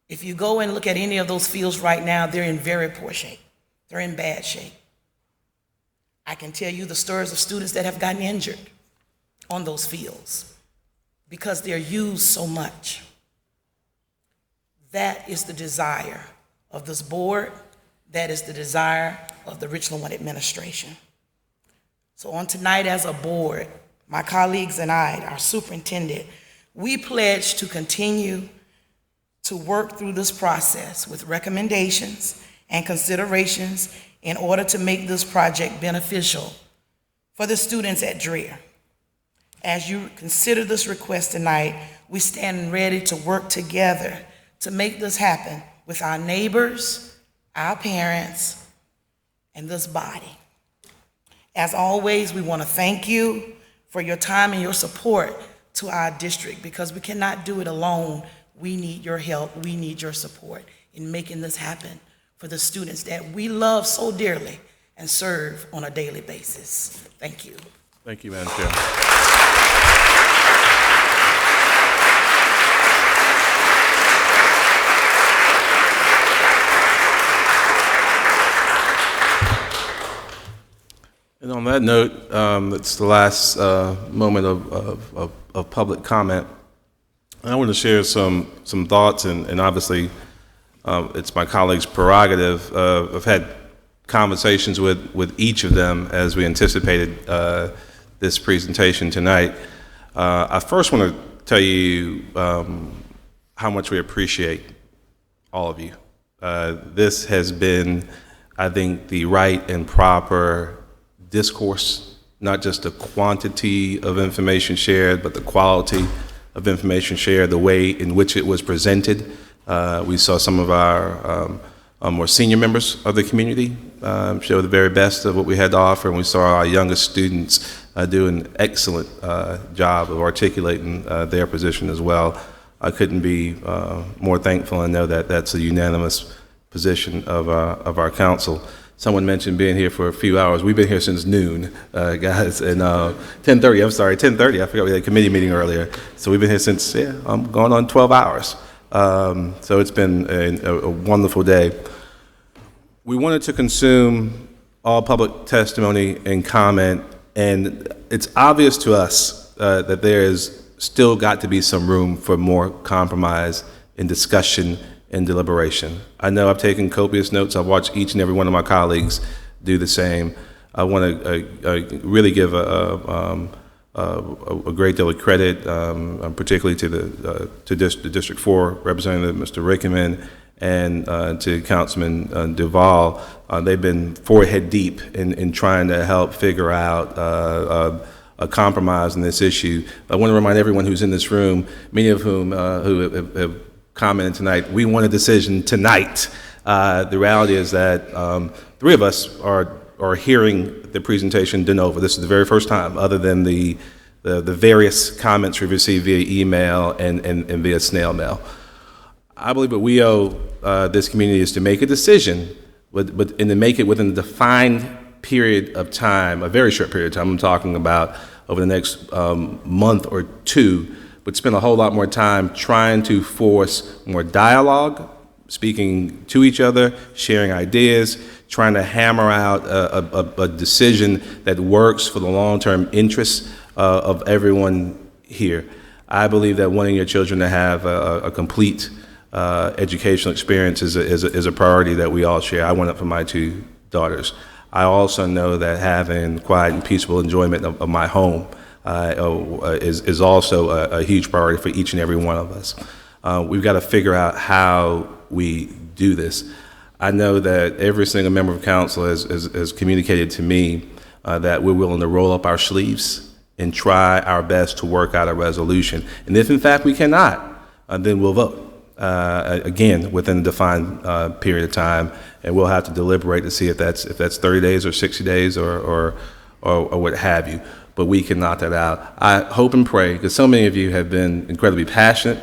If you go and look at any of those fields right now, they're in very poor shape. They're in bad shape. I can tell you the stories of students that have gotten injured on those fields because they're used so much. That is the desire of this board. That is the desire of the Richland 1 administration. So on tonight as a board, my colleagues and I, our superintendent, we pledge to continue to work through this process with recommendations and considerations in order to make this project beneficial for the students at Dreher. As you consider this request tonight, we stand ready to work together to make this happen with our neighbors, our parents, and this body. As always, we want to thank you for your time and your support to our district because we cannot do it alone. We need your help. We need your support in making this happen for the students that we love so dearly and serve on a daily basis. Thank you.
Thank you, Madam Chair. And on that note, it's the last moment of public comment. I want to share some thoughts, and obviously it's my colleagues' prerogative. I've had conversations with each of them as we anticipated this presentation tonight. I first want to tell you how much we appreciate all of you. This has been, I think, the right and proper discourse, not just the quantity of information shared, but the quality of information shared, the way in which it was presented. We saw some of our more senior members of the community show the very best of what we had to offer, and we saw our youngest students do an excellent job of articulating their position as well. I couldn't be more thankful and know that that's a unanimous position of our council. Someone mentioned being here for a few hours. We've been here since noon, guys, and 10:30, I'm sorry, 10:30. I forgot we had a committee meeting earlier. So we've been here since, I'm going on 12 hours. So it's been a wonderful day. We wanted to consume all public testimony and comment, and it's obvious to us that there is still got to be some room for more compromise and discussion and deliberation. I know I've taken copious notes. I've watched each and every one of my colleagues do the same. I want to really give a great deal of credit, particularly to the District 4 Representative, Mr. Rickenman, and to Councilman Duval. They've been forehead deep in trying to help figure out a compromise in this issue. I want to remind everyone who's in this room, many of whom who have commented tonight, we want a decision tonight. The reality is that three of us are hearing the presentation de novo. This is the very first time, other than the various comments we received via email and via snail mail. I believe what we owe this community is to make a decision, and to make it within a defined period of time, a very short period of time. I'm talking about over the next month or two, but spend a whole lot more time trying to force more dialogue, speaking to each other, sharing ideas, trying to hammer out a decision that works for the long-term interests of everyone here. I believe that wanting your children to have a complete educational experience is a priority that we all share. I want it for my two daughters. I also know that having quiet and peaceful enjoyment of my home is also a huge priority for each and every one of us. We've got to figure out how we do this. I know that every single member of council has communicated to me that we're willing to roll up our sleeves and try our best to work out a resolution. And if in fact we cannot, then we'll vote. Again, within a defined period of time, and we'll have to deliberate to see if that's 30 days or 60 days or what have you. But we can knock that out. I hope and pray, because so many of you have been incredibly passionate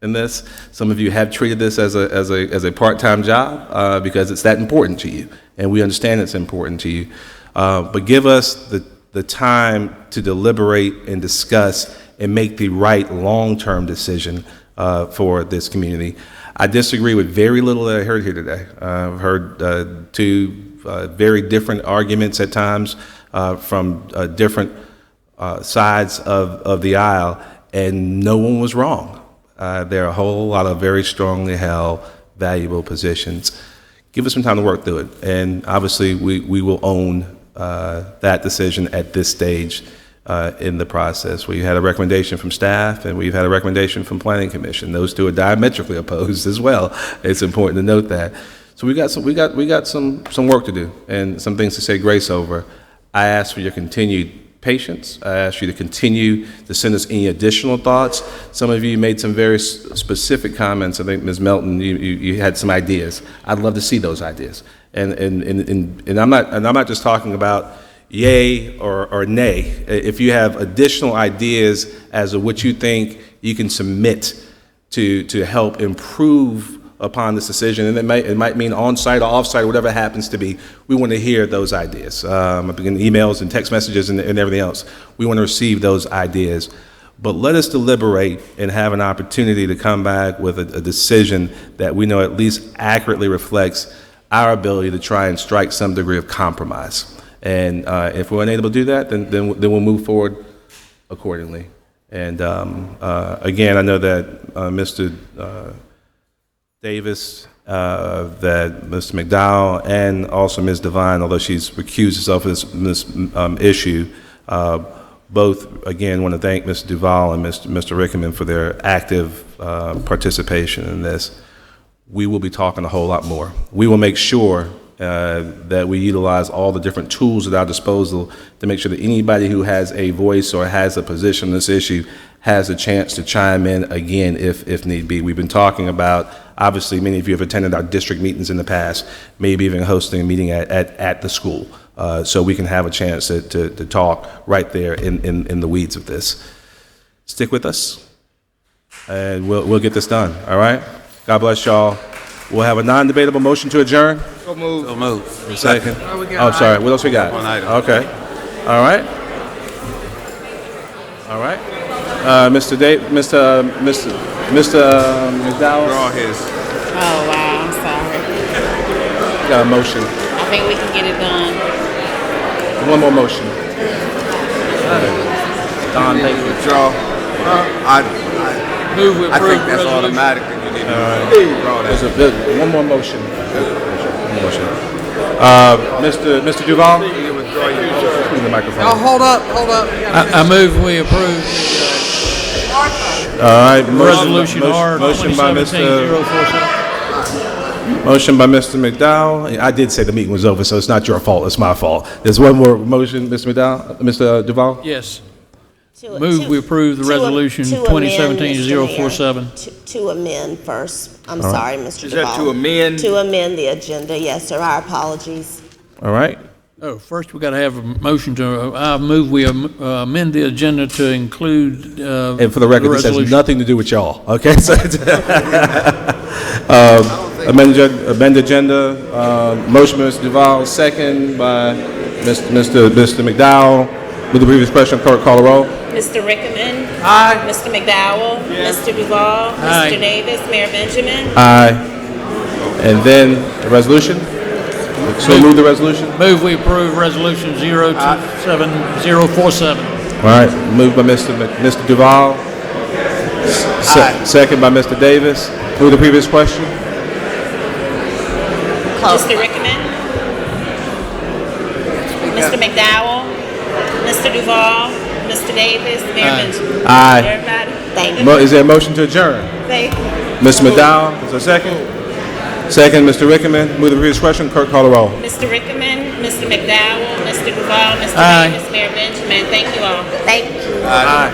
in this. Some of you have treated this as a part-time job because it's that important to you, and we understand it's important to you. But give us the time to deliberate and discuss and make the right long-term decision for this community. I disagree with very little that I heard here today. I've heard two very different arguments at times from different sides of the aisle, and no one was wrong. There are a whole lot of very strongly held, valuable positions. Give us some time to work through it, and obviously we will own that decision at this stage in the process. We had a recommendation from staff, and we've had a recommendation from Planning Commission. Those two are diametrically opposed as well. It's important to note that. So we got some work to do and some things to say grace over. I ask for your continued patience. I ask you to continue to send us any additional thoughts. Some of you made some very specific comments. I think Ms. Melton, you had some ideas. I'd love to see those ideas. And I'm not just talking about yay or nay. If you have additional ideas as to what you think you can submit to help improve upon this decision, and it might mean on-site or off-site or whatever it happens to be, we want to hear those ideas. Again, emails and text messages and everything else. We want to receive those ideas. But let us deliberate and have an opportunity to come back with a decision that we know at least accurately reflects our ability to try and strike some degree of compromise. And if we're unable to do that, then we'll move forward accordingly. And again, I know that Mr. Davis, that Mr. McDowell, and also Ms. Devine, although she's recused herself of this issue, both, again, want to thank Mr. Duval and Mr. Rickman for their active participation in this. We will be talking a whole lot more. We will make sure that we utilize all the different tools at our disposal to make sure that anybody who has a voice or has a position on this issue has a chance to chime in again if need be. We've been talking about, obviously many of you have attended our district meetings in the past, maybe even hosting a meeting at the school, so we can have a chance to talk right there in the weeds of this. Stick with us, and we'll get this done, all right? God bless y'all. We'll have a non-debatable motion to adjourn.
So move. So move.
Second. Oh, sorry. What else we got?
One item.
Okay. All right. All right. Mr. McDowell.
Draw his.
Oh, wow, I'm sorry.
Got a motion.
I think we can get it done.
One more motion. Don, thank you.
Withdraw. I think that's automatic.
All right. There's one more motion. Mr. Duval? The microphone.
Oh, hold up.
I move we approve
All right.
Resolution R
Motion by Mr. McDowell. I did say the meeting was over, so it's not your fault. It's my fault. There's one more motion, Mr. McDowell, Mr. Duval?
Yes. Move we approve the resolution
to amend, Mr.
2017-047.
To amend first. I'm
All right.
sorry, Mr.
Is that
Duvall.
to amend?
To amend the agenda, yes, sir. Our apologies.
All right.
Oh, first we got to have a motion to, I move we amend the agenda to include,
And for the record, this has
resolution.
nothing to do with y'all, okay? So, amend agenda, motion by Mr. Duval, second by Mr. McDowell. With the previous question, clerk call the roll.
Mr. Rickman.
Aye.
Mr. McDowell. Mr. Duval.
Aye.
Mr. Davis. Mayor Benjamin.
Aye. And then the resolution? So move the resolution?
Move we approve resolution 027047.
All right, moved by Mr. Duval. Second by Mr. Davis. Move the previous question?
Mr. Rickman. Mr. McDowell. Mr. Duval. Mr. Davis. Mayor Benjamin.
Aye.
Everybody. Thank you.
Is there a motion to adjourn?
Thank you.
Mr. McDowell, is there a second? Second, Mr. Rickman. Move the previous question, clerk call the roll.
Mr. Rickman. Mr. McDowell. Mr. Duval. Mr.
Aye.
Davis. Mayor Benjamin. Thank you all.
Thank you.
Aye.